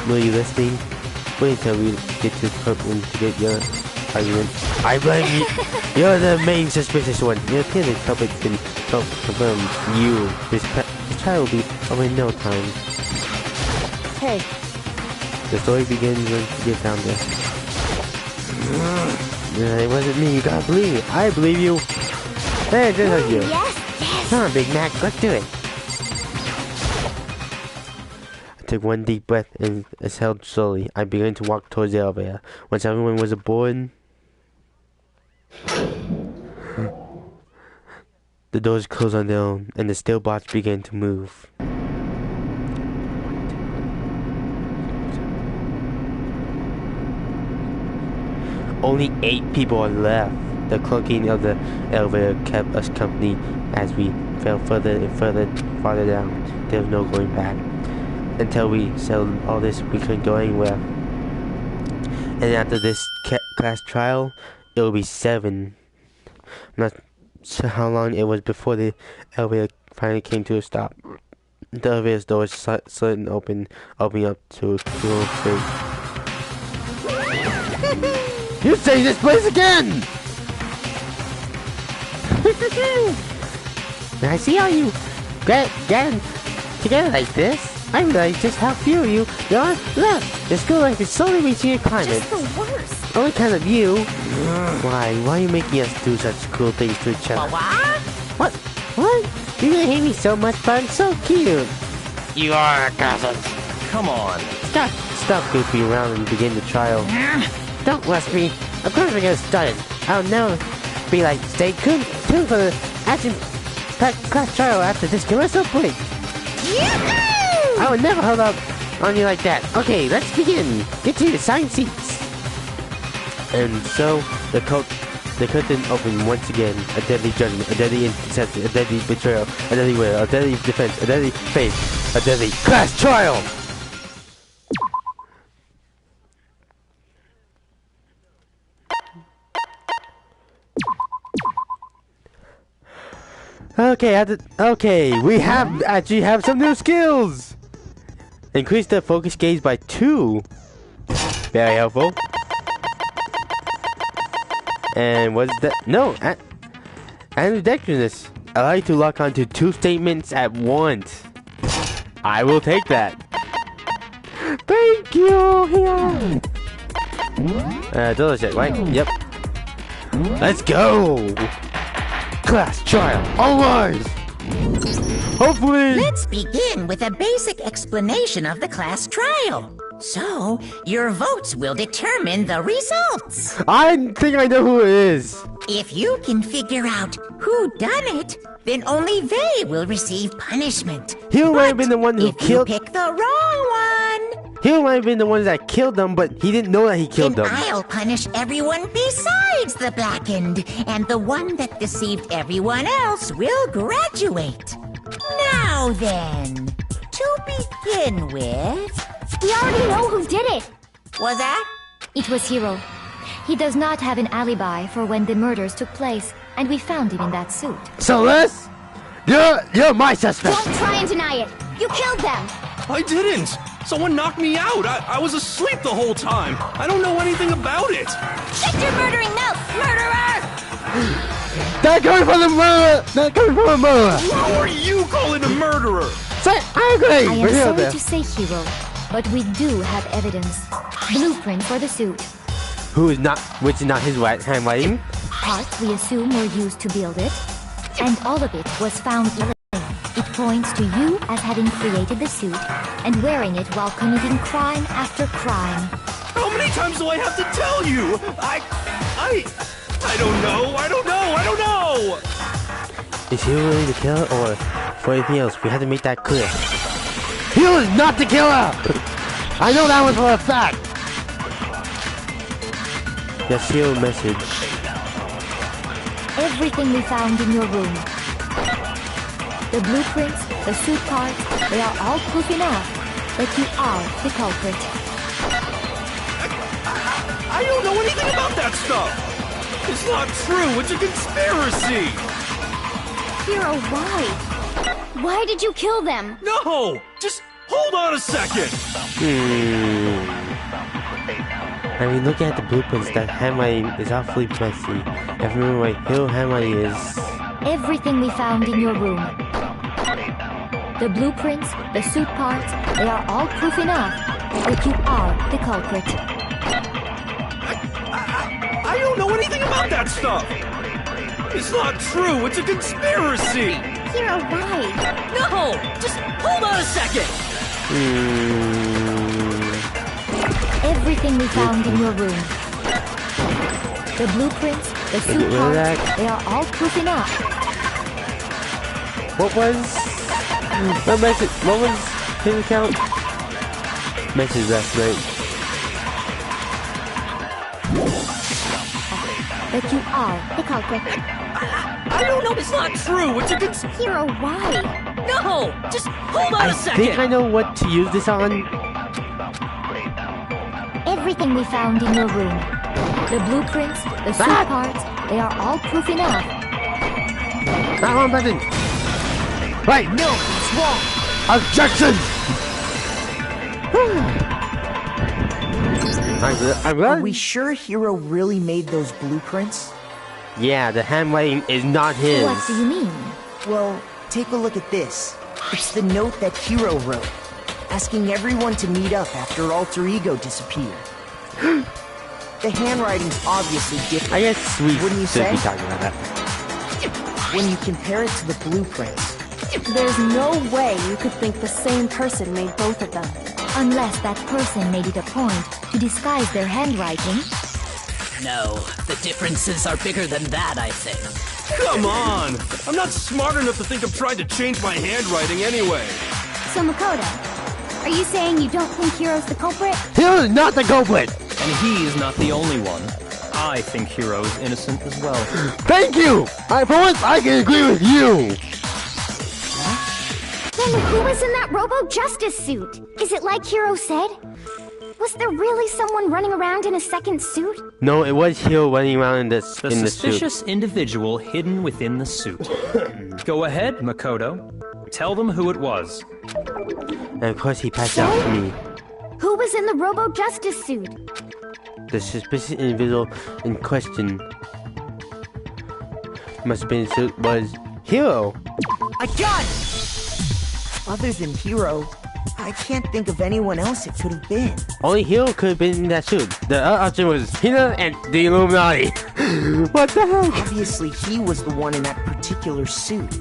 Were you listening? Wait until we get to the courtroom to get your argument. I blame you. You're the main suspicious one. You appear the culprit can confirm you. This trial will be over in no time. Hey. The story begins when you get down there. It wasn't me. You gotta believe it. I believe you. Hey, this is you. Yes. Come on, Big Mac. Let's do it. I took one deep breath and exhaled slowly. I began to walk towards the elevator. Once everyone was aboard, the doors closed on their own, and the steel box began to move. Only 8 people are left. The clunking of the elevator kept us company as we fell further and farther down. There was no going back. Until we settled all this, we couldn't go anywhere. And after this class trial, it will be 7. I'm not sure how long it was before the elevator finally came to a stop. The elevator's doors slid and opening up to a cool space. You say this place again! I see how you get together like this. I realize just how few of you there are left. Your school life is slowly reaching a climax. Just the worst. Only kind of you. Why are you making us do such cool things to each other? What? You're gonna hate me so much, but I'm so cute. You are cousins. Come on. Stop goofing around and begin the trial. Don't rush me. Of course we're gonna start it. I'll never be like, stay tuned for the action-packed class trial after this commercial break. I would never hold up on you like that. Okay, let's begin. Get to your assigned seats. And so, the curtain opened once again. A deadly judgment, a deadly interception, a deadly betrayal, a deadly will, a deadly defense, a deadly faith, a deadly class trial! Okay, we actually have some new skills! Increase the focus gaze by 2. Very helpful. And what's that? No, ambidextrous. Allow you to lock onto 2 statements at once. I will take that. Thank you. Double check, right? Yep. Let's go. Class trial. All rise. Hopefully. Let's begin with a basic explanation of the class trial. So, your votes will determine the results. I think I know who it is. If you can figure out who done it, then only they will receive punishment. He might have been the one who killed. If you pick the wrong one, he might have been the one that killed them, but he didn't know that he killed them. I'll punish everyone besides the blackened, and the one that deceived everyone else will graduate. Now then, to begin with... We already know who did it. Was that? It was Hiro. He does not have an alibi for when the murders took place, and we found him in that suit. So Liz, you're my suspect. Don't try and deny it. You killed them. I didn't! Someone knocked me out! I was asleep the whole time! I don't know anything about it! Shut your murdering mouth, murderer! They're coming from the murderer! They're coming from the murderer! Who are you calling a murderer? Say, I agree! I am sorry to say, Hiro, but we do have evidence. Blueprint for the suit. Which is not his handwriting. Parts we assume were used to build it, and all of it was found illegally. It points to you as having created the suit and wearing it while committing crime after crime. How many times do I have to tell you? I don't know! Is he really the killer or for anything else? We had to make that clear. He was not the killer! I know that one for a fact! Yashio message. Everything we found in your room. The blueprints, the suit parts, they are all proof enough that you are the culprit. I don't know anything about that stuff! It's not true, it's a conspiracy! Hiro, why? Why did you kill them? No! Just hold on a second! I mean, looking at the blueprints, that handwriting is awfully messy. If you remember what Hiro handwriting is... Everything we found in your room. The blueprints, the suit parts, they are all proof enough that you are the culprit. I don't know anything about that stuff! It's not true, it's a conspiracy! Hiro, why? No! Just hold on a second! Everything we found in your room. The blueprints, the suit parts, they are all proof enough. What was his account? Message last night. That you are the culprit. I don't know, it's not true, it's a conspiracy! Hiro, why? No! Just hold on a second! I think I know what to use this on. Everything we found in your room. The blueprints, the suit parts, they are all proof enough. That one button! Right! No, it's wrong. Objection! I'm glad. Are we sure Hiro really made those blueprints? Yeah, the handwriting is not his. What do you mean? Well, take a look at this. It's the note that Hiro wrote, asking everyone to meet up after Alter Ego disappeared. The handwriting's obviously different. I guess we Wouldn't you should say? be talking about that. When you compare it to the blueprints. There's no way you could think the same person made both of them. Unless that person made it a point to disguise their handwriting. No, the differences are bigger than that, I think. Come on! I'm not smart enough to think I'm trying to change my handwriting anyway. So Makoto, are you saying you don't think Hiro's the culprit? Hero's not the culprit! And he's not the only one. I think Hiro's innocent as well. Thank you! For once, I can agree with you! Then who was in that Robo-Justice suit? Is it like Hiro said? Was there really someone running around in a second suit? No, it was Hiro running around in the suspicious individual hidden within the suit. Go ahead, Makoto. Tell them who it was. And of course he passed out to me. Who was in the Robo-Justice suit? The suspicious individual in question must have been was Hiro. I got it! Other than Hiro, I can't think of anyone else it could have been. Only Hiro could have been in that suit. The other option was Hina and the Illuminati. What the heck? Obviously, he was the one in that particular suit.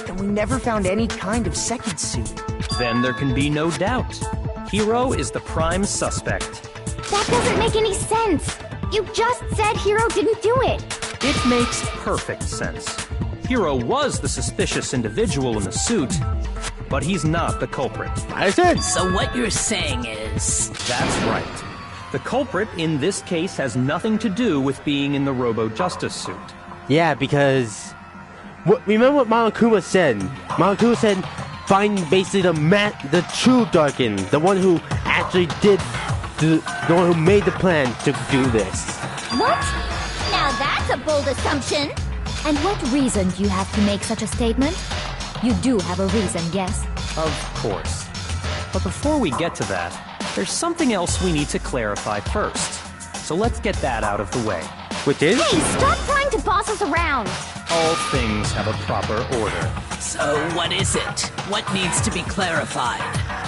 And we never found any kind of second suit. Then there can be no doubt. Hiro is the prime suspect. That doesn't make any sense. You just said Hiro didn't do it. It makes perfect sense. Hiro was the suspicious individual in the suit, but he's not the culprit. I said. So what you're saying is... That's right. The culprit in this case has nothing to do with being in the Robo-Justice suit. Yeah, because... remember what Monokuma said? Monokuma said, find basically the true Darkin, the one who actually did the one who made the plan to do this. What? Now that's a bold assumption. And what reason do you have to make such a statement? You do have a reason, yes? Of course. But before we get to that, there's something else we need to clarify first. So let's get that out of the way. Which is? Hey, stop trying to boss us around! All things have a proper order. So what is it? What needs to be clarified?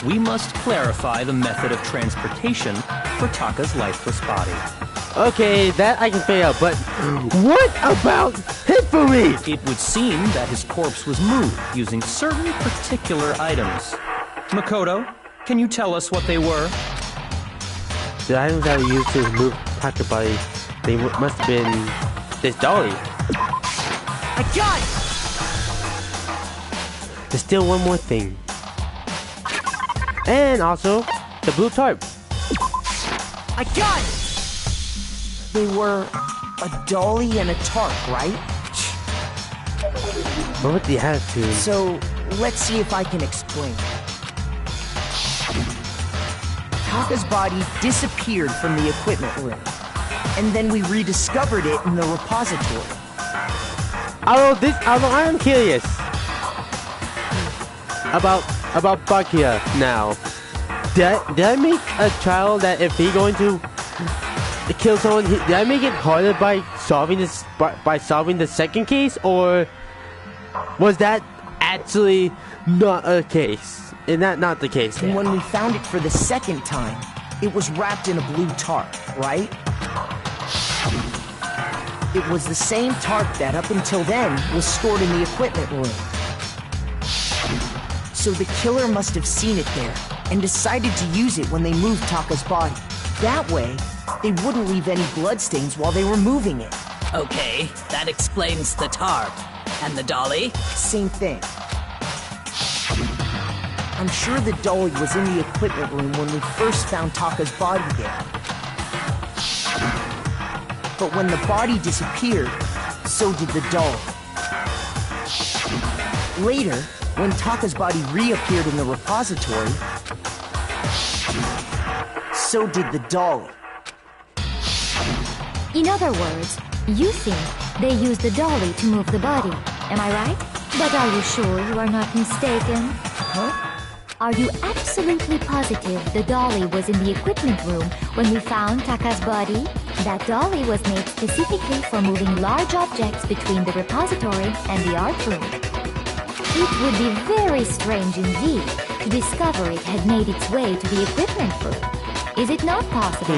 We must clarify the method of transportation for Taka's lifeless body. Okay, that I can figure out, but what about Hifumi? It would seem that his corpse was moved using certain particular items. Makoto, can you tell us what they were? The items that were used to move Taka's body, they must have been this dolly. I got it! There's still one more thing. And also, the blue tarp. I got it! They were a dolly and a tarp, right? What with the attitude? So, let's see if I can explain. Taka's body disappeared from the equipment room, and then we rediscovered it in the repository. I am curious about Bakia now. Did I make a trial that if he going to kill someone, did I make it harder by solving the second case, or was that actually not a case? And that not the case. And when we found it for the second time, it was wrapped in a blue tarp, right? It was the same tarp that up until then was stored in the equipment room. So the killer must have seen it there and decided to use it when they moved Taka's body. That way, they wouldn't leave any bloodstains while they were moving it. Okay, that explains the tarp. And the dolly? Same thing. I'm sure the dolly was in the equipment room when we first found Taka's body there. But when the body disappeared, so did the dolly. Later, when Taka's body reappeared in the repository, so did the dolly. In other words, you think they used the dolly to move the body, am I right? But are you sure you are not mistaken? Huh? Are you absolutely positive the dolly was in the equipment room when we found Taka's body? That dolly was made specifically for moving large objects between the repository and the art room. It would be very strange indeed to discover it had made its way to the equipment room. Is it not possible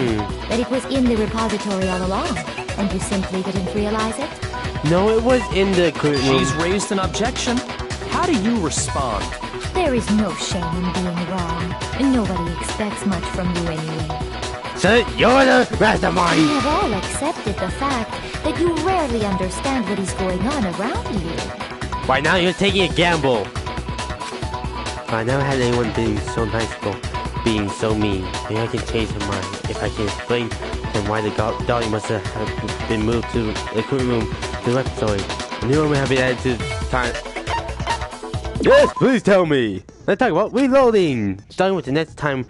that it was in the repository all along, and you simply didn't realize it? No, it was in the equipment room. She's raised an objection. How do you respond? There is no shame in being wrong, and nobody expects much from you anyway. So you're the mastermind! We have all accepted the fact that you rarely understand what is going on around you. By now you're taking a gamble. I never had anyone being so nice or being so mean. Maybe I can change her mind if I can explain to him why the dolly must have been moved to the equipment room to the repository. The new room have been added to time. Yes, please tell me. Let's talk about reloading. Starting with the next time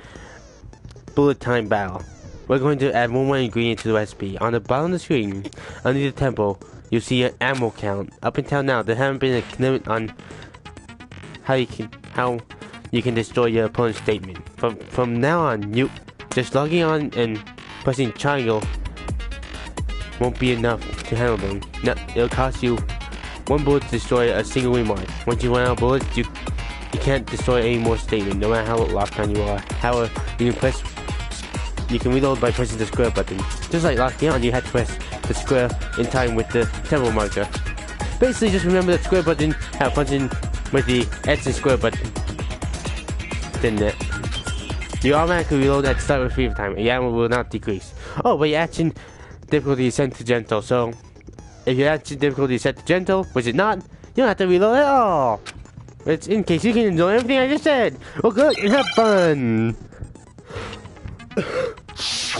bullet time battle. We're going to add one more ingredient to the recipe. On the bottom of the screen, under the temple, you see an ammo count. Up until now, there haven't been a limit on how you can destroy your opponent's statement. From now on, you just logging on and pressing triangle won't be enough to handle them. No, it'll cost you 1 bullet to destroy a single remark. Once you run out of bullets, you can't destroy any more statement, no matter how locked on you are. However, you can reload by pressing the square button. Just like locking on, you had to press the square in time with the tempo marker. Basically, just remember the square button, have punching with the X and square button. Then you automatically reload at the start of retrieval time, and your ammo will not decrease. Oh, but your action difficulty is set to gentle, so if your action difficulty is set to gentle, which is not, you don't have to reload at all. It's in case you can enjoy everything I just said. Well, good, and have fun.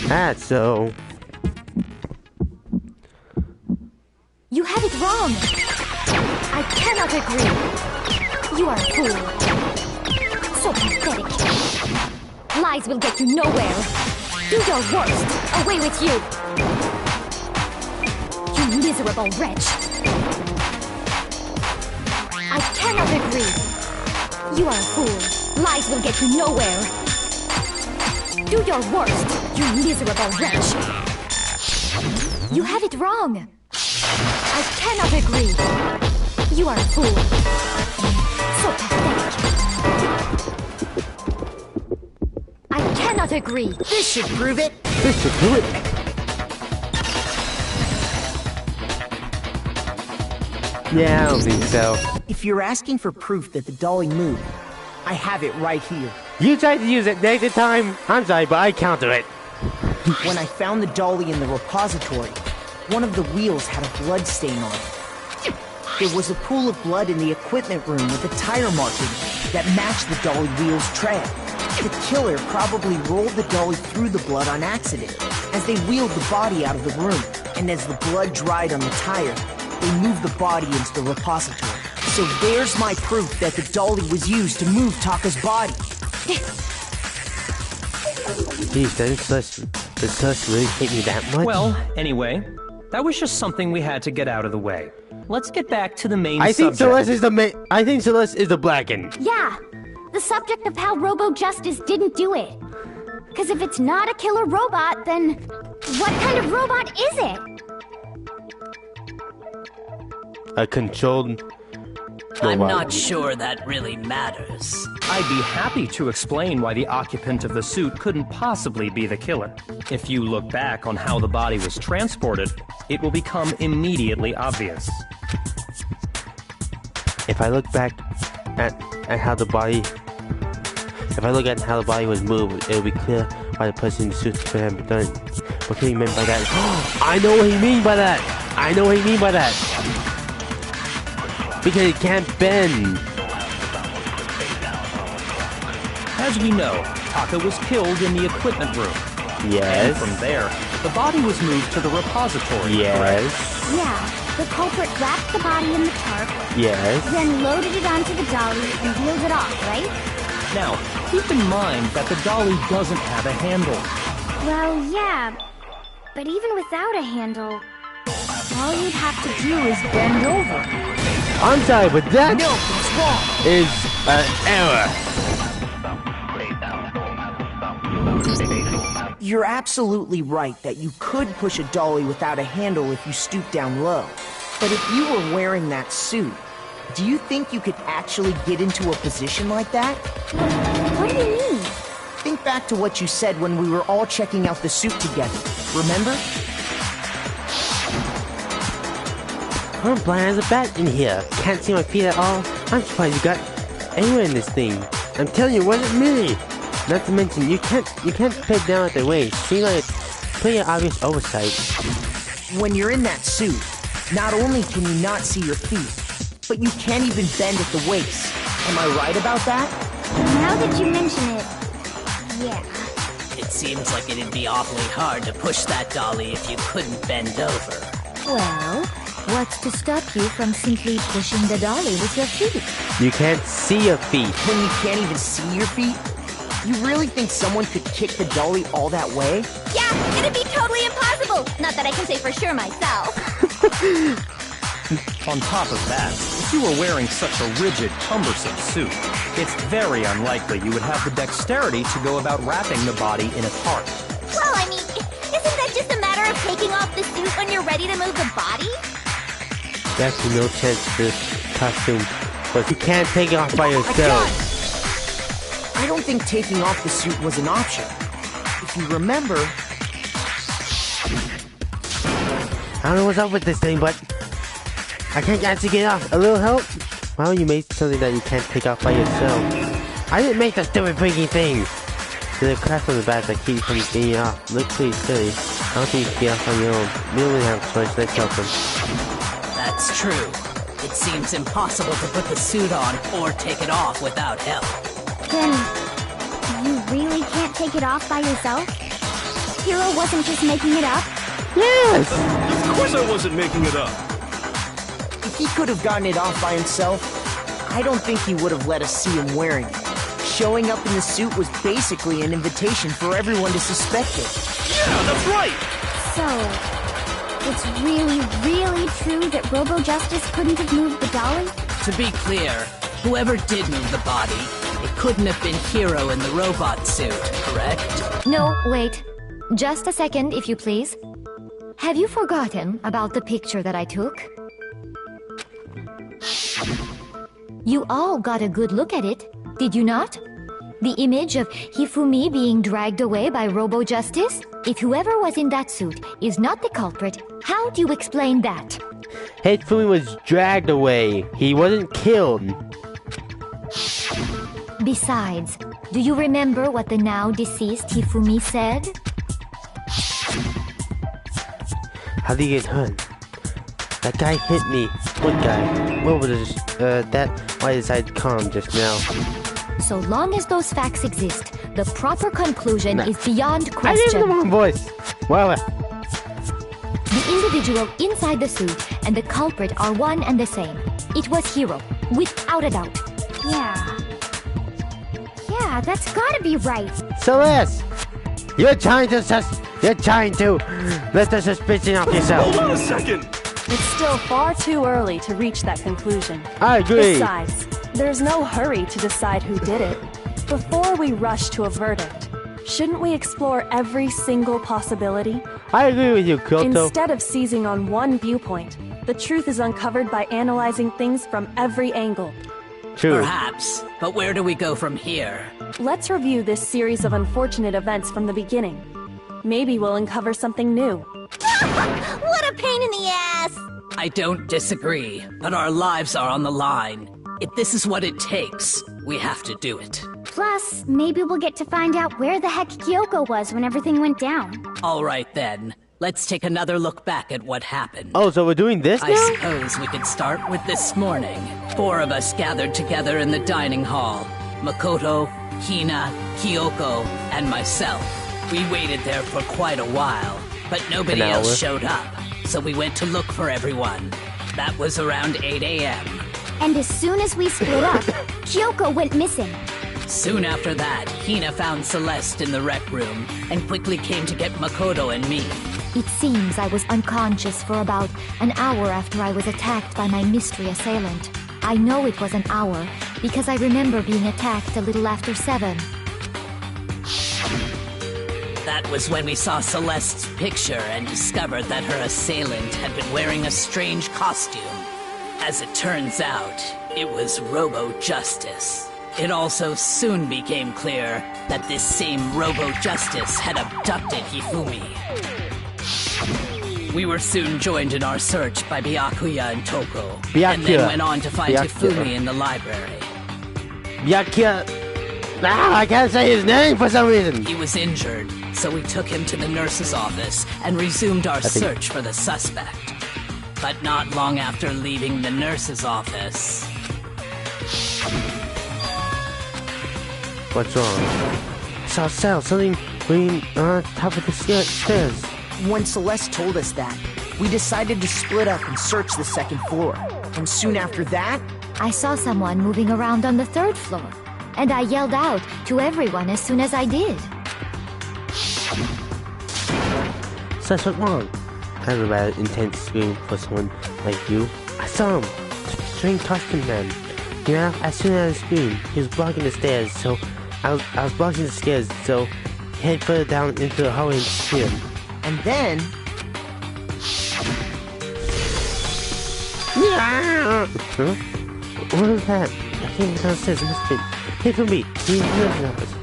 That's so. You have it wrong. I cannot agree. You are a fool. So pathetic. Lies will get you nowhere. Do your worst! Away with you! You miserable wretch! I cannot agree! You are a fool. Lies will get you nowhere. Do your worst, you miserable wretch! You have it wrong! I cannot agree! You are a fool. So pathetic. I cannot agree! This should prove it. This should do it. Yeah, I don't think so. If you're asking for proof that the dolly moved, I have it right here. You tried to use it next time. I'm sorry, but I counter it. When I found the dolly in the repository, one of the wheels had a blood stain on it. There was a pool of blood in the equipment room with a tire marking that matched the dolly wheel's tread. The killer probably rolled the dolly through the blood on accident as they wheeled the body out of the room, and as the blood dried on the tire, they moved the body into the repository. So there's my proof that the dolly was used to move Taka's body. Jeez, does Celeste really hate me that much? Well, anyway, that was just something we had to get out of the way. Let's get back to the main I think subject. Celeste is the I think Celeste is the Blacken. Yeah, the subject of how Robo-Justice didn't do it. Because if it's not a killer robot, then what kind of robot is it? A controlled I'm robot. not sure that really matters. I'd be happy to explain why the occupant of the suit couldn't possibly be the killer. If you look back on how the body was transported, it will become immediately obvious. If I look back at how the body, was moved, it'll be clear why the person in the suit could have done it. What can he mean by that? I know what he mean by that. Because it can't bend. As we know, Taka was killed in the equipment room. Yes. And from there, the body was moved to the repository. Yes. Correct? Yeah, the culprit wrapped the body in the tarp, Yes. then loaded it onto the dolly and wheeled it off, right? Now, keep in mind that the dolly doesn't have a handle. Well, yeah, but even without a handle, all you'd have to do is bend over. I'm sorry, but that No, it's wrong. is an error. You're absolutely right that you could push a dolly without a handle if you stoop down low. But if you were wearing that suit, do you think you could actually get into a position like that? What do you mean? Think back to what you said when we were all checking out the suit together. Remember? I'm blind as a bat in here. Can't see my feet at all. I'm surprised you got anywhere in this thing. I'm telling you, it wasn't me. Not to mention, you can't peg down at the waist. Seems like it's pretty obvious oversight. When you're in that suit, not only can you not see your feet, but you can't even bend at the waist. Am I right about that? Now that you mention it, yeah. It seems like it'd be awfully hard to push that dolly if you couldn't bend over. Well, what's to stop you from simply pushing the dolly with your feet? You can't see your feet. When you can't even see your feet? You really think someone could kick the dolly all that way? Yeah, it'd be totally impossible. Not that I can say for sure myself. On top of that, if you were wearing such a rigid, cumbersome suit, it's very unlikely you would have the dexterity to go about wrapping the body in a tarp. Well, I mean, isn't that just a matter of taking off the suit when you're ready to move the body? There's no chance for this costume, but you can't take it off by yourself. I don't think taking off the suit was an option. If you remember... I don't know what's up with this thing, but I can't actually get it off. A little help? Why don't you make something that you can't take off by yourself? I didn't make that stupid freaking thing! There's a crack on the back that keeps from getting off. Looks pretty silly. I don't think you can get off on your own. We don't really have a choice. Let's help him. That's true. It seems impossible to put the suit on or take it off without help. Then, you really can't take it off by yourself? Hero wasn't just making it up? Yes! Of course I wasn't making it up. If he could have gotten it off by himself, I don't think he would have let us see him wearing it. showing up in the suit was basically an invitation for everyone to suspect it. Yeah, that's right! So, it's really, really true that Robo-Justice couldn't have moved the dolly? To be clear, whoever did move the body, it couldn't have been Hiro in the robot suit, correct? No, wait. Just a second, if you please. Have you forgotten about the picture that I took? You all got a good look at it, did you not? The image of Hifumi being dragged away by Robo-Justice? If whoever was in that suit is not the culprit, how do you explain that? Hifumi was dragged away. He wasn't killed. Besides, do you remember what the now deceased Hifumi said? How did he get hurt? That guy hit me. What guy? What was this? Why I decided to calm just now. So long as those facts exist, the proper conclusion is beyond question. I did the wrong voice. Well, the individual inside the suit and the culprit are one and the same. It was Hiro, without a doubt. Yeah, that's gotta be right. Celeste, you're trying to let the suspicion off yourself. Hold on a second. It's still far too early to reach that conclusion. I agree. Besides, there's no hurry to decide who did it. Before we rush to a verdict, shouldn't we explore every single possibility? I agree with you, Kyoto. Instead of seizing on one viewpoint, the truth is uncovered by analyzing things from every angle. True. Perhaps, but where do we go from here? Let's review this series of unfortunate events from the beginning. Maybe we'll uncover something new. What a pain in the ass! I don't disagree, but our lives are on the line. If this is what it takes, we have to do it. Plus, maybe we'll get to find out where the heck Kyoko was when everything went down. All right then, let's take another look back at what happened. Oh, so we're doing this now? I suppose we could start with this morning. 4 of us gathered together in the dining hall. Makoto, Hina, Kyoko, and myself. We waited there for quite a while, but nobody else showed up, so we went to look for everyone. That was around 8 a.m. And as soon as we split up, Kyoko went missing. Soon after that, Hina found Celeste in the rec room and quickly came to get Makoto and me. It seems I was unconscious for about an hour after I was attacked by my mystery assailant. I know it was an hour because I remember being attacked a little after 7. That was when we saw Celeste's picture and discovered that her assailant had been wearing a strange costume. As it turns out, it was Robo-Justice. It also soon became clear that this same Robo-Justice had abducted Hifumi. We were soon joined in our search by Byakuya and Toko, and then went on to find Hifumi in the library. Byakuya... I can't say his name for some reason. He was injured, so we took him to the nurse's office and resumed our search for the suspect. But not long after leaving the nurse's office... What's wrong? I saw Sal, something green on top of the stairs. When Celeste told us that, we decided to split up and search the 2nd floor. And soon after that... I saw someone moving around on the 3rd floor. And I yelled out to everyone as soon as I did. So that's what's wrong. I have a rather intense scream for someone like you. I saw him. Strange costume man. You know, as soon as I screamed, he was blocking the stairs, so I was blocking the stairs, so he headed further down into the hallway and disappeared. And then... Huh? What was that? I came downstairs and missed it. Hey, for me. He's in the office.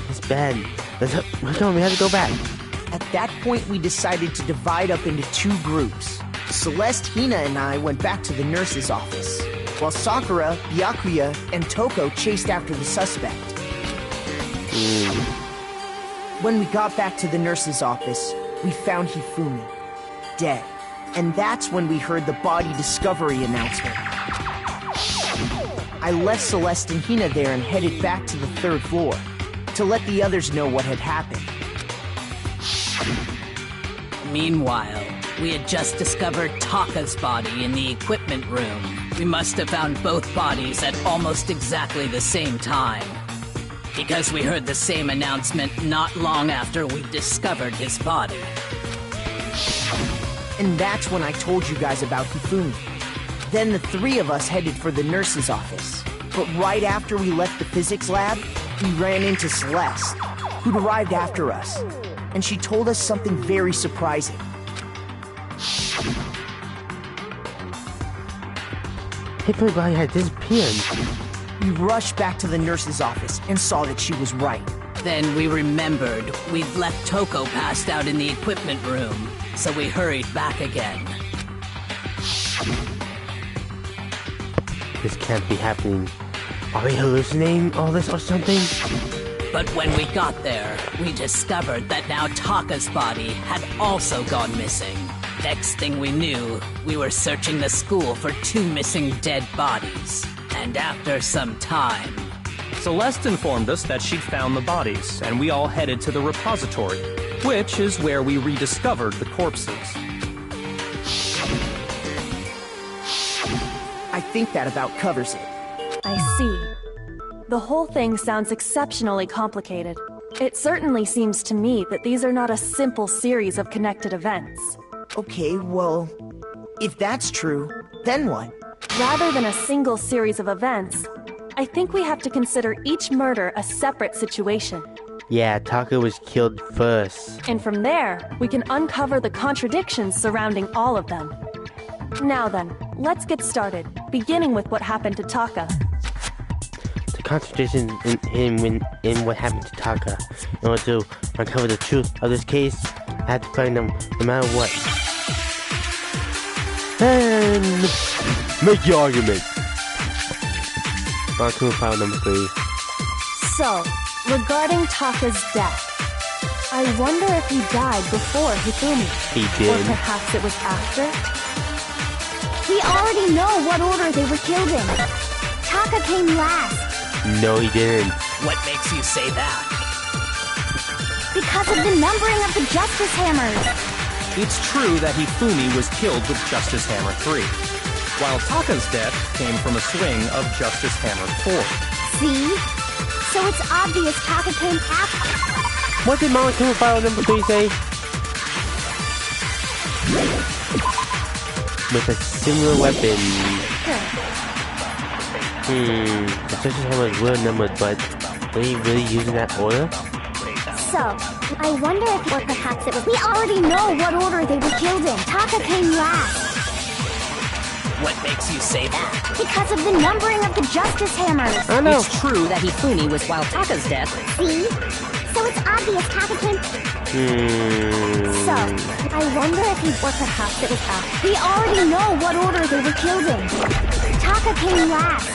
It's bad. Come on, we have to go back. At that point, we decided to divide up into 2 groups. Celeste, Hina, and I went back to the nurse's office, while Sakura, Byakuya, and Toko chased after the suspect. When we got back to the nurse's office, we found Hifumi, dead. And that's when we heard the body discovery announcement. I left Celeste and Hina there and headed back to the 3rd floor to let the others know what had happened. Meanwhile, we had just discovered Taka's body in the equipment room. We must have found both bodies at almost exactly the same time. Because we heard the same announcement not long after we discovered his body. And that's when I told you guys about Hifumi. Then the three of us headed for the nurse's office. But right after we left the physics lab, we ran into Celeste, who'd arrived after us. And she told us something very surprising. Hifumi's body had disappeared. We rushed back to the nurse's office and saw that she was right. Then we remembered we'd left Toko passed out in the equipment room, so we hurried back again. This can't be happening. Are we hallucinating all this or something? But when we got there, we discovered that now Taka's body had also gone missing. Next thing we knew, we were searching the school for 2 missing dead bodies. And after some time... Celeste informed us that she'd found the bodies, and we all headed to the repository, which is where we rediscovered the corpses. I think that about covers it. I see. The whole thing sounds exceptionally complicated. It certainly seems to me that these are not a simple series of connected events. Okay, well, if that's true, then what? Rather than a single series of events, I think we have to consider each murder a separate situation. Yeah, Taka was killed first. And from there, we can uncover the contradictions surrounding all of them. Now then, let's get started, beginning with what happened to Taka. The contradiction in what happened to Taka. In order to uncover the truth of this case, I had to find them no matter what. And make your argument. Raccoon file number 3. So, regarding Taka's death, I wonder if he died before Hifumi. He did. Or perhaps it was after? We already know what order they were killed in. Taka came last. No, he didn't. What makes you say that? Because of the numbering of the Justice Hammers. It's true that Hifumi was killed with Justice Hammer 3, while Taka's death came from a swing of Justice Hammer 4. See? So it's obvious Taka came after. What did Molecule File number 3 say? With a similar weapon. The Justice Hammer is well numbered, but were you really using that order? So, I wonder if, or perhaps it was, we already know what order they were killed in. Taka came last. What makes you say that? Because of the numbering of the Justice Hammers. I know. It's true that Hifumi was while Taka's death. See? So it's obvious Taka came... So, I wonder if he, or perhaps it was after. We already know what order they were killed in. Taka came last.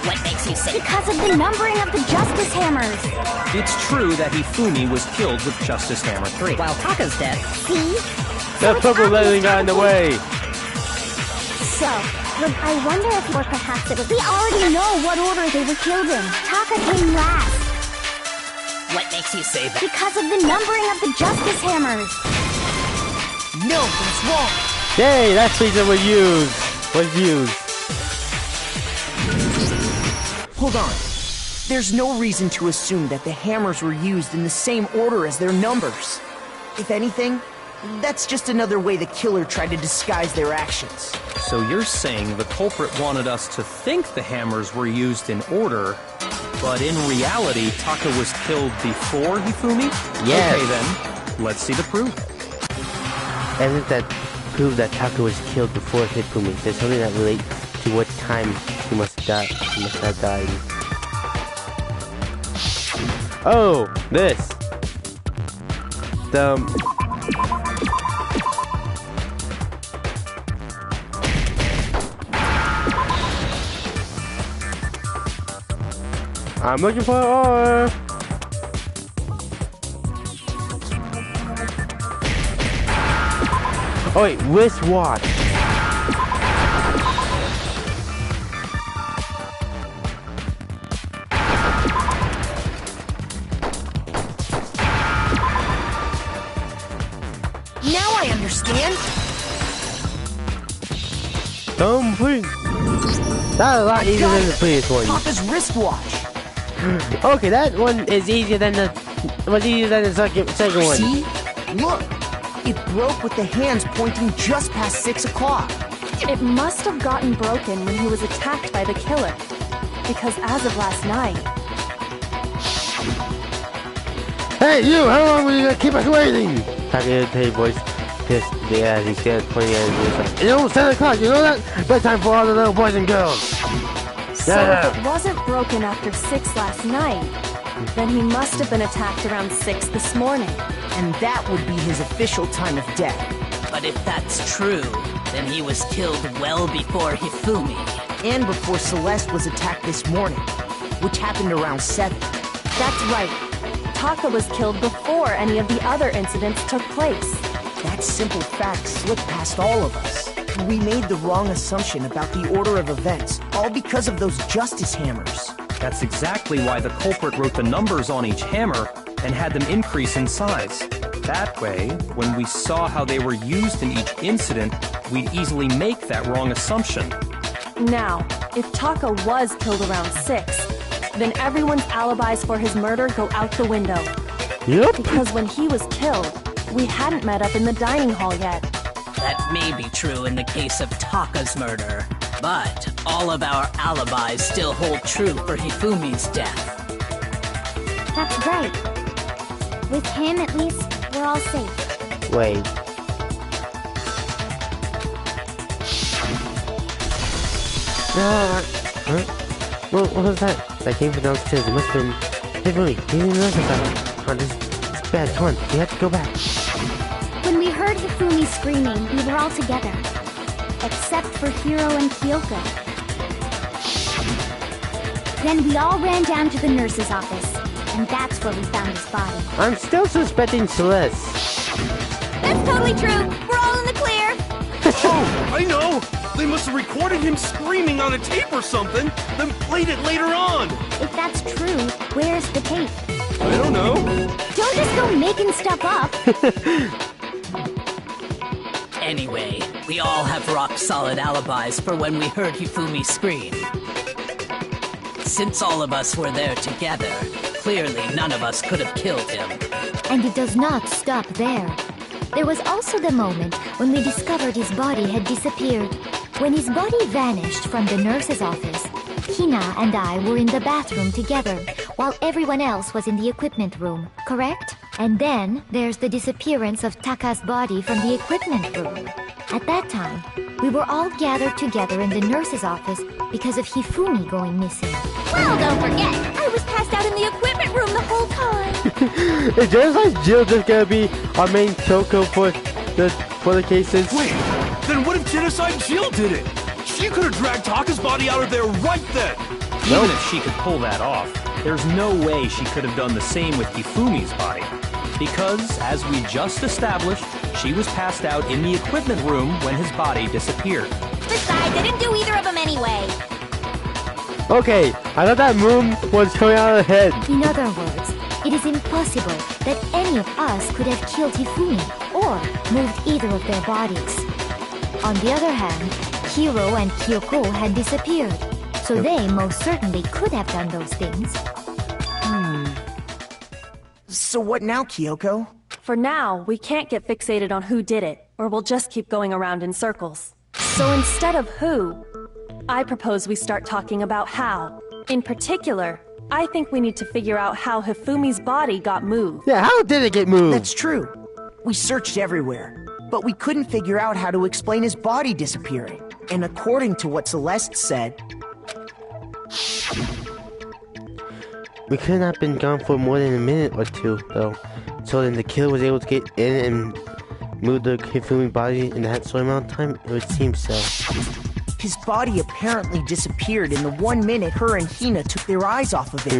What makes you say Because of the numbering of the Justice Hammers. It's true that Hifumi was killed with Justice Hammer 3. while Taka's death? See? That purple lettering got in the way. So, I wonder if, or perhaps it was, we already know what order they were killed in. Taka came last. What makes you say that? Because of the numbering of the Justice Hammers. No, that's wrong. Yay, that feature was used. Hold on. There's no reason to assume that the hammers were used in the same order as their numbers. If anything, that's just another way the killer tried to disguise their actions. So you're saying the culprit wanted us to think the hammers were used in order, but in reality, Taka was killed before Hifumi? Yes. Okay then, let's see the proof. Evidence that proved that Taka was killed before Hifumi. There's something that relates to what time he must have died. Oh, this. I'm looking for ore. Oh wait, wristwatch. Now I understand. Complete. That's a lot easier than the previous one. Papa's wristwatch. Okay, that one is easier than the second one. See? Look! It broke with the hands pointing just past 6 o'clock. It must have gotten broken when he was attacked by the killer. Because as of last night... Hey, you! How long will you gonna keep us waiting? Taka Hey voice pissed as he said, pointing at his like, it's almost 10 o'clock, you know that? Bedtime for all the little boys and girls. So if it wasn't broken after 6 last night, then he must have been attacked around 6 this morning. And that would be his official time of death. But if that's true, then he was killed well before Hifumi. And before Celeste was attacked this morning, which happened around 7. That's right. Taka was killed before any of the other incidents took place. That simple fact slipped past all of us. We made the wrong assumption about the order of events, all because of those justice hammers. That's exactly why the culprit wrote the numbers on each hammer and had them increase in size. That way, when we saw how they were used in each incident, we'd easily make that wrong assumption. Now, if Taka was killed around 6, then everyone's alibis for his murder go out the window. Yep. Because when he was killed, we hadn't met up in the dining hall yet. That may be true in the case of Taka's murder, but all of our alibis still hold true for Hifumi's death. That's right. With him, at least, we're all safe. Wait. Huh? What was that? That came from downstairs. It must have been... Hey, Billy, you didn't know about it. Oh, this is bad. Come on, we have to go back. When we heard Hifumi screaming, we were all together. Except for Hiro and Kyoko. Then we all ran down to the nurse's office. And that's where we found his body. I'm still suspecting Celeste. That's totally true. We're all in the clear. Oh, I know! They must have recorded him screaming on a tape or something, then played it later on! If that's true, where's the tape? I don't know. Don't just go making stuff up. Anyway, we all have rock-solid alibis for when we heard Hifumi scream. Since all of us were there together, clearly none of us could have killed him. And it does not stop there. There was also the moment when we discovered his body had disappeared. When his body vanished from the nurse's office, Hina and I were in the bathroom together, while everyone else was in the equipment room, correct? And then there's the disappearance of Taka's body from the equipment room. At that time, we were all gathered together in the nurse's office because of Hifumi going missing. Well, don't forget, I was passed out in the equipment room the whole time. Is Genocide Jill just gonna be our main Choco for the cases? Wait, then what if Genocide Jill did it? She could have dragged Taka's body out of there right then! Even if she could pull that off, there's no way she could have done the same with Hifumi's body. Because, as we just established, she was passed out in the equipment room when his body disappeared. Besides, I didn't do either of them anyway. Okay, I thought that moon was coming out of the head. In other words, it is impossible that any of us could have killed Hifumi or moved either of their bodies. On the other hand, Hiro and Kyoko had disappeared, so they most certainly could have done those things. So what now, Kyoko? For now, we can't get fixated on who did it, or we'll just keep going around in circles. So instead of who, I propose we start talking about how. In particular, I think we need to figure out how Hifumi's body got moved. Yeah, how did it get moved? That's true. We searched everywhere, but we couldn't figure out how to explain his body disappearing. And according to what Celeste said... We could not have been gone for more than a minute or two, though. So then the killer was able to get in and move the Hifumi body in that short amount of time? It would seem so. His body apparently disappeared in the 1 minute her and Hina took their eyes off of it.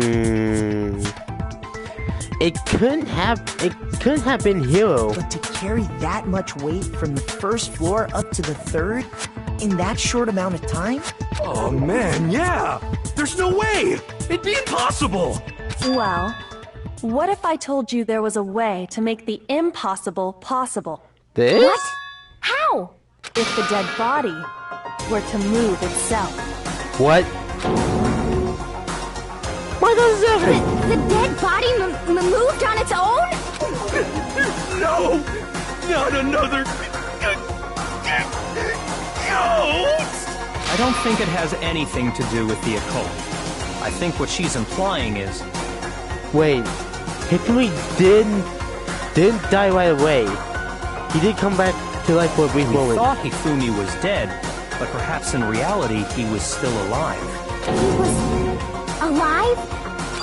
It couldn't have been Hiro. But to carry that much weight from the first floor up to the third in that short amount of time? Oh man, yeah! There's no way! It'd be impossible! Well, what if I told you there was a way to make the impossible possible? This? What? How? If the dead body were to move itself. What? My The dead body moved on its own? No! Not another... ghost! I don't think it has anything to do with the occult. I think what she's implying is... Wait, Hifumi didn't die right away. He did come back to life for a brief moment. We thought Hifumi was dead, but perhaps in reality he was still alive. He was... alive?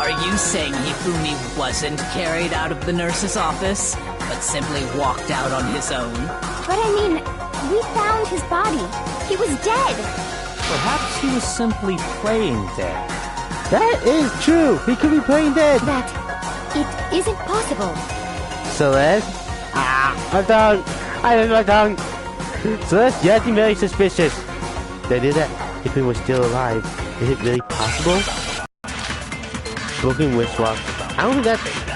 Are you saying Hifumi wasn't carried out of the nurse's office, but simply walked out on his own? But I mean, we found his body. He was dead. Perhaps he was simply playing dead. That is true! He could be playing dead! That... it isn't possible. Celeste? My tongue! I hit my tongue! Celeste, you're acting very suspicious. The idea that Hifumi was still alive, is it really possible? Broken wristwatch. I don't think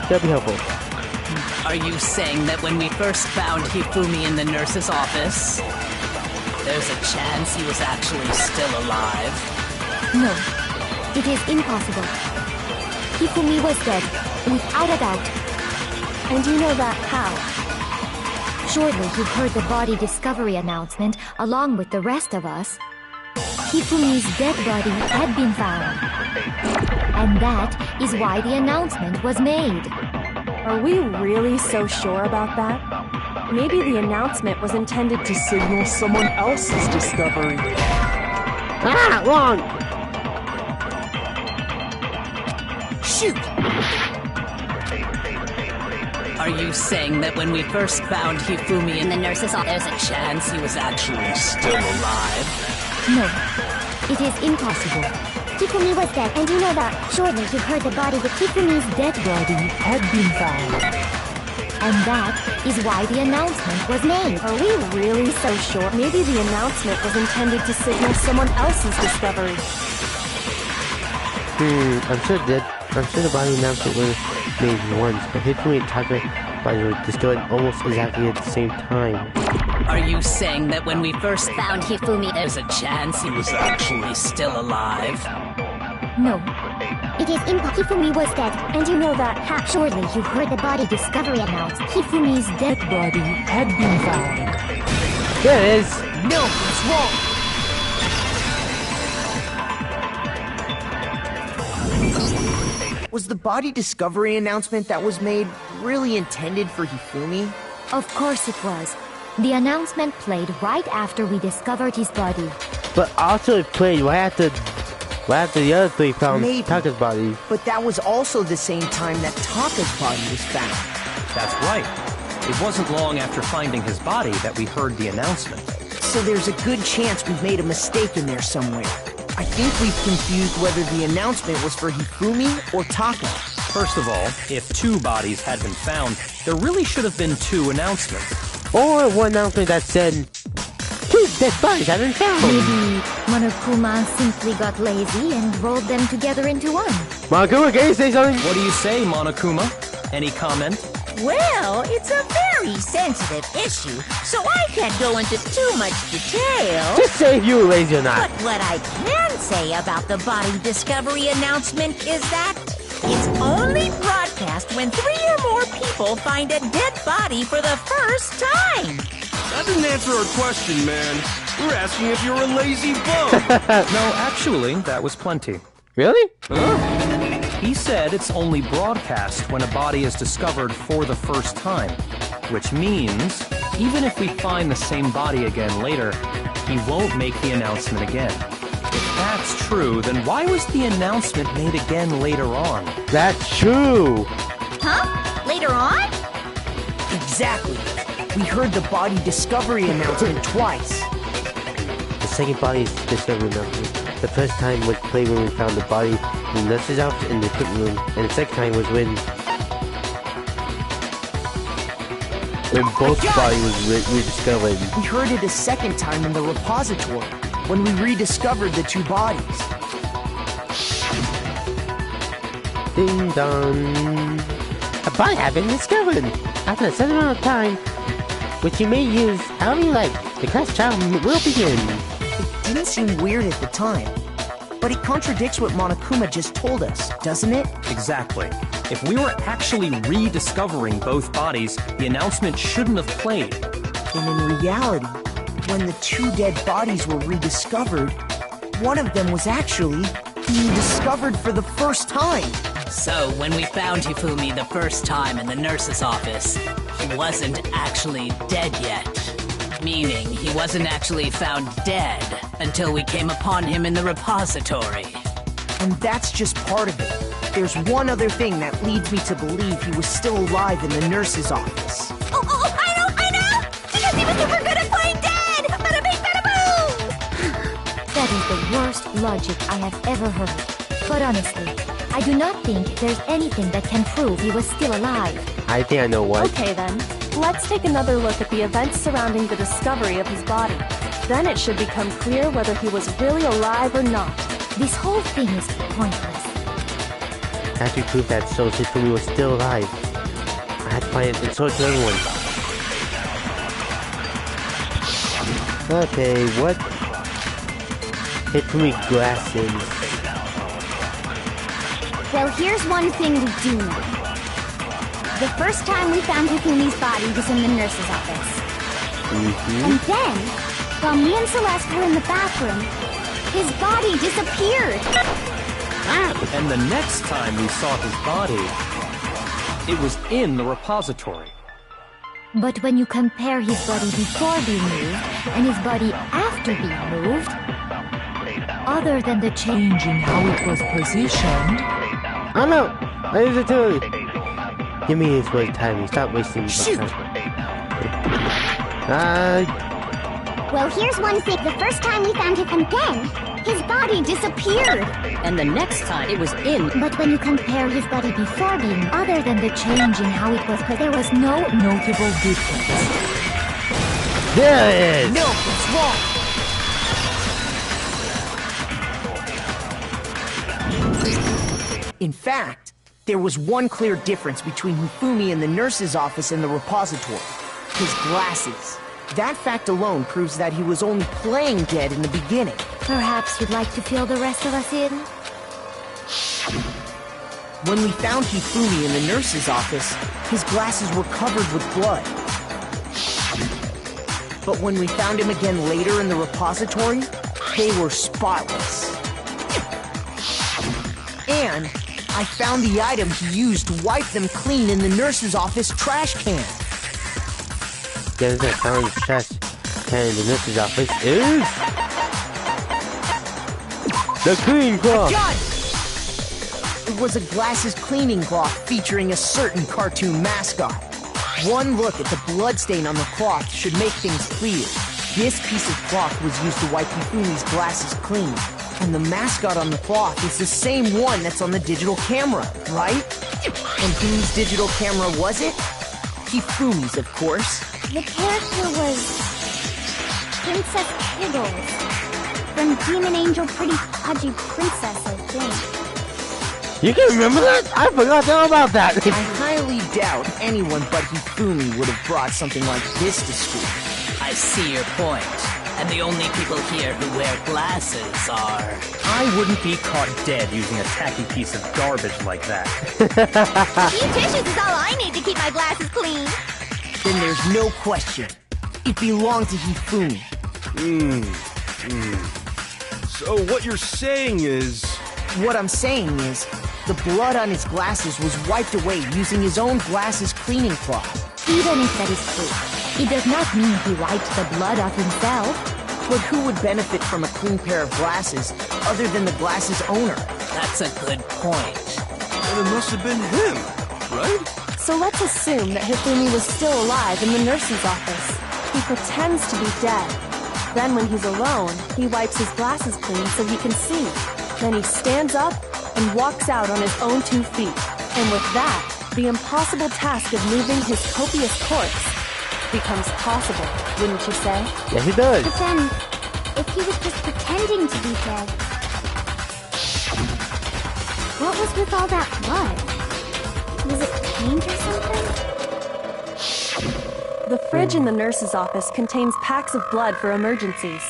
that'd be helpful. Are you saying that when we first found Hifumi in the nurse's office, there's a chance he was actually still alive? No, it is impossible. Hifumi was dead, without a doubt. And you know that how? Surely you heard the body discovery announcement along with the rest of us. Hifumi's dead body had been found. And that is why the announcement was made. Are we really so sure about that? Maybe the announcement was intended to signal someone else's discovery. Wrong! Shoot! Are you saying that when we first found Hifumi in the nurse's office, there's a chance he was actually still alive? No, it is impossible. Hifumi was dead, and you know that. Surely you heard the body with Hifumi's dead body had been found. And that is why the announcement was made. Are we really so sure? Maybe the announcement was intended to signal someone else's discovery. I'm sure the body announcement was made once, but Hifumi and Taka body were discovered almost exactly at the same time. Are you saying that when we first found Hifumi, there's a chance he was actually still alive? No, it is impossible. Hifumi was dead, and you know that. Surely you heard the body discovery announced. Hifumi's dead body had been found. There it is! No, it's wrong! Was the body discovery announcement that was made really intended for Hifumi? Of course it was. The announcement played right after we discovered his body. But also it played right after the other three found Maybe. Taka's body. But that was also the same time that Taka's body was found. That's right. It wasn't long after finding his body that we heard the announcement. So there's a good chance we've made a mistake in there somewhere. I think we've confused whether the announcement was for Hifumi or Taka. First of all, if two bodies had been found, there really should have been two announcements. Or one announcement that said, two dead bodies have been found! Maybe Monokuma simply got lazy and rolled them together into one. Monokuma, can you say something? What do you say, Monokuma? Any comment? Well, it's a very sensitive issue, so I can't go into too much detail. Just say if you were lazy or not. But what I can say about the body discovery announcement is that it's only broadcast when 3 or more people find a dead body for the first time. That didn't answer our question, man. We're asking if you're a lazy bum. No, actually, that was plenty. Really? He said it's only broadcast when a body is discovered for the first time, which means even if we find the same body again later, he won't make the announcement again. If that's true, then why was the announcement made again later on? That's true! Huh? Later on? Exactly. We heard the body discovery announcement twice. The second body discovery announcement. The first time was played when we found the body in the nurse's office in the equipment room, and the second time was when both bodies was rediscovered. We heard it a second time in the repository, when we rediscovered the two bodies. Ding dong. A body had been discovered after a certain amount of time, which you may use however you like. The class trial will begin. It didn't seem weird at the time, But it contradicts what Monokuma just told us, doesn't it? Exactly. If we were actually rediscovering both bodies, the announcement shouldn't have played. And in reality, when the two dead bodies were rediscovered, one of them was actually being discovered for the first time. So, when we found Hifumi the first time in the nurse's office, he wasn't actually dead yet. Meaning, he wasn't actually found dead until we came upon him in the repository. And that's just part of it. There's one other thing that leads me to believe he was still alive in the nurse's office. Oh, I know! Because he was super good at playing dead! Bada bing, bada boom! That is the worst logic I have ever heard. But honestly, I do not think there's anything that can prove he was still alive. I think I know what. Okay then, let's take another look at the events surrounding the discovery of his body. Then it should become clear whether he was really alive or not. This whole thing is pointless. After we proved that so Hifumi was still alive, I had to find it and show it to everyone. Okay, what? Hifumi glasses. Well, here's one thing we do know. The first time we found Hifumi's body was in the nurse's office. And then, while me and Celeste were in the bathroom, his body disappeared. And the next time we saw his body, it was in the repository. But when you compare his body before being moved and his body after being moved, other than the change in how it was positioned... Oh no! I used it too! Give me his way timing. Stop wasting my time. Well, here's one thing. The first time we found him, and then his body disappeared. And the next time it was in. But when you compare his body before being, other than the change in how it was, there was no notable difference. There it is! No, it's wrong! In fact, there was one clear difference between Hifumi in the nurse's office and the repository. His glasses. That fact alone proves that he was only playing dead in the beginning. Perhaps you'd like to fill the rest of us in? When we found Hifumi in the nurse's office, his glasses were covered with blood. But when we found him again later in the repository, they were spotless. And I found the item he used to wipe them clean in the nurse's office trash can. The other thing I found in the trash can in the nurse's office is... the clean cloth! John! It was a glasses cleaning cloth featuring a certain cartoon mascot. One look at the bloodstain on the cloth should make things clear. This piece of cloth was used to wipe Hifumi's glasses clean. And the mascot on the cloth is the same one that's on the digital camera, right? And whose digital camera was it? Hifumi's, of course. The character was Princess Piggles from Demon Angel Pretty Pudgy Princess, I think. You can remember that? I forgot all about that. I highly doubt anyone but Hifumi would have brought something like this to school. I see your point. And the only people here who wear glasses are... I wouldn't be caught dead using a tacky piece of garbage like that. A few tissues is all I need to keep my glasses clean. Then there's no question. It belonged to Hifumi. So what you're saying is... What I'm saying is, the blood on his glasses was wiped away using his own glasses cleaning cloth. Even if that is true, it does not mean he wiped the blood off himself. But who would benefit from a clean pair of glasses other than the glasses owner? That's a good point. And it must have been him, right? So let's assume that Hifumi was still alive in the nurse's office. He pretends to be dead. Then when he's alone, he wipes his glasses clean so he can see. Then he stands up and walks out on his own 2 feet. And with that, the impossible task of moving his copious corpse becomes possible, wouldn't you say? Yes, it does. But then, if he was just pretending to be dead, what was with all that blood? Was it paint or something? The fridge in the nurse's office contains packs of blood for emergencies.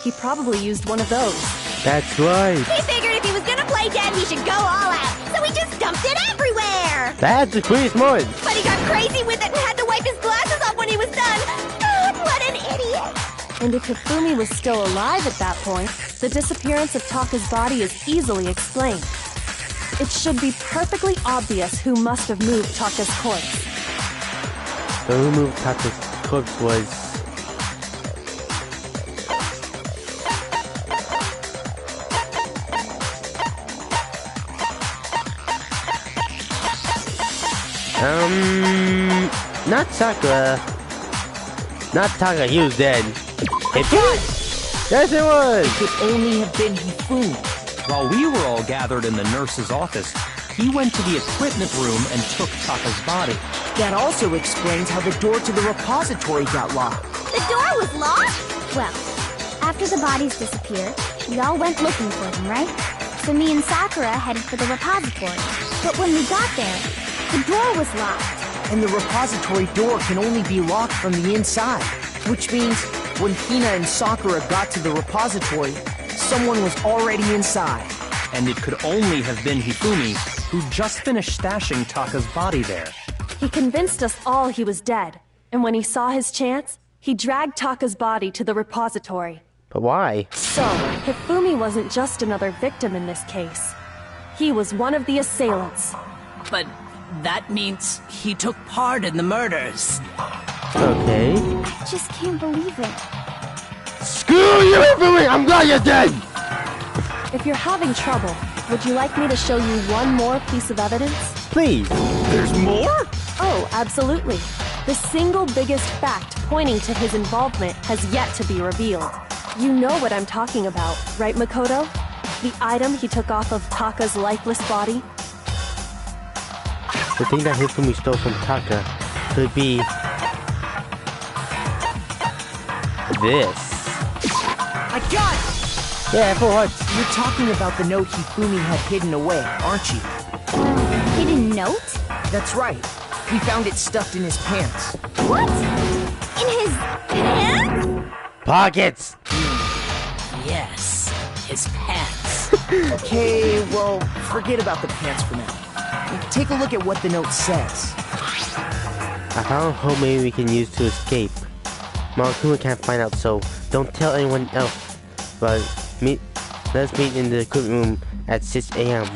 He probably used one of those. That's right. He figured if he was gonna play dead, he should go all out. So he just dumped it everywhere. That's pretty smart. But he got crazy with it and had to wipe his glasses off when he was done. God, what an idiot. And if Hifumi was still alive at that point, the disappearance of Taka's body is easily explained. It should be perfectly obvious who must have moved Taka's corpse. The who moved Taka's corpse was... not Sakura. Not Taka, he was dead. Yes, it was! It could only have been Hifumi. While we were all gathered in the nurse's office, he went to the equipment room and took Taka's body. That also explains how the door to the repository got locked. The door was locked? Well, after the bodies disappeared, we all went looking for them, right? So me and Sakura headed for the repository. But when we got there, the door was locked. And the repository door can only be locked from the inside. Which means when Hina and Sakura got to the repository, someone was already inside. And it could only have been Hifumi, who just finished stashing Taka's body there. He convinced us all he was dead, and when he saw his chance, he dragged Taka's body to the repository. But why? So, Hifumi wasn't just another victim in this case. He was one of the assailants. But that means he took part in the murders. Okay. I just can't believe it. Screw you, Hifumi! I'm glad you're dead! If you're having trouble, would you like me to show you one more piece of evidence? Please. There's more? Oh, absolutely. The single biggest fact pointing to his involvement has yet to be revealed. You know what I'm talking about, right, Makoto? The item he took off of Taka's lifeless body? The thing that Hifumi stole from Taka could be... this. I got it! Yeah, for what? You're talking about the note Hifumi had hidden away, aren't you? Hidden note? That's right. We found it stuffed in his pants. What? In his pants? Pockets! Yes, his pants. Okay, well, forget about the pants for now. Take a look at what the note says. I found a hole maybe we can use to escape. Monokuma can't find out, so don't tell anyone else. But let's meet in the equipment room at 6 a.m.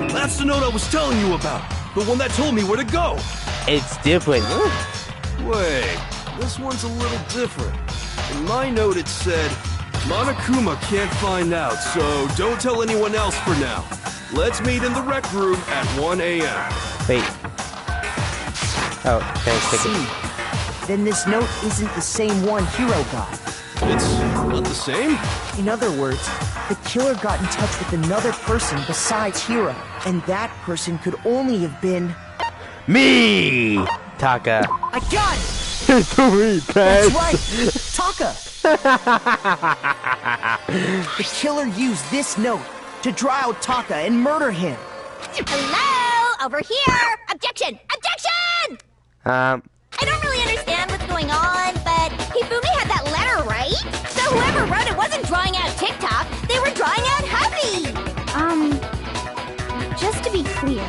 That's the note I was telling you about. The one that told me where to go. It's different. Wait, this one's a little different. In my note it said, Monokuma can't find out, so don't tell anyone else for now. Let's meet in the rec room at 1 a.m. Wait. Oh, thanks. See, then this note isn't the same one Hiro got. It's not the same? In other words, the killer got in touch with another person besides Hiro, and that person could only have been... me! Taka. I got it! That's right! Taka! The killer used this note to draw out Taka and murder him. Hello? Over here! Objection! Objection! I don't really understand what's going on, but Hifumi had that letter, right? So whoever wrote it wasn't drawing out TikTok, they were drawing out Huffy! Just to be clear,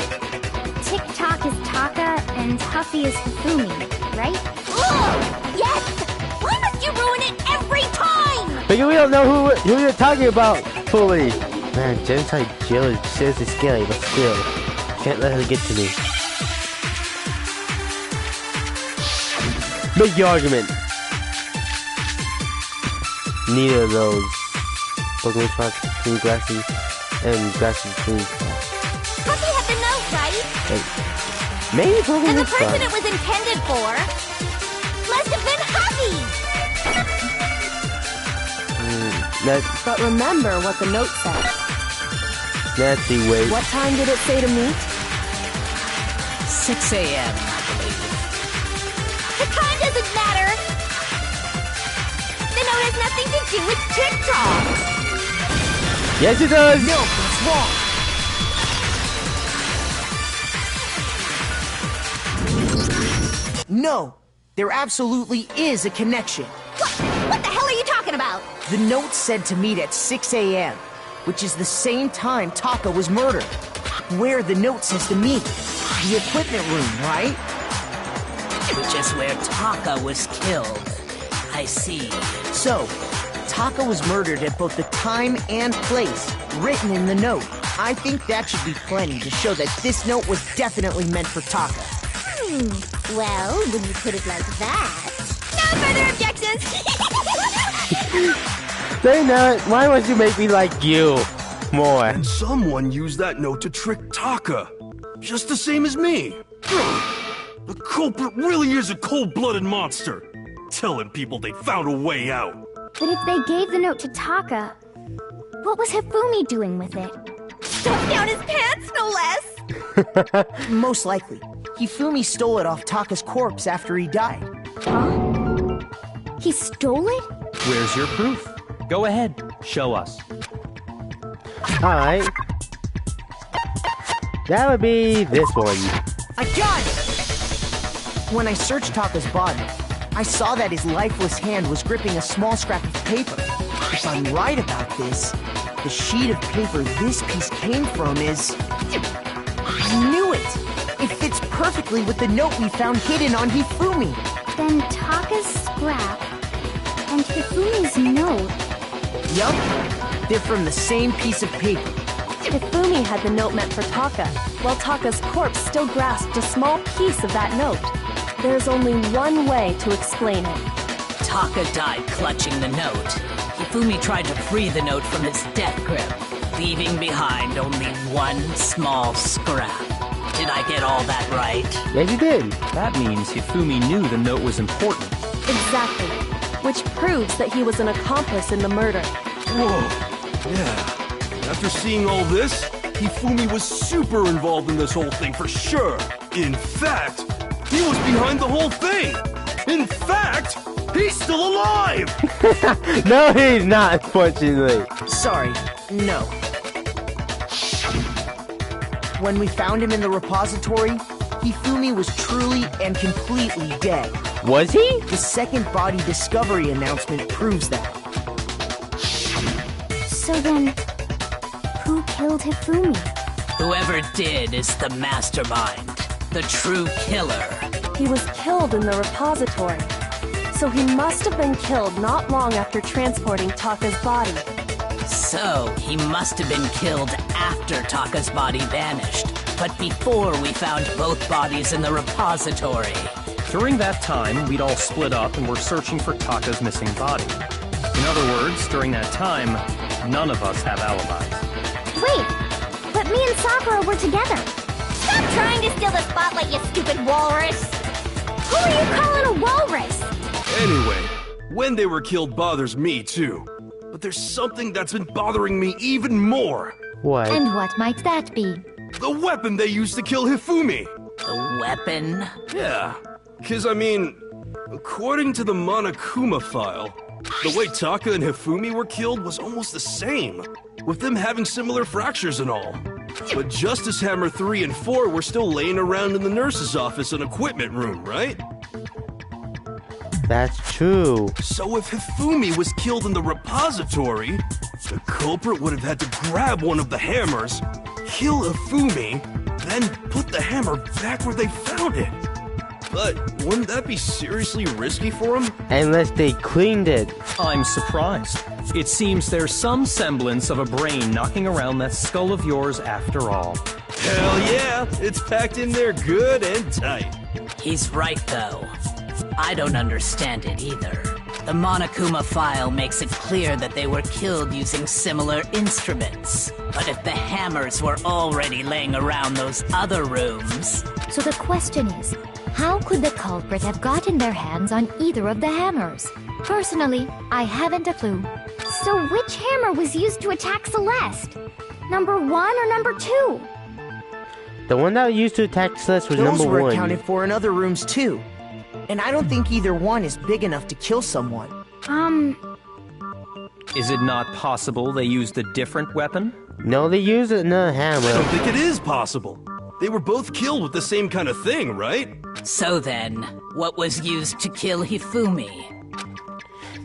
TikTok is Taka and Huffy is Hifumi, right? Ugh! Yes! Why must you ruin it every time? But we don't know who you're talking about fully. Man, genocide Jill is seriously scary, but still, can't let her get to me. Make your argument. Neither of those. Pokemon spots between grassy and grassy between spots. Huffy had the note, right? Maybe Pokemon And the spots. person it was intended for must have been Huffy! But remember what the note said. Let's see, wait. What time did it say to meet? 6 a.m. The time doesn't matter! The note has nothing to do with TikTok! Yes, it does! No, that's wrong! No, there absolutely is a connection. What the hell are you talking about? The note said to meet at 6 a.m. which is the same time Taka was murdered. Where the note says to meet. The equipment room, right? Which is where Taka was killed. I see. So, Taka was murdered at both the time and place written in the note. I think that should be plenty to show that this note was definitely meant for Taka. Well, when you put it like that... No further objections! They know it. Why must you make me like you more? And someone used that note to trick Taka. Just the same as me. The culprit really is a cold-blooded monster. Telling people they found a way out. But if they gave the note to Taka, what was Hifumi doing with it? Stuffed down his pants, no less! Most likely. Hifumi stole it off Taka's corpse after he died. Huh? He stole it? Where's your proof? Go ahead, show us. Alright. That would be this one. I got it! When I searched Taka's body, I saw that his lifeless hand was gripping a small scrap of paper. If I'm right about this, the sheet of paper this piece came from is... I knew it! It fits perfectly with the note we found hidden on Hifumi. Then Taka's scrap and Hifumi's note... Yup, they're from the same piece of paper. Hifumi had the note meant for Taka, while Taka's corpse still grasped a small piece of that note. There's only one way to explain it. Taka died clutching the note. Hifumi tried to free the note from its death grip, leaving behind only one small scrap. Did I get all that right? Yes, you did. That means Hifumi knew the note was important. Exactly. Which proves that he was an accomplice in the murder. Whoa. Yeah. After seeing all this, Hifumi was super involved in this whole thing for sure. In fact, he was behind the whole thing. In fact, he's still alive. No, he's not, unfortunately. Sorry, no. When we found him in the repository, Hifumi was truly and completely dead. Was he? The second body discovery announcement proves that. So then, who killed Hifumi? Whoever did is the mastermind, the true killer. He was killed in the repository, so he must have been killed not long after transporting Taka's body. So, he must have been killed after Taka's body vanished, but before we found both bodies in the repository. During that time, we'd all split up and were searching for Taka's missing body. In other words, during that time, none of us have alibis. Wait, but me and Sakura were together. Stop trying to steal the spotlight, you stupid walrus! Who are you calling a walrus? Anyway, when they were killed bothers me too. But there's something that's been bothering me even more. What? And what might that be? The weapon they used to kill Hifumi. The weapon? Yeah, because I mean, according to the Monokuma file, the way Taka and Hifumi were killed was almost the same, with them having similar fractures and all. But Justice Hammer 3 and 4 were still laying around in the nurse's office and equipment room, right? That's true. So if Hifumi was killed in the repository, the culprit would have had to grab one of the hammers, kill Hifumi, then put the hammer back where they found it. But wouldn't that be seriously risky for him? Unless they cleaned it. I'm surprised. It seems there's some semblance of a brain knocking around that skull of yours after all. Hell yeah, it's packed in there good and tight. He's right, though. I don't understand it either. The Monokuma file makes it clear that they were killed using similar instruments. But if the hammers were already laying around those other rooms... So the question is, how could the culprit have gotten their hands on either of the hammers? Personally, I haven't a clue. So which hammer was used to attack Celeste? Number 1 or number 2? The one that used to attack Celeste was Those number were 1. accounted for in other rooms too. And I don't think either one is big enough to kill someone. Is it not possible they used a different weapon? No, they used another I hammer. don't think it is possible. They were both killed with the same kind of thing, right? So then, what was used to kill Hifumi?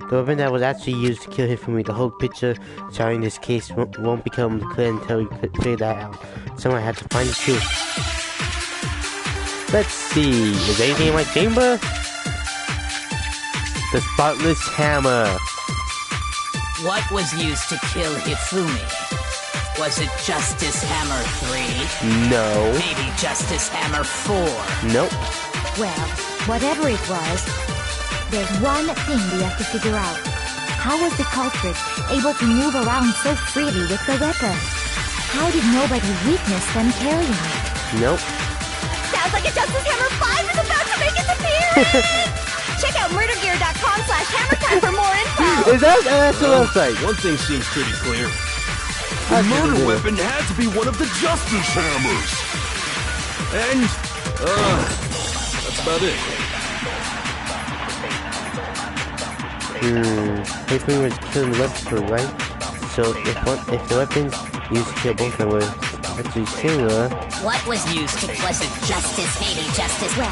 The weapon that was actually used to kill Hifumi. The whole picture surrounding this case won't become clear until we figure that out. Someone had to find the truth. Let's see. Is there anything in my chamber? The spotless hammer. What was used to kill Hifumi? Was it Justice Hammer 3? No. Maybe Justice Hammer 4? Nope. Well, whatever it was, there's one thing we have to figure out. How was the culprit able to move around so freely with the weapon? How did nobody witness them carrying it? Nope. Sounds like a Justice Hammer 5 is about to make its appearance! Check out murdergear.com/hammertime for more info! Is that's the website? One thing seems pretty clear. The murder weapon had to be one of the Justice Hammers! And, that's about it. Hifumi was killing the weapon, right? So if the weapons used to kill both of them were actually similar... What was used to kill Justice, maybe Justice? Well,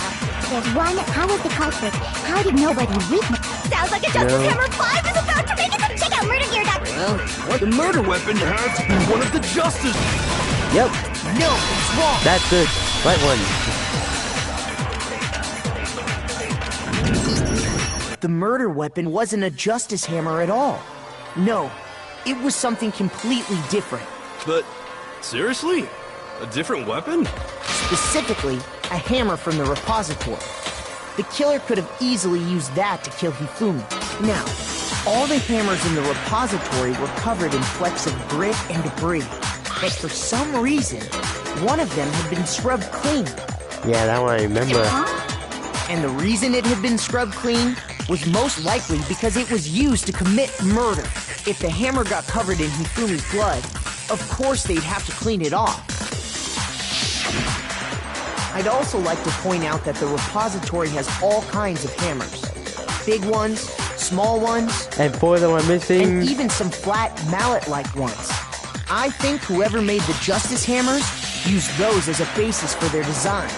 there's one. How was the culprit? How did nobody witness? Sounds like a Justice Hammer 5 is about to make it. Check out murdergear.com. The murder weapon had to be one of the Justice... Yep. No, it's wrong. That's the right one. The murder weapon wasn't a Justice Hammer at all. No, it was something completely different. But, seriously? A different weapon? Specifically, a hammer from the repository. The killer could have easily used that to kill Hifumi. Now, all the hammers in the repository were covered in flecks of grit and debris. But for some reason, one of them had been scrubbed clean. Yeah, that one I remember. And the reason it had been scrubbed clean was most likely because it was used to commit murder. If the hammer got covered in Hifumi's blood, of course they'd have to clean it off. I'd also like to point out that the repository has all kinds of hammers. Big ones, small ones, and 4 of them are missing. And even some flat mallet-like ones. I think whoever made the Justice Hammers used those as a basis for their design.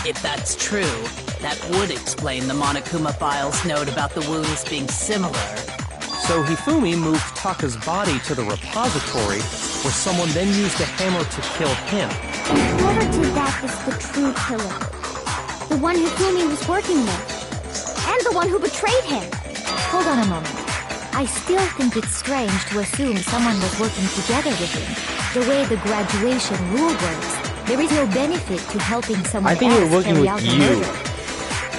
If that's true, that would explain the Monokuma file's note about the wounds being similar. So Hifumi moved Taka's body to the repository, where someone then used a hammer to kill him. Whoever did that is the true killer. The one Hifumi was working with. And the one who betrayed him. Hold on a moment. I still think it's strange to assume someone was working together with him. The way the graduation rule works, there is no benefit to helping someone else carry out a murder.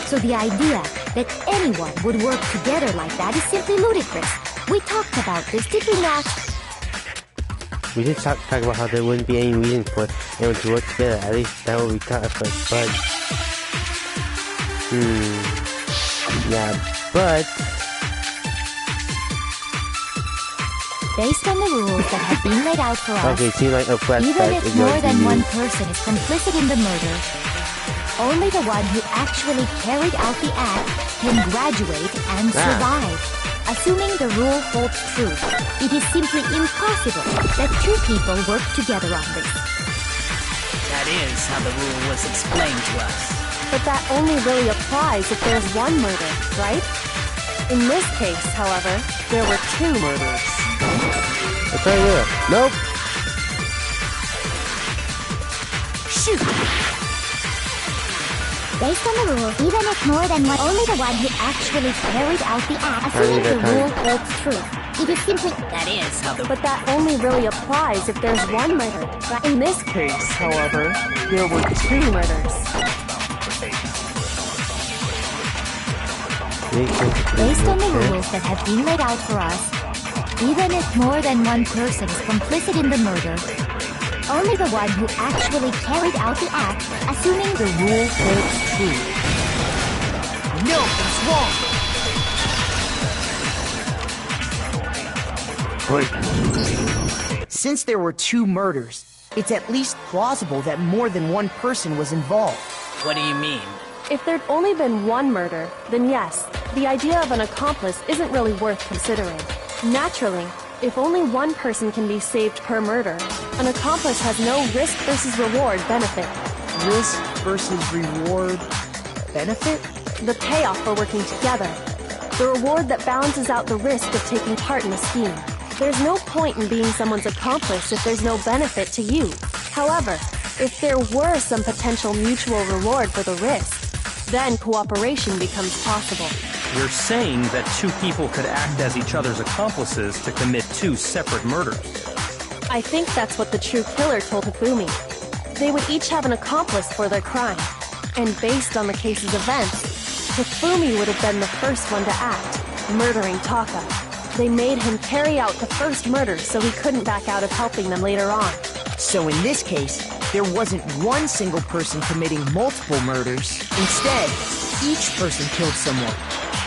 So the idea that anyone would work together like that is simply ludicrous. We talked about this, did we not? We did talk about how there wouldn't be any reason for anyone to work together. At least that would be thought at first, but... Yeah, but... Based on the rules that have been laid out for us, okay, seems like a even if more than one person is complicit in the murder, only the one who actually carried out the act can graduate and survive. Assuming the rule holds true, it is simply impossible that 2 people work together on this. That is how the rule was explained to us. But that only really applies if there's one murder, right? In this case, however, there were 2 murders. It's right here. Nope. Shoot! Based on the rules, even if more than one, only the one who actually carried out the act, assuming the rule holds true. It is simply... That is how the... But that only really applies if there's one murder. In this case, however, there were 2 murders. Based on the rules that have been laid out for us, even if more than one person is complicit in the murder, only the one who actually carried out the act, assuming the rule holds true. No, that's wrong! Since there were 2 murders, it's at least plausible that more than one person was involved. What do you mean? If there'd only been one murder, then yes, the idea of an accomplice isn't really worth considering. Naturally, if only one person can be saved per murder, an accomplice has no risk versus reward benefit. Risk versus reward benefit? The payoff for working together. The reward that balances out the risk of taking part in the scheme. There's no point in being someone's accomplice if there's no benefit to you. However, if there were some potential mutual reward for the risk, then cooperation becomes possible. You're saying that two people could act as each other's accomplices to commit two separate murders. I think that's what the true killer told Hifumi. They would each have an accomplice for their crime. And based on the case's events, Hifumi would have been the first one to act, murdering Taka. They made him carry out the first murder so he couldn't back out of helping them later on. So in this case, there wasn't one single person committing multiple murders. Instead, each person killed someone,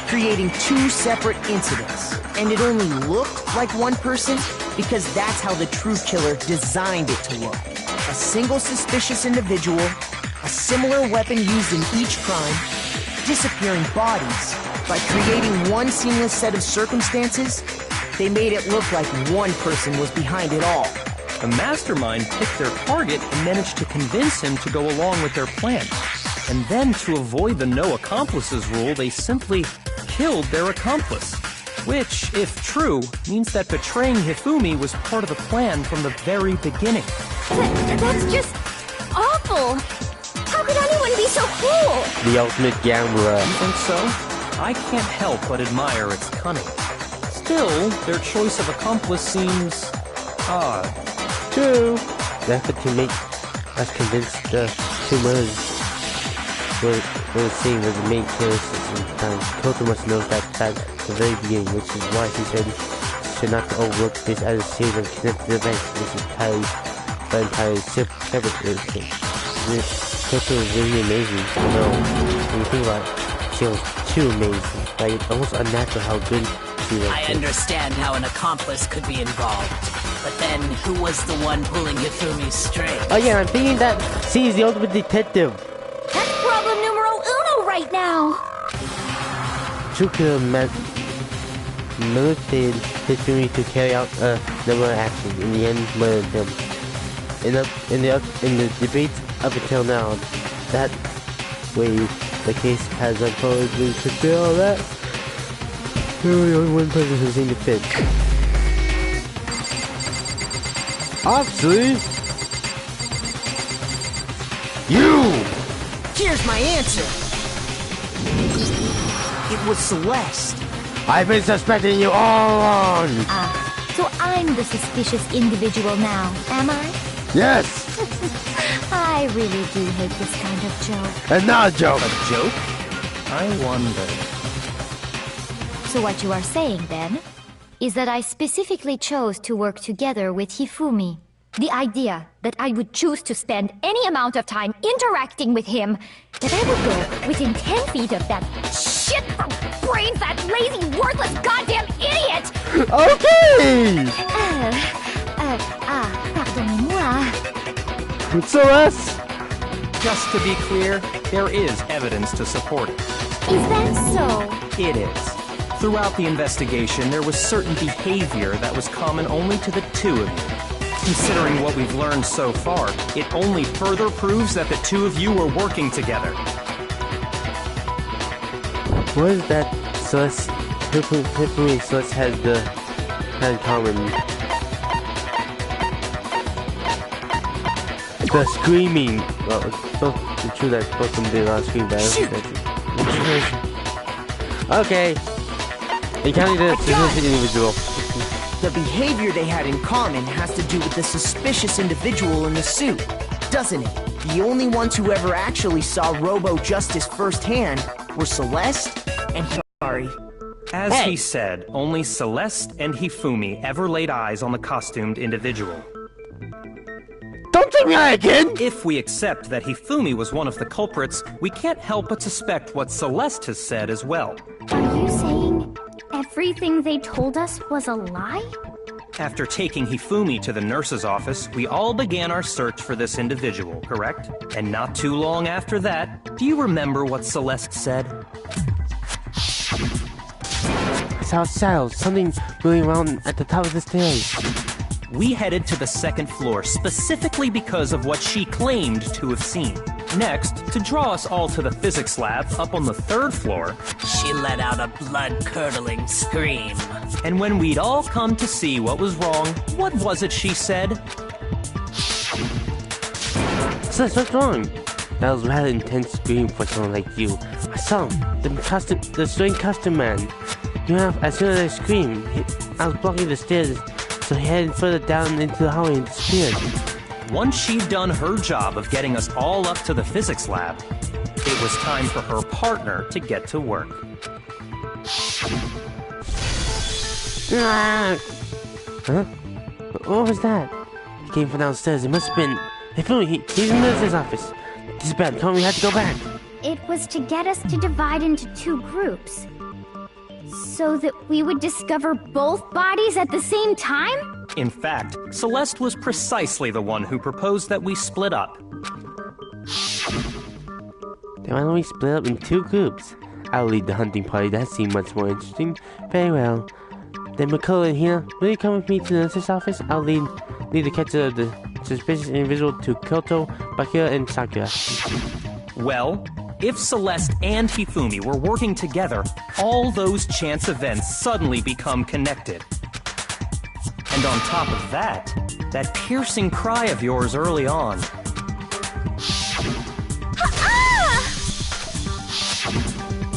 creating two separate incidents. And it only looked like one person because that's how the true killer designed it to look. A single suspicious individual, a similar weapon used in each crime, disappearing bodies. By creating one seamless set of circumstances, they made it look like one person was behind it all. The mastermind picked their target and managed to convince him to go along with their plan. And then, to avoid the no accomplices rule, they simply killed their accomplice. Which, if true, means that betraying Hifumi was part of the plan from the very beginning. That's just awful! How could anyone be so cruel? The ultimate gambler. You think so? I can't help but admire its cunning. Still, their choice of accomplice seems odd. True. The effort to make us convinced the two murders were the same as the main killers sometimes. Koto must know that at the very beginning, which is why he said should not overlook this as a series of connected events, which is entirely separate incidents. Koto is really amazing to know. When you think about it, she was too amazing. Like, it's almost unnatural how good she was. I understand how an accomplice could be involved. But then, who was the one pulling Hifumi's strings? Oh yeah, I'm thinking that she's the ultimate detective. That's problem numero uno right now! Tsuka manipulated Hifumi to carry out a number of actions. In the end, murdered him. In the debates up until now, that way the case has unfolded. We could do all that. Only one person has seen the fit. Obviously, you! Here's my answer. It was Celeste. I've been suspecting you all along! So I'm the suspicious individual now, am I? Yes! I really do hate this kind of joke. And not a joke! A joke? I wonder. So what you are saying, then, is that I specifically chose to work together with Hifumi. The idea that I would choose to spend any amount of time interacting with him, that I would go within 10 feet of that shit from brains, that lazy, worthless, goddamn idiot! Okay! Pardonnez-moi. Celeste! Just to be clear, there is evidence to support it. Is that so? It is. Throughout the investigation, there was certain behavior that was common only to the two of you. Considering what we've learned so far, it only further proves that the two of you were working together. What is that Celeste, Hifumi and Celeste had in common? The screaming. Well, it's true that both of them did a lot of screaming, but okay. Encountering the suspicious individual. The behavior they had in common has to do with the suspicious individual in the suit, doesn't it? The only ones who ever actually saw Robo Justice firsthand were Celeste and Hikari. As he said, only Celeste and Hifumi ever laid eyes on the costumed individual. Don't tell me that again! If we accept that Hifumi was one of the culprits, we can't help but suspect what Celeste has said as well. Are you saying everything they told us was a lie? After taking Hifumi to the nurse's office, we all began our search for this individual, correct? And not too long after that, do you remember what Celeste said? It's outside. Something's moving around at the top of the stairs. We headed to the second floor specifically because of what she claimed to have seen. Next, to draw us all to the physics lab up on the 3rd floor, she let out a blood-curdling scream. And when we'd all come to see what was wrong, what was it she said? Celeste, what's wrong? That was a rather intense scream for someone like you. I saw him, the strange custom man. You know, as soon as I screamed, I was blocking the stairs, so he headed further down into the hallway and disappeared. Once she'd done her job of getting us all up to the physics lab, it was time for her partner to get to work. Huh? What was that? He came from downstairs. It must have been... Hey, Fumi, he's in the nurse's office. This is bad. Come on, we have to go back. It was to get us to divide into 2 groups. So that we would discover both bodies at the same time? In fact, Celeste was precisely the one who proposed that we split up. Then why don't we split up in 2 groups? I'll lead the hunting party. That seemed much more interesting. Very well. Then Makoto and Hina, will you come with me to the nurse's office? I'll lead the capture of the suspicious individual to Kyoto, Bakira, and Sakura. Well, if Celeste and Hifumi were working together, all those chance events suddenly become connected. And on top of that, that piercing cry of yours early on.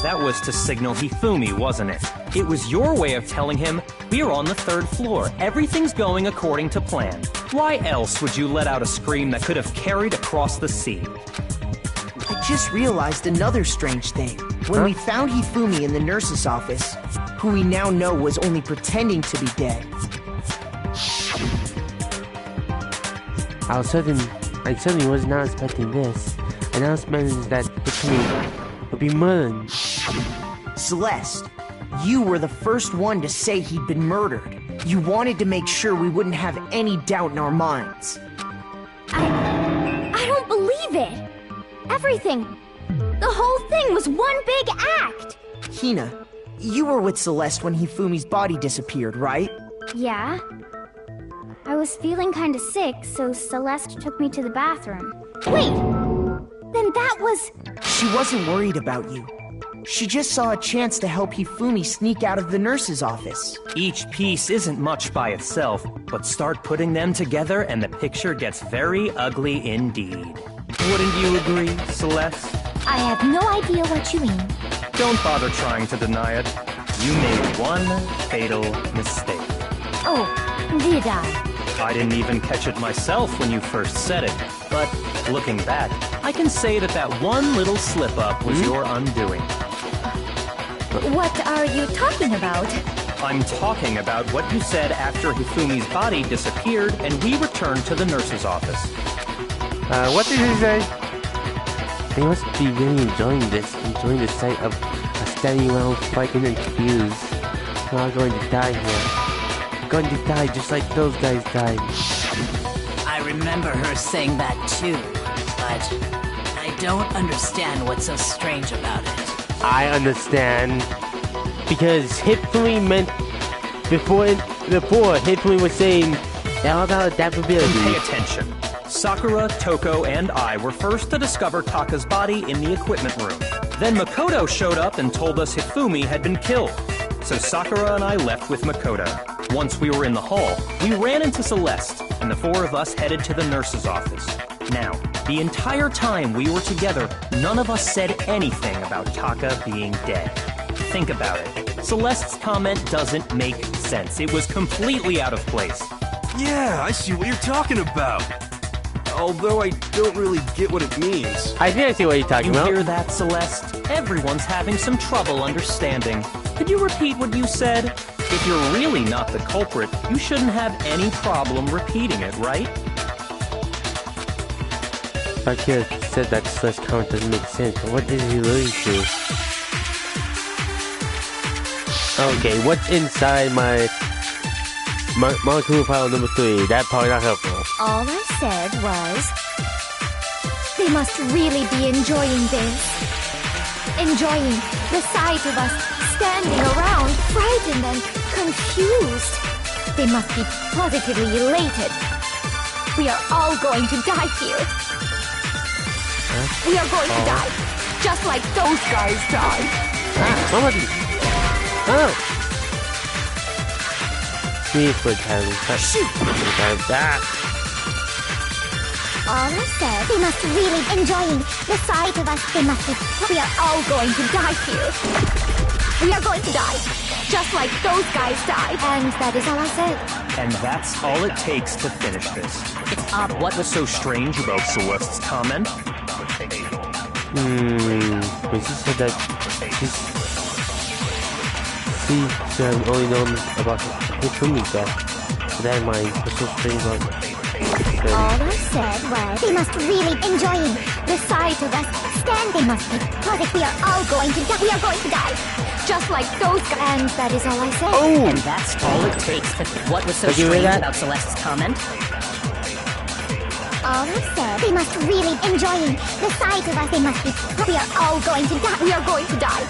That was to signal Hifumi, wasn't it? It was your way of telling him, we're on the 3rd floor, everything's going according to plan. Why else would you let out a scream that could have carried across the sea? I just realized another strange thing. When we found Hifumi in the nurse's office, who we now know was only pretending to be dead. I certainly was not expecting this. Announcement is that Hifumi would be murdered. Celeste, you were the first one to say he'd been murdered. You wanted to make sure we wouldn't have any doubt in our minds. I don't believe it. Everything. The whole thing was one big act. Hina, you were with Celeste when Hifumi's body disappeared, right? Yeah. I was feeling kinda sick, so Celeste took me to the bathroom. Wait! Then that was... She wasn't worried about you. She just saw a chance to help Hifumi sneak out of the nurse's office. Each piece isn't much by itself, but start putting them together and the picture gets very ugly indeed. Wouldn't you agree, Celeste? I have no idea what you mean. Don't bother trying to deny it. You made one fatal mistake. Oh, did I? I didn't even catch it myself when you first said it, but looking back, I can say that one little slip-up was your undoing. What are you talking about? I'm talking about what you said after Hifumi's body disappeared and we returned to the nurse's office. What did he say? They must be really enjoying the sight of us standing around fighting and confused. We're all going to die here. We're going to die just like those guys died. I remember her saying that too, but I don't understand what's so strange about it. I understand. Because Hifumi meant before Hifumi was saying all about adaptability. Pay attention. Sakura, Toko, and I were first to discover Taka's body in the equipment room. Then Makoto showed up and told us Hifumi had been killed. So Sakura and I left with Makoto. Once we were in the hall, we ran into Celeste, and the 4 of us headed to the nurse's office. Now, the entire time we were together, none of us said anything about Taka being dead. Think about it. Celeste's comment doesn't make sense. It was completely out of place. Yeah, I see what you're talking about. Although I don't really get what it means. I think I see what you're talking about. You hear that, Celeste? Everyone's having some trouble understanding. Could you repeat what you said? If you're really not the culprit, you shouldn't have any problem repeating it, right? Bakira said that Celeste's comment doesn't make sense, but what is he alluding to? Okay, what's inside my Monokuma pile number 3? That probably not helpful. All I said was... They must really be enjoying this. Enjoying the sight of us standing around, frightened and confused. They must be positively elated. We are all going to die here. We are going to die. Just like those guys died. Somebody. Oh. Me for Charlie. Shoot. All I said, they must really enjoying the sight of us. They must be. We are all going to die here. We are going to die. Just like those guys died. And that is all I said. And that's all it takes to finish this. It's odd. What was so strange about Celeste's comment? When she said that she had only known about Hifumi's death. So that mind was so strange about all I said was, they must really enjoying the sight of us. Stand, they must be. Because we are all going to die. We are going to die. Just like those guys. And that is all I said. Oh! And that's all it takes to... What was so strange about Celeste's comment? All I said, they must really enjoying the sight of us. They must be. We are all going to die. We are going to die.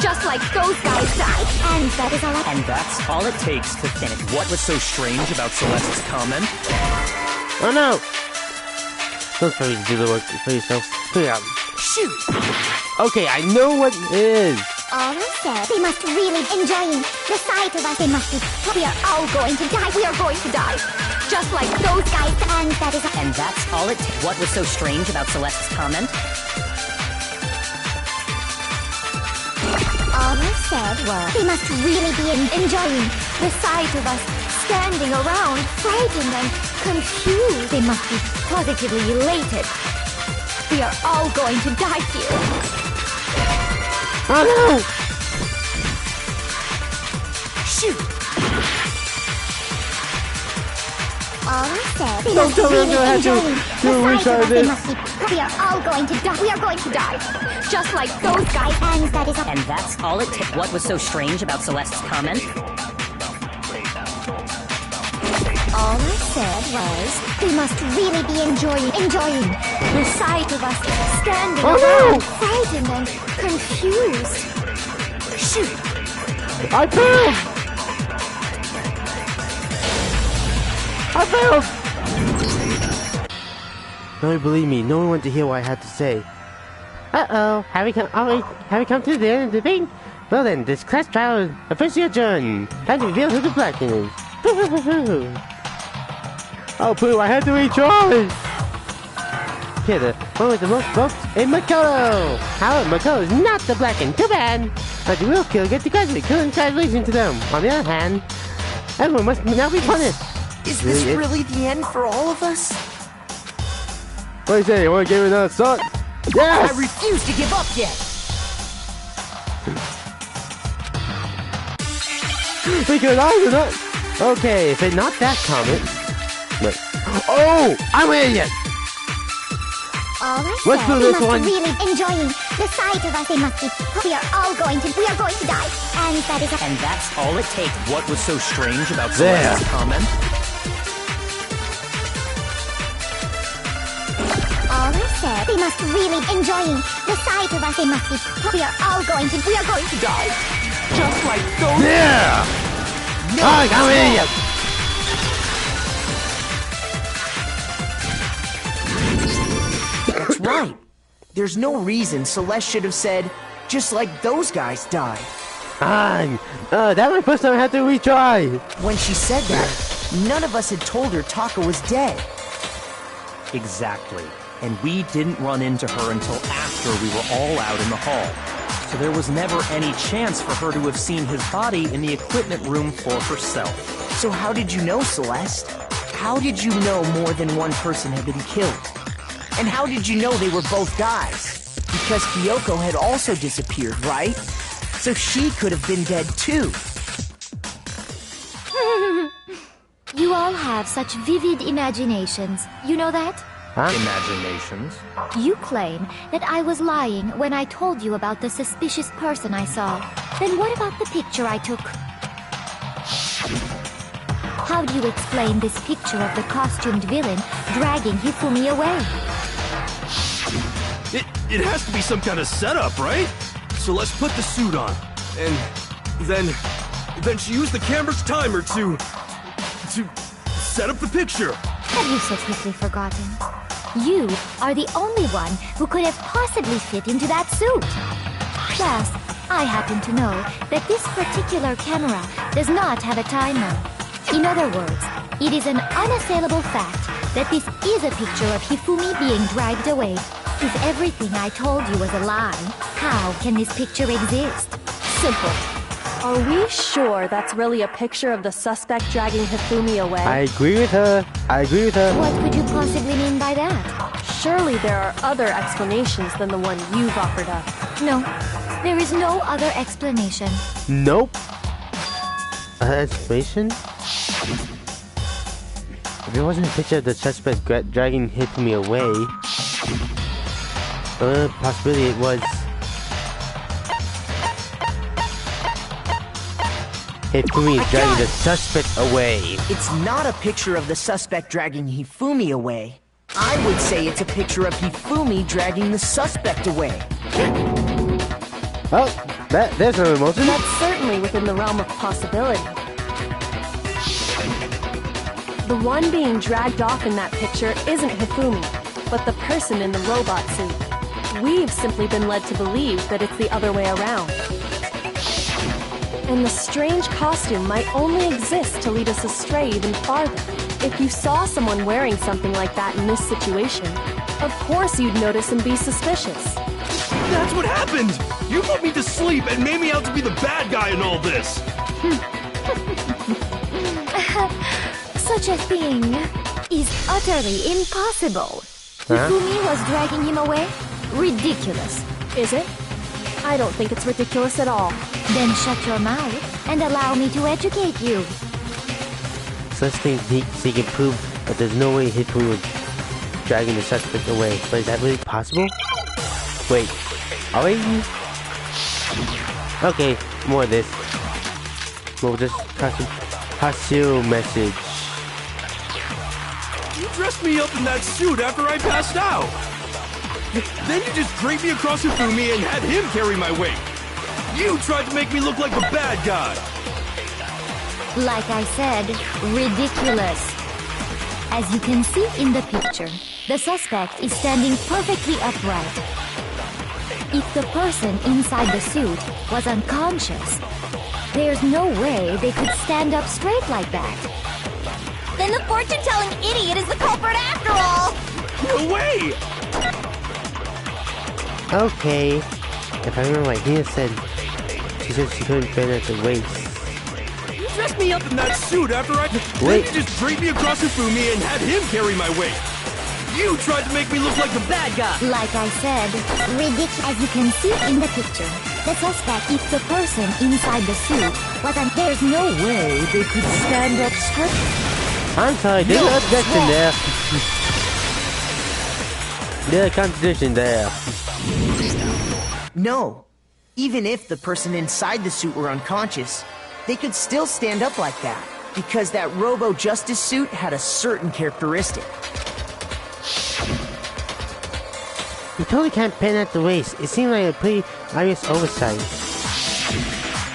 Just like those guys died. And that is all I... And that's all it takes to finish. What was so strange about Celeste's comment? Oh no! Don't try to do the work for yourself. Put it out. Shoot! Okay, I know what it is. All I said, they must really enjoying the sight of us. They must be. We are all going to die. We are going to die. Just like those guys. And that is. And that's all it takes. What was so strange about Celeste's comment? All I said was, they must really be enjoying the sight of us standing around, frightened and confused. They must be positively elated. We are all going to die here. Oh no! Shoot! All I said, they Don't must tell me I'm really gonna have to enjoying do a the sight restart of of us. They this. must be. We are all going to die. We are going to die. Just like those guys. And that is. And that's all it takes. What was so strange about Celeste's comment? All I said was, they must really be enjoying the sight of us standing around, frightened and confused. Shoot! I failed! I failed! No, believe me, no one wanted to hear what I had to say. Uh-oh, have we come to the end of the debate? Well then, this class trial is officially adjourned. Time to reveal who the black is. Oh, Pooh, I had to retry! Here, the one with the most votes is Makoto! However, Makoto is not the black and too bad! But the real killer gets to graduate. Congratulations to them! On the other hand, everyone must now be punished! Is this really the end for all of us? What do you say? You want to give it another shot? Yes! I refuse to give up yet! Because I do not... Okay, if it's not that comment... Wait. Oh! I'm an idiot! All I Let's said, do they this must one. really enjoying the sight of us. They must be. We are all going to die. And that is. And that's all it takes. What was so strange about There. Celeste's comment? All I said, they must really enjoying the sight of us. They must be. We are all going to die. Just like those. Yeah! No, I'm an idiot! That's right. There's no reason Celeste should have said, just like those guys died. That was the first time I had to retry! When she said that, none of us had told her Taka was dead. Exactly. And we didn't run into her until after we were all out in the hall. So there was never any chance for her to have seen his body in the equipment room for herself. So how did you know, Celeste? How did you know more than one person had been killed? And how did you know they were both guys? Because Kyoko had also disappeared, right? So she could have been dead too. You all have such vivid imaginations. You know that? Huh? Imaginations. You claim that I was lying when I told you about the suspicious person I saw. Then what about the picture I took? How do you explain this picture of the costumed villain dragging Hifumi away? It has to be some kind of setup, right? So let's put the suit on. And then she used the camera's timer to set up the picture. Have you so quickly forgotten? You are the only one who could have possibly fit into that suit. Plus, I happen to know that this particular camera does not have a timer. In other words, it is an unassailable fact that this is a picture of Hifumi being dragged away. If everything I told you was a lie, how can this picture exist? Simple. Are we sure that's really a picture of the suspect dragging Hifumi away? I agree with her. What could you possibly mean by that? Surely there are other explanations than the one you've offered up. No, there is no other explanation. Nope. Explanation? If it wasn't a picture of the suspect dragging Hifumi away, the only possibility it was Hifumi is dragging the suspect away. It's not a picture of the suspect dragging Hifumi away. I would say it's a picture of Hifumi dragging the suspect away. Oh, there's no emotion. That's certainly within the realm of possibility. The one being dragged off in that picture isn't Hifumi, but the person in the robot suit. We've simply been led to believe that it's the other way around. And the strange costume might only exist to lead us astray even farther. If you saw someone wearing something like that in this situation, of course you'd notice and be suspicious. That's what happened! You put me to sleep and made me out to be the bad guy in all this! Such a thing is utterly impossible. Hifumi was dragging him away? Ridiculous. Is it? I don't think it's ridiculous at all. Then shut your mouth and allow me to educate you. Such things he can prove that there's no way Hifumi was dragging the suspect away. But is that really possible? Wait, are we? Okay, more of this. We'll just costume message. You dressed me up in that suit after I passed out! Then you just draped me across Hifumi and had him carry my weight! You tried to make me look like the bad guy! Like I said, ridiculous. As you can see in the picture, the suspect is standing perfectly upright. If the person inside the suit was unconscious, there's no way they could stand up straight like that. Then the fortune-telling idiot is the culprit after all! No way! Okay. If I remember right, Hina said she couldn't bend at the waist. You dressed me up in that suit after I... Wait. Then you just draped me across Hifumi and had him carry my weight! You tried to make me look like the bad guy! Like I said, ridiculous. As you can see in the picture, the suspect, if the person inside the suit wasn't, there's no way they could stand up straight. I'm sorry, there's no objection there. There's a contradiction there. No. Even if the person inside the suit were unconscious, they could still stand up like that, because that Robo-Justice suit had a certain characteristic. You totally can't pin at the waist. It seemed like a pretty obvious oversight.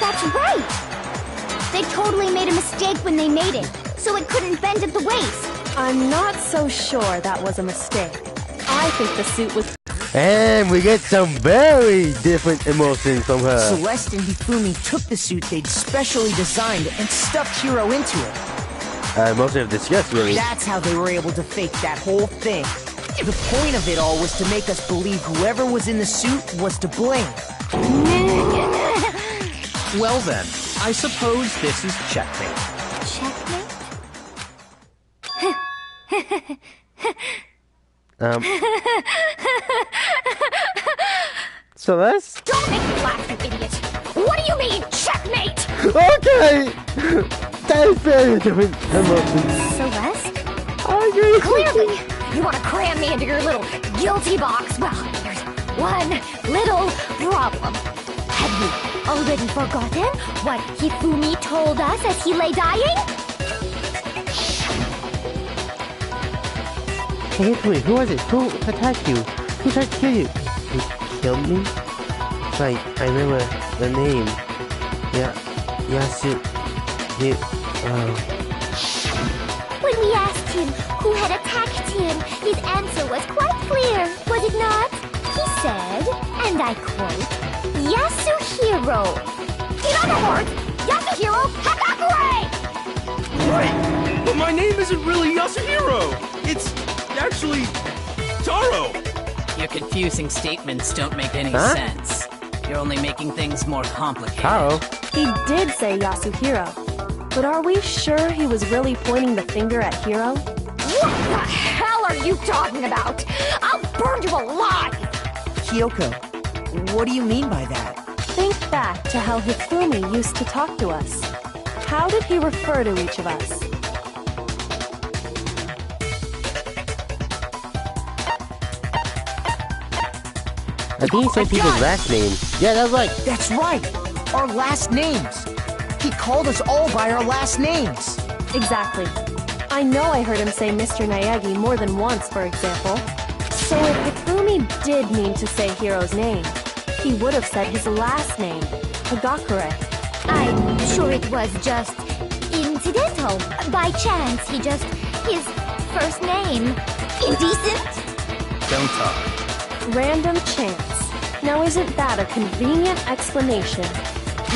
That's right! They totally made a mistake when they made it, so it couldn't bend at the waist. I'm not so sure that was a mistake. I think the suit was... And we get some very different emotions from her. Celeste and Hifumi took the suit they'd specially designed and stuffed Hiro into it. Mostly of disgust, really. That's how they were able to fake that whole thing. The point of it all was to make us believe whoever was in the suit was to blame. Well then, I suppose this is checkmate. Celeste? Don't make me laugh, you idiot! What do you mean, checkmate? Okay! That is very different emotions. Celeste? I agree. Clearly, you want to cram me into your little guilty box. Well, there's one little problem. Have you already forgotten what Hifumi told us as he lay dying? Hey, wait, who was it? Who attacked you? Who tried to kill you? Who killed me? Right, I remember the name. When we asked him who had attacked him, his answer was quite clear, was it not? He said, and I quote, Yasuhiro. In other words, Yasuhiro Hagakure! Wait, but my name isn't really Yasuhiro. It's actually Taro. Your confusing statements don't make any sense. You're only making things more complicated. Taro? He did say Yasuhiro. But are we sure he was really pointing the finger at Hiro? What the hell are you talking about? I'll burn you alive! Kyoko, what do you mean by that? Think back to how Hifumi used to talk to us. How did he refer to each of us? I think he said people's last name. Yeah, that's right. That's right. Our last names. He called us all by our last names. Exactly. I know I heard him say Mr. Naegi more than once, for example. So if Hifumi did mean to say Hiro's name, he would have said his last name, Hagakure. I'm sure it was just incidental. By chance, his first name. Indecent? Don't talk. Random chance. Now isn't that a convenient explanation?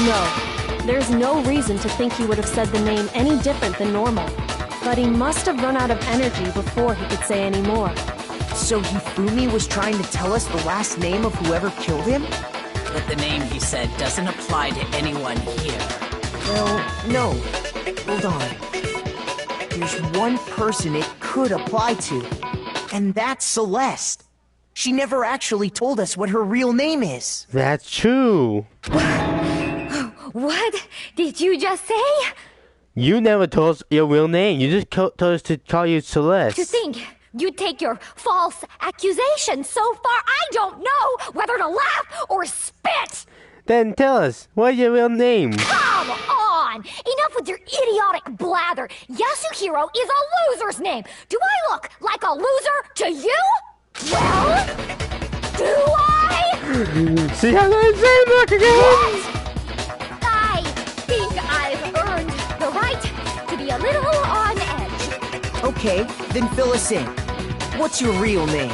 No, there's no reason to think he would have said the name any different than normal. But he must have run out of energy before he could say any more. So Hifumi was trying to tell us the last name of whoever killed him? But the name he said doesn't apply to anyone here. Well, no. Hold on. There's one person it could apply to, and that's Celeste. She never actually told us what her real name is. That's true. What did you just say? You never told us your real name. You just told us to call you Celeste. To think you'd take your false accusation so far, I don't know whether to laugh or spit! Then tell us, what's your real name? Come on! Enough with your idiotic blather! Yasuhiro is a loser's name! Do I look like a loser to you? Well, do I? See how that name look again? Yes! I think I've earned the right to be a little on edge. Okay, then fill us in. What's your real name?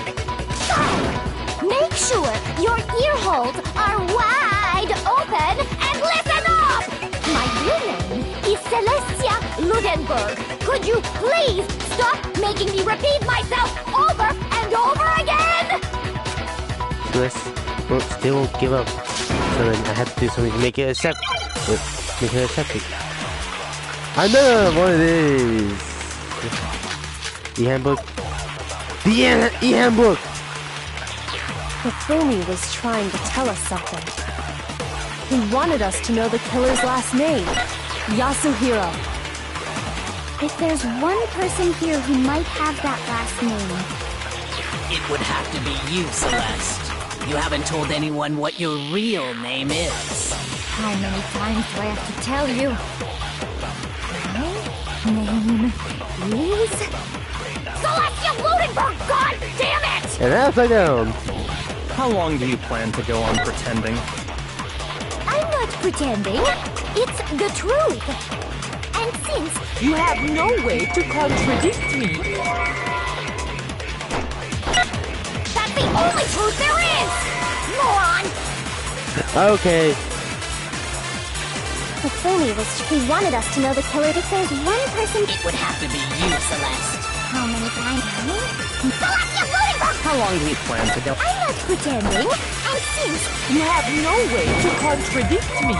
Make sure your ear holes are wide open and listen up! My real name is Celestia Ludenberg. Could you please stop making me repeat myself over and over again? Celeste still won't give up. So then I have to do something to make it make her accept it. I know what it is. The handbook. The e-handbook! Hifumi was trying to tell us something. He wanted us to know the killer's last name, Yasuhiro. If there's one person here who might have that last name, It would have to be you, Celeste. You haven't told anyone what your real name is. how many times do I have to tell you? My name is Celestia Ludenberg, god damn it! And upside down. How long do you plan to go on pretending? I'm not pretending. It's the truth. And since you have no way to contradict me, that's the only truth there is! Moron! Okay. He wanted us to know the killer. If there's one person... It would have to be you, Celeste. How many times? Celestia Ludenberg! How long do you plan to go? I'm not pretending. And since you have no way to contradict me,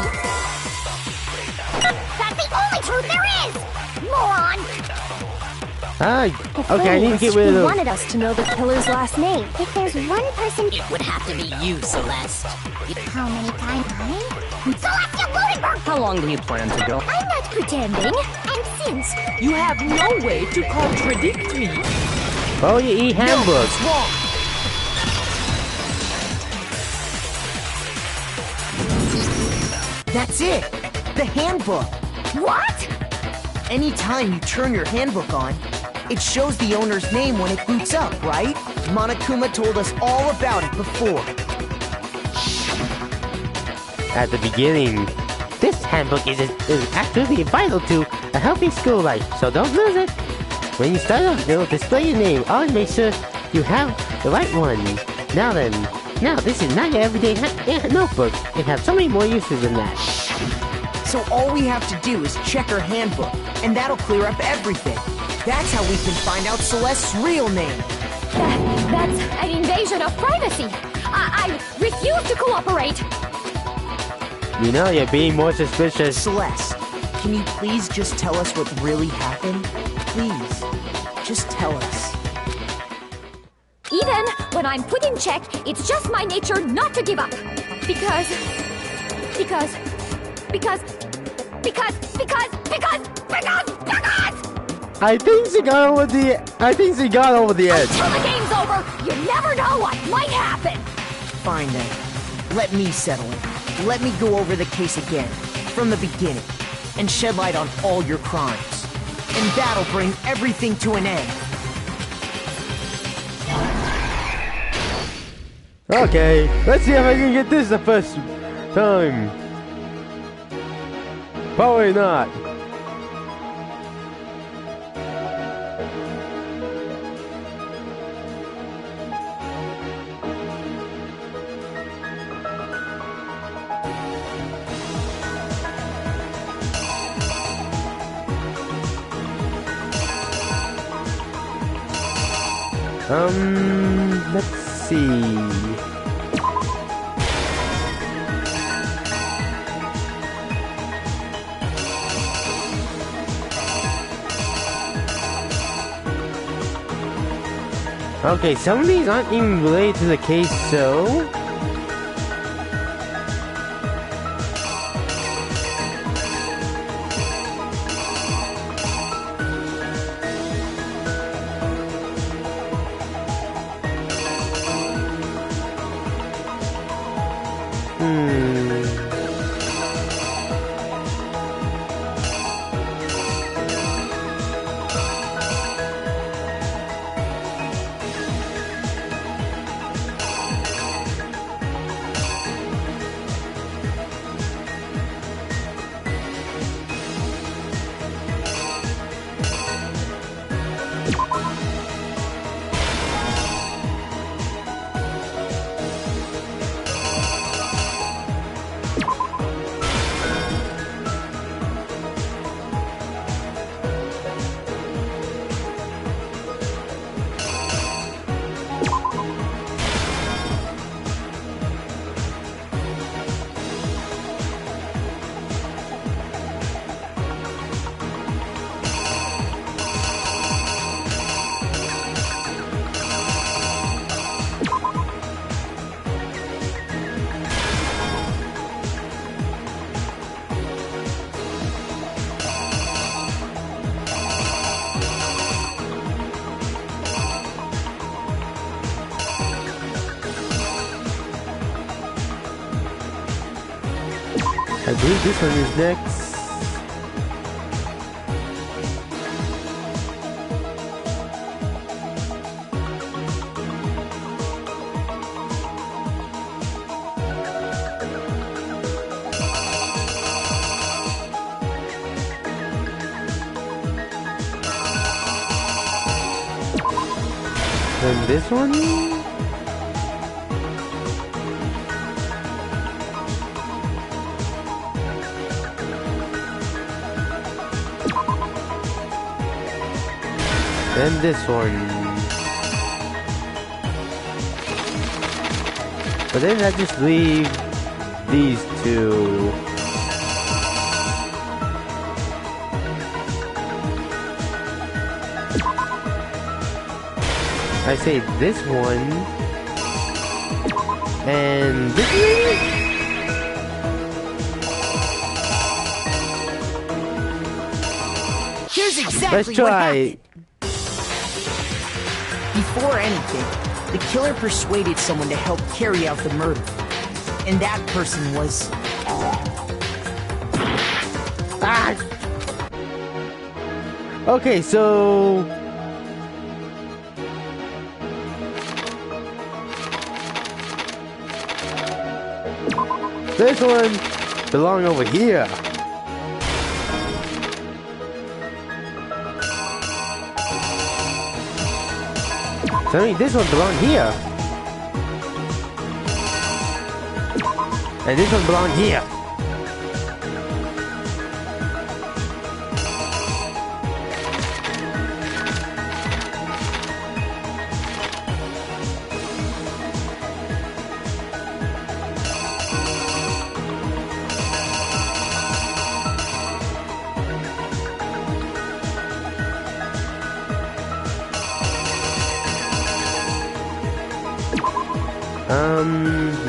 that's the only truth there is! Moron! Okay, I need to get rid of He those. wanted us to know the killer's last name. If there's one person... It would have to be you, Celeste. How many times? Celestia Ludenberg! How long do you plan to go? I'm not pretending. And since you have no way to contradict me... Oh, you eat handbook. That's it! The handbook! What? Anytime you turn your handbook on, it shows the owner's name when it boots up, right? Monokuma told us all about it before. At the beginning, this handbook is absolutely vital to a healthy school life, so don't lose it. When you start off, it'll display your name. Always make sure you have the right one. Now then, this is not your everyday notebook. It has so many more uses than that. So all we have to do is check our handbook, and that'll clear up everything. That's how we can find out Celeste's real name. That's an invasion of privacy. I refuse to cooperate. You know, you're being more suspicious. Celeste, can you please just tell us what really happened? Please, just tell us. Even when I'm put in check, it's just my nature not to give up. Because... I think she got over the edge. Until the game's over, you never know what might happen. Fine then. Let me settle it. Let me go over the case again, from the beginning, and shed light on all your crimes. And that'll bring everything to an end. Okay, let's see if I can get this the first time. Probably not. Let's see. Okay, some of these aren't even related to the case, so... I believe this one is next. And this one? And this one. But then I just leave these two. I say this one. And this one? Here's exactly Let's try. what happened. Before anything, the killer persuaded someone to help carry out the murder. And that person was... Ah! Okay, so... this one belongs over here. So I mean, this one belongs here. And this one belongs here.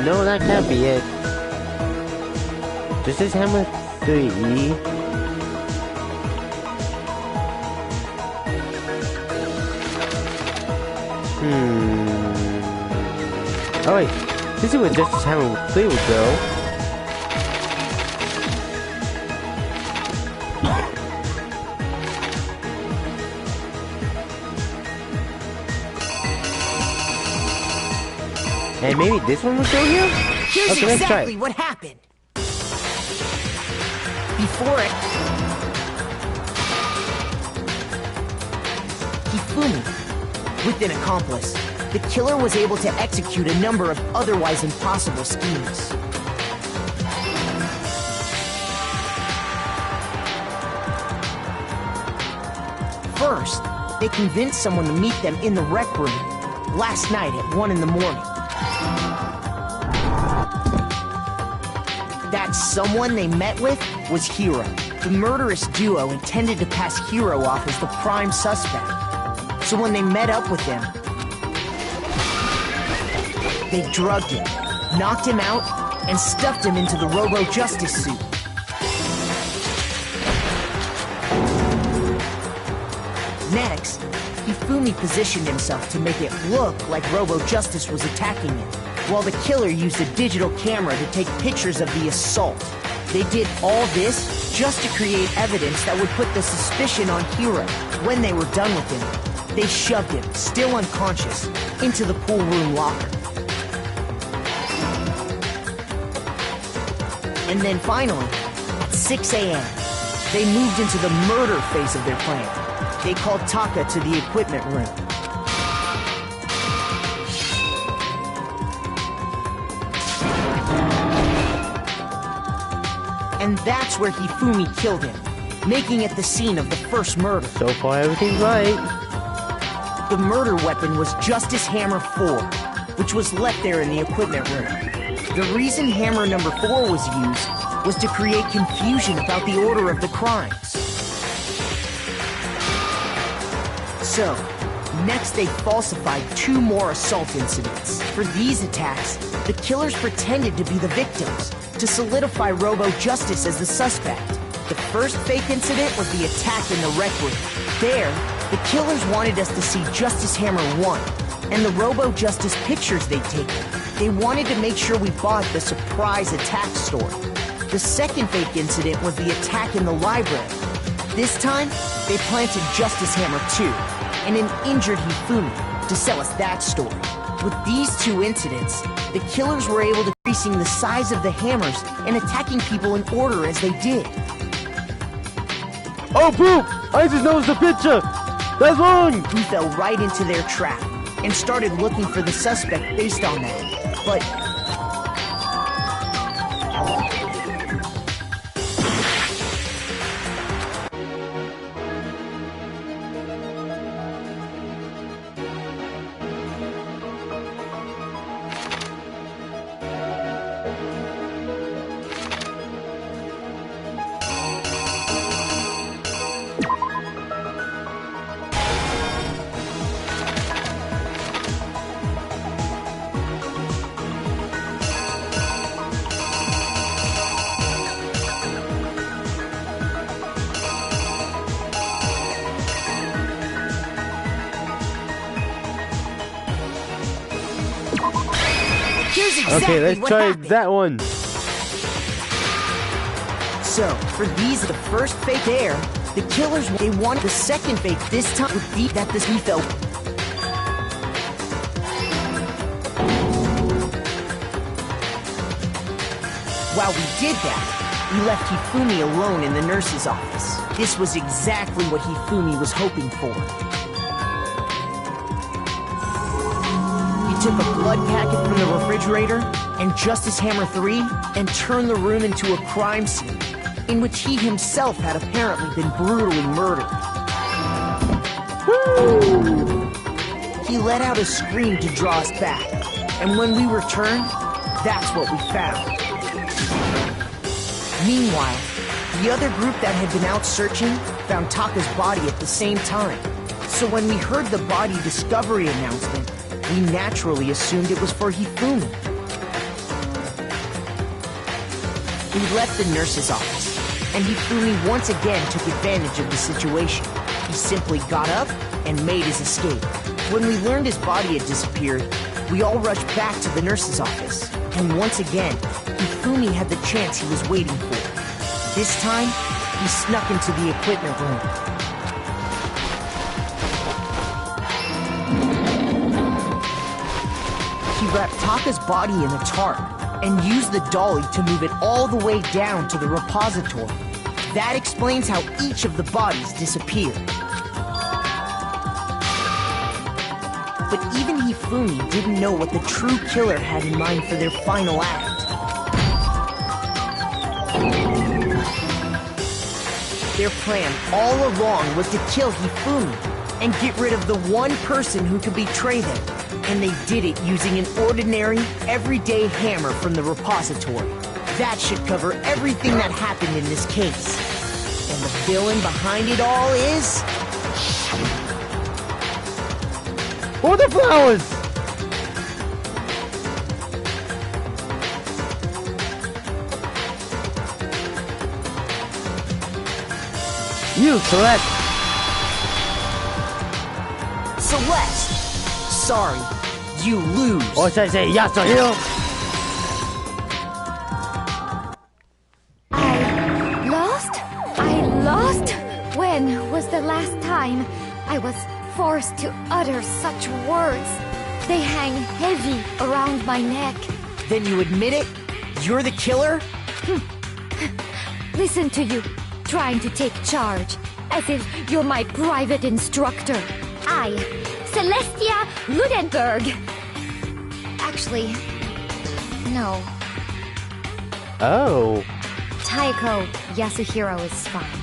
No, that can't be it. This is hammer 3. Oh wait, this is where Justice Hammer 3 would go. And maybe this one will go here? Here's okay, let's try exactly it. what happened. Before it, Hifumi, with an accomplice, the killer was able to execute a number of otherwise impossible schemes. First, they convinced someone to meet them in the rec room last night at 1 in the morning. That someone they met with was Hiro. The murderous duo intended to pass Hiro off as the prime suspect. So when they met up with him, they drugged him, knocked him out, and stuffed him into the Robo-Justice suit. Next, Hifumi positioned himself to make it look like Robo-Justice was attacking him, while the killer used a digital camera to take pictures of the assault. They did all this just to create evidence that would put the suspicion on Hiro. When they were done with him, they shoved him, still unconscious, into the pool room locker. And then finally, at 6 a.m., they moved into the murder phase of their plan. They called Taka to the equipment room. And that's where Hifumi killed him, making it the scene of the first murder. So far, everything's right. The murder weapon was Justice Hammer 4, which was left there in the equipment room. The reason Hammer number 4 was used was to create confusion about the order of the crimes. So, next they falsified 2 more assault incidents. For these attacks, the killers pretended to be the victims, to solidify Robo-Justice as the suspect. The first fake incident was the attack in the rec room. There, the killers wanted us to see Justice Hammer 1, and the Robo-Justice pictures they'd taken. They wanted to make sure we bought the surprise attack story. The second fake incident was the attack in the library. This time, they planted Justice Hammer 2, and an injured Hifumi, to sell us that story. With these 2 incidents, the killers were able to increasing the size of the hammers and attacking people in order as they did. Oh, poop! I just noticed the picture! That's wrong! We fell right into their trap and started looking for the suspect based on that. But okay, let's try that one. So, for these, the first fake there, the killers, they wanted the second fake this time with the that this we felt. While we did that, we left Hifumi alone in the nurse's office. This was exactly what Hifumi was hoping for. took a blood packet from the refrigerator and Justice Hammer 3 and turned the room into a crime scene in which he himself had apparently been brutally murdered. He let out a scream to draw us back, and when we returned, that's what we found. Meanwhile, the other group that had been out searching found Taka's body at the same time. So when we heard the body discovery announcement, we naturally assumed it was for Hifumi. We left the nurse's office, and Hifumi once again took advantage of the situation. He simply got up and made his escape. When we learned his body had disappeared, we all rushed back to the nurse's office. And once again, Hifumi had the chance he was waiting for. This time, he snuck into the equipment room. He wrapped Taka's body in a tarp and used the dolly to move it all the way down to the repository. That explains how each of the bodies disappeared. But even Hifumi didn't know what the true killer had in mind for their final act. Their plan all along was to kill Hifumi and get rid of the one person who could betray them. And they did it using an ordinary, everyday hammer from the repository. That should cover everything that happened in this case. And the villain behind it all is... All the flowers! You, Celeste! Celeste! Sorry, you lose. Or should I say, Yasuhiro? I lost? When was the last time I was forced to utter such words? They hang heavy around my neck. Then you admit it? You're the killer? Listen to you, trying to take charge, as if you're my private instructor. I, Celestia Ludenberg. Actually, no. Oh. Taiko Yasuhiro is fine.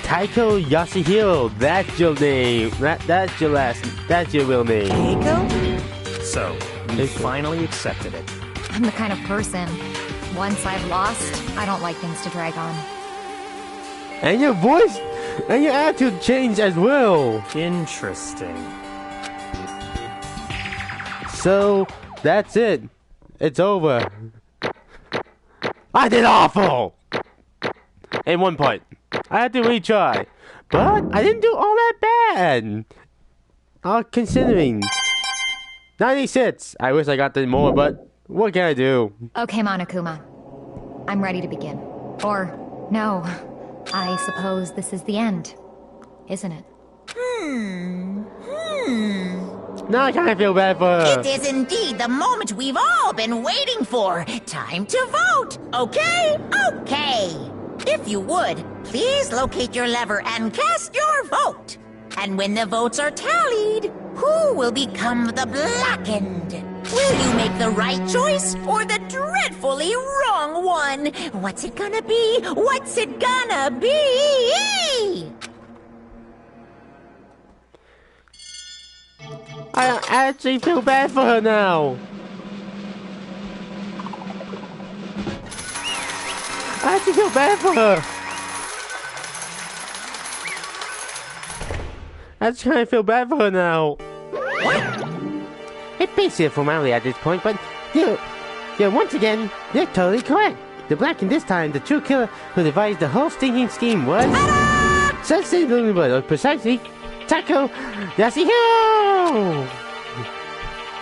Taiko Yasuhiro, that's your name. That's your real name. Taiko? So, you finally accepted it. I'm the kind of person, once I've lost, I don't like things to drag on. And your voice and your attitude changed as well. Interesting. So, that's it. It's over. I did awful! In one point. I had to retry. But I didn't do all that bad. Considering. 96. I wish I got the more, but what can I do? Okay, Monokuma. I'm ready to begin. Or, no. I suppose this is the end. Isn't it? Now I kind of feel bad for her. It is indeed the moment we've all been waiting for. Time to vote. Okay? Okay. If you would, please locate your lever and cast your vote. And when the votes are tallied, who will become the blackened? Will you make the right choice or the dreadfully wrong one? What's it gonna be? What's it gonna be? I actually feel bad for her now. I actually feel bad for her. I just kind of feel bad for her now. It's basically a formality at this point, but once again, you're totally correct. The black and this time, the true killer who devised the whole stinking scheme was... precisely Taiko Yasuhiro!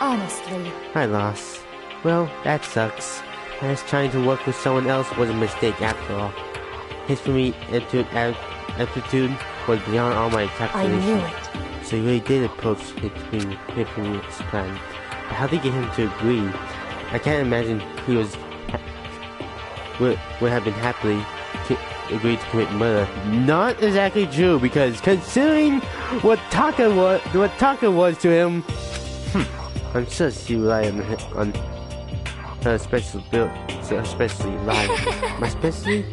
Honestly. I lost. Well, that sucks. I was trying to work with someone else was a mistake after all. His for me aptitude was beyond all my calculations. I knew it. So he really did approach Hifuni's plan. But how did he get him to agree? I can't imagine he would have been happily agreed to commit murder. Not exactly true, because considering what Taka was to him, I'm sure she relied on her special build, especially lie. My specialty?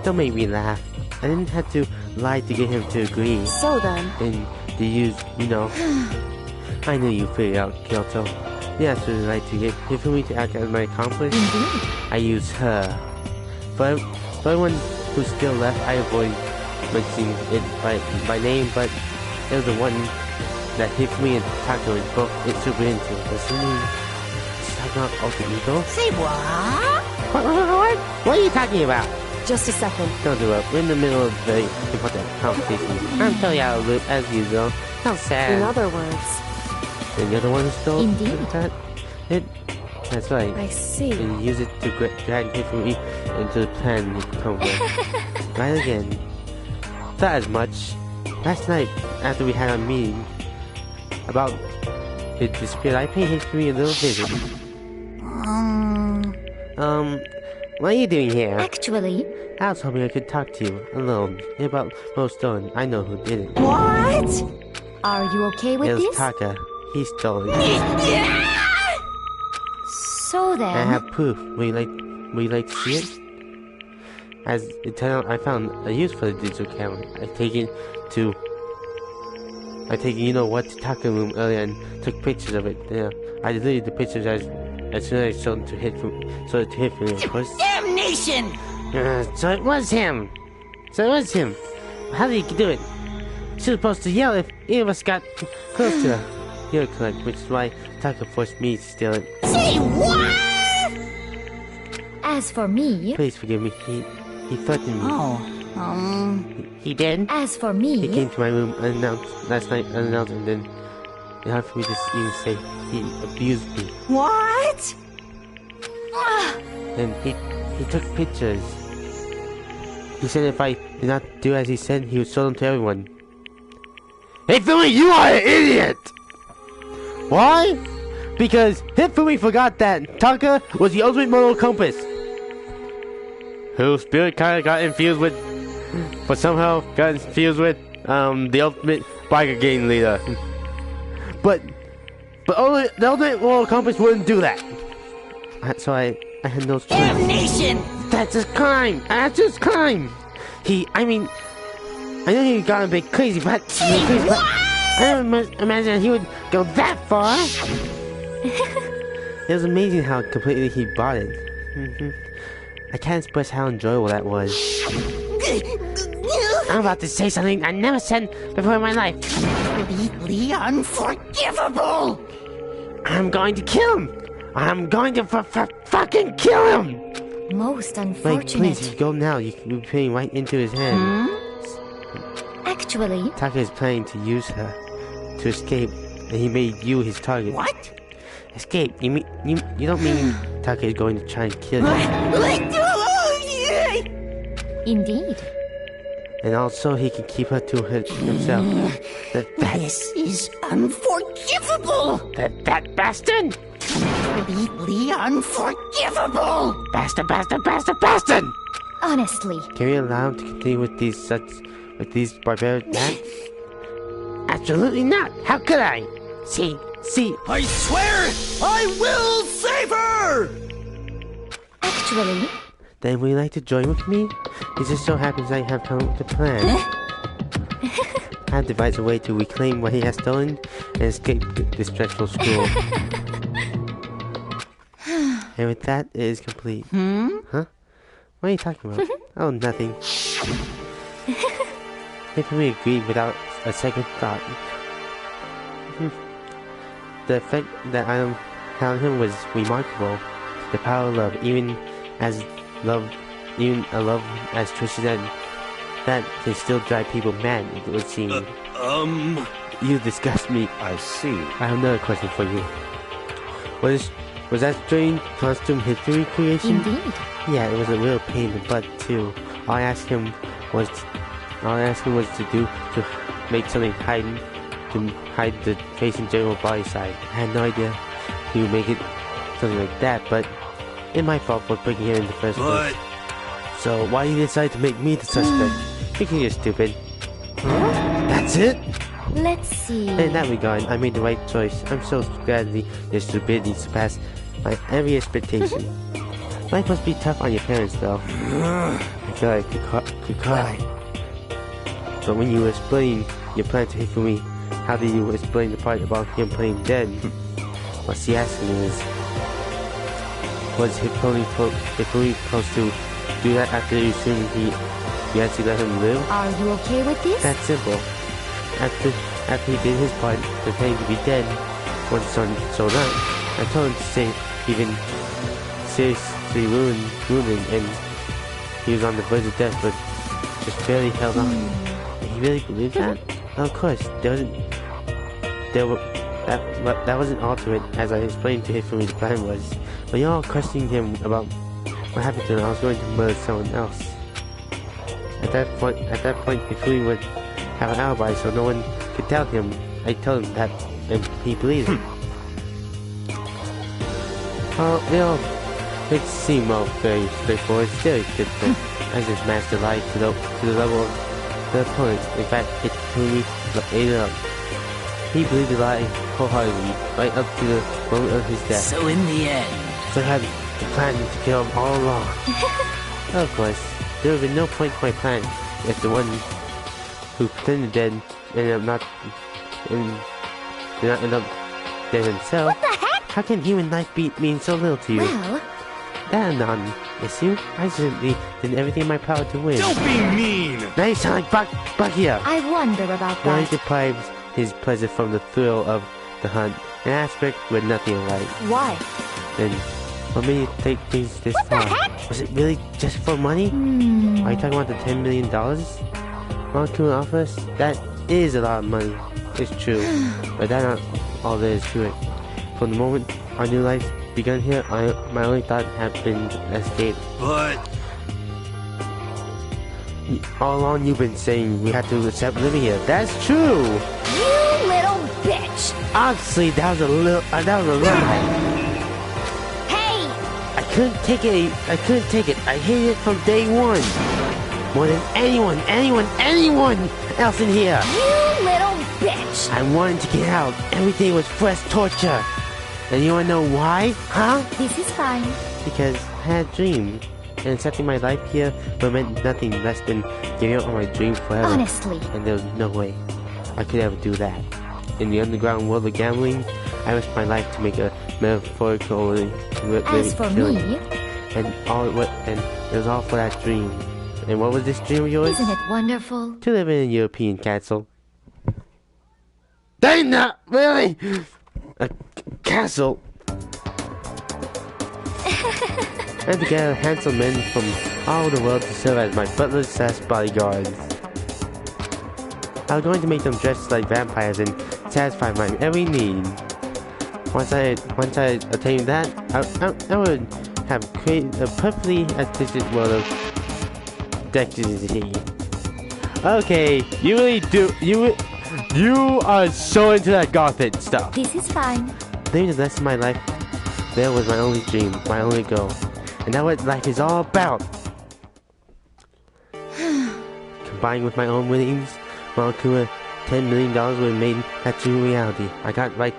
Don't make me laugh. I didn't have to lie to get him to agree. So then? And to use, I knew you figured out Kyoto. You absolutely right to get Hifumi to act as my accomplice. Indeed. I used her. For everyone who's still left, I avoid mentioning it by name, but it was the one that Hifumi and Taka were both super into. Assuming she's talking about alter ego? Say what? What are you talking about? Just a second. Don't do it. We're in the middle of a very important conversation. I'm totally out of loop as usual. How sad. In other words. And you're the one who stole Indeed. that? That's right. I see. And use it to drag Hifumi into the plan you come with. Right again. Not as much. Last night, after we had our meeting about his dispute, I paid Hifumi a little visit. What are you doing here? Actually, I was hoping I could talk to you alone about Rose Stone. I know who did it. What? are you okay with It was this? Taka. He stole it. So then... I have proof. Would you like to see it? As it turned out, I found a use for the digital camera. I taken you know what to Taka room earlier and took pictures of it. Yeah, I deleted the pictures as soon as I showed them to Hifumi, of course. Damnation! So it was him. How did he do it? She was supposed to yell if any of us got close to her. You're correct, which is why Taka forced me to steal it. Say what? As for me... Please forgive me. He threatened me. Oh, He did? As for me... He came to my room last night unannounced, and then it's hard for me to even say he abused me. What? And he took pictures. He said if I did not do as he said, he would show them to everyone. Hifumi, you are an idiot! Why? Because Hifumi forgot that Taka was the ultimate moral compass. Whose spirit kind of got infused with... But somehow got infused with the ultimate biker gang leader. But only the ultimate moral compass wouldn't do that. So I had no choice. Damnation! That's a crime! That's just crime! I know he got a bit crazy, but... I never imagined he would go that far! It was amazing how completely he bought it. I can't express how enjoyable that was. I'm about to say something I never said before in my life. Completely unforgivable! I'm going to kill him! I'm going to fucking kill him! Most Like, unfortunate. please, you go now. You can be playing right into his hand. Actually... Taka is planning to use her to escape, and he made you his target. What? Escape? You don't mean Taka is going to try and kill you? Indeed. And also he can keep her to himself. This is unforgivable! That bastard! Completely unforgivable! Bastard! Honestly. Can we allow him to continue with these barbaric acts? Absolutely not! How could I? See. I swear I will save her! Actually... Then would you like to join with me? It just so happens I have come up with a plan. I have devised a way to reclaim what he has stolen and escape this dreadful school. And with that, it is complete. Huh? What are you talking about? Oh, nothing. Hifumi agreed without a second thought. The effect that I had on him was remarkable. The power of love, even a love as twisted and that can still drive people mad, it would seem. You disgust me. I see. I have another question for you. Was that strange costume history creation? Indeed. Yeah, it was a real pain in the butt too. All I asked him was to make something to hide the face and general body side. I had no idea he would make it something like that, but it's my fault for breaking him in the first place. So why you decide to make me the suspect? Because you're stupid. That's it? Let's see. In that regard, I made the right choice. I'm so glad your stupidity surpassed my every expectation. Life must be tough on your parents, though. I feel like I could cry. But when you were explaining your plan to Hifumi, how did you explain the part about him playing dead? What she asking is, was Hifumi supposed to do that after you assumed you actually let him live? Are you okay with this? That's simple. After he did his part, pretending to be dead, once so done, I told him to say even seriously wounded, and he was on the verge of death, but just barely held on. He really believed that? Of course, that wasn't all to it, as I explained to Hifumi the plan was. But you all questioning him about what happened to him. I was going to murder someone else. At that point, Hifumi would have an alibi, so no one could tell him. I told him that, and he believed it. It seemed all very straightforward. Still, I just mastered life to the level of the opponent. In fact, Hifumi ate it up. He believed the lie wholeheartedly, right up to the moment of his death. So in the end... So I had the plan to kill him all along. Of course, there would have been no point to my plan if the one who pretended dead ended up did not end up dead himself. What the heck? How can human life mean so little to you? Well... That non-issue. I simply did everything in my power to win. Don't be mean! Now you sound like Buck here. I wonder about Now that. he deprives his pleasure from the thrill of the hunt, an aspect with nothing alike. Why? Then, what made you take things this What far? the heck? Was it really just for money? Are you talking about the $10 million? Monokuma offers? That is a lot of money. It's true, but that's not all there is to it. From the moment our new life begun here, my only thought had been escape. But... all along you've been saying we had to accept living here. That's true! You little bitch! Obviously, that was a lie. Hey! I couldn't take it. I hated it from day one. More than anyone else in here. You little bitch! I wanted to get out. Every day was fresh torture. And you wanna know why? Huh? This is fine. Because I had a dream. And accepting my life here would meant nothing less than giving up on my dream forever. Honestly. And there was no way I could ever do that. In the underground world of gambling, I risked my life to make a metaphorical living. As for me... And it was all for that dream. And what was this dream of yours? Isn't it wonderful? To live in a European castle. Dang that! Really? A castle? And to gather handsome men from all over the world to serve as my butlers/bodyguards. I was going to make them dress like vampires and satisfy my every need. Once I attained that, I would have created a perfectly artistic world of dexterity. Okay, you really do. You are so into that gothic stuff. This is fine. Living the rest of my life there was my only dream, my only goal. And that's what life is all about. Combined with my own winnings, Monokuma, $10 million would have made that dream reality. I got right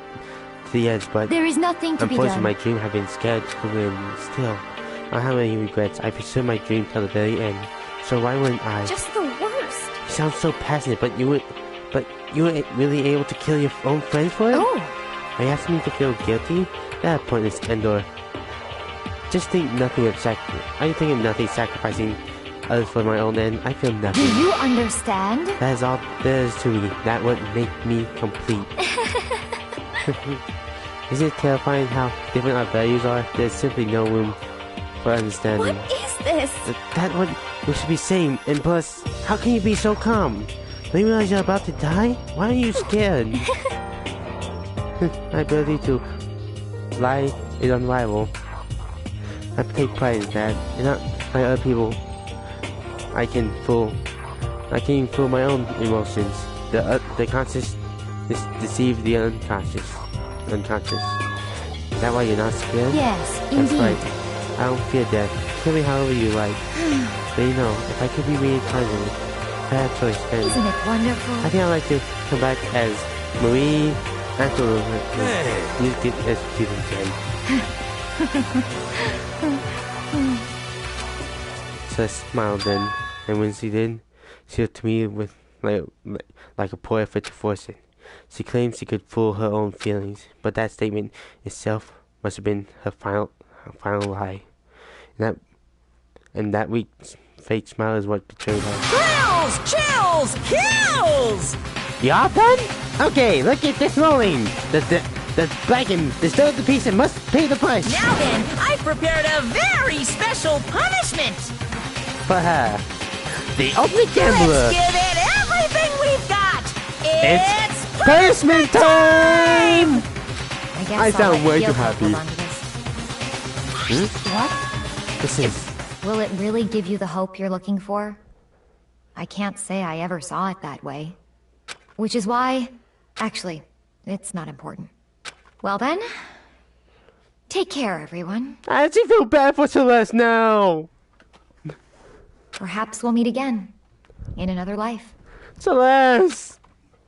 to the edge, but there is nothing to be done. Unfortunately, my dream had been scared to win. Still, I don't have any regrets. I pursued my dream till the very end. So why wouldn't I? Just the worst. You sound so passionate, but you were really able to kill your own friends for it? Oh. Are you asking me to feel guilty? That pointless Endor. Just think nothing of I think of nothing sacrificing others for my own end. I feel nothing. Do you understand? That is all there is to me. That would make me complete. Isn't it terrifying how different our values are? There's simply no room for understanding. What is this? That's what we should be saying. And plus, how can you be so calm? Don't you realize you're about to die? Why are you scared? My ability to lie is unrivaled. I take pride in that, and not like other people. I can fool my own emotions. The conscious deceive the unconscious. Is that why you're not scared? Yes, That's indeed. right. I don't fear death. Kill me however you like. But you know, if I could be reincarnated, bad choice then. Isn't it wonderful? I think I'd like to come back as Marie Antoinette. You get executed again. So I smiled then, and when she did, she looked to me with like a poor effort to force it. She claimed she could fool her own feelings, but that statement itself must have been her final lie. And that weak, fake smile is what betrayed her. Thrills! Chills! Kills! Y'all done? Okay, look at this rolling. The dragon disturbed the piece and must pay the price. Now then, I've prepared a very special punishment. For her. The ultimate gambler. Let's give it everything we've got. It's punishment time! I sound way too happy. What? This is... Will it really give you the hope you're looking for? I can't say I ever saw it that way. Which is why... Actually, it's not important. Well then... Take care, everyone. I actually feel bad for Celeste now. Perhaps we'll meet again. In another life. Celeste!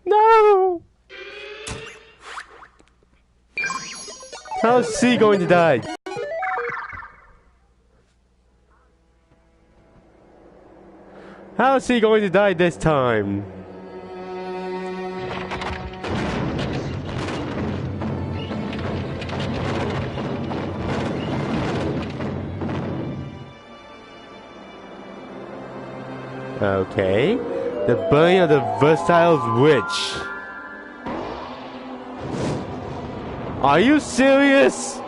No! How's she going to die? How is he going to die this time? Okay. The burning of the versatile witch. Are you serious?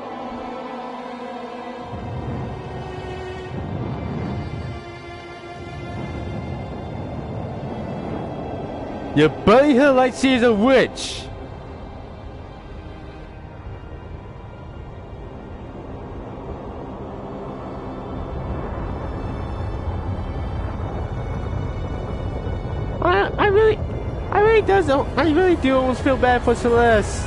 You're burning her like she's a witch. I really do almost feel bad for Celeste.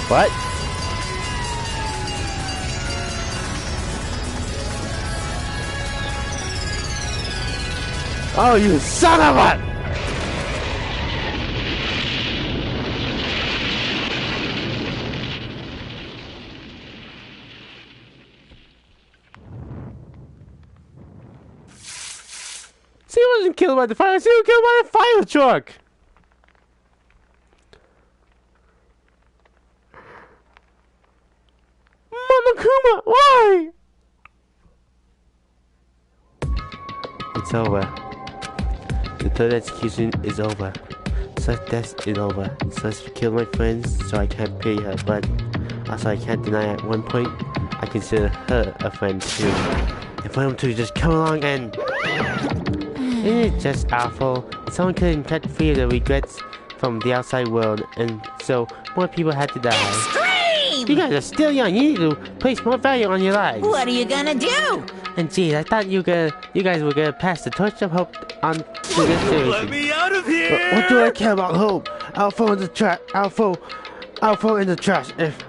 What? Oh, you son of a! She wasn't killed by the fire, she was killed by a fire truck! Monokuma, why? It's over. The third execution is over. Such death is over. Such killed my friends, so I can't pity her, but also I can't deny at one point I consider her a friend too. And for him to just come along and... Isn't it just awful? Someone couldn't cut free of the regrets from the outside world, and so more people had to die. Extreme! You guys are still young. You need to place more value on your lives. What are you gonna do? And geez, I thought you guys were gonna pass the torch of hope on to this generation. Let me out of here! What do I care about hope? I'll throw in the trash. I'll throw in the trash if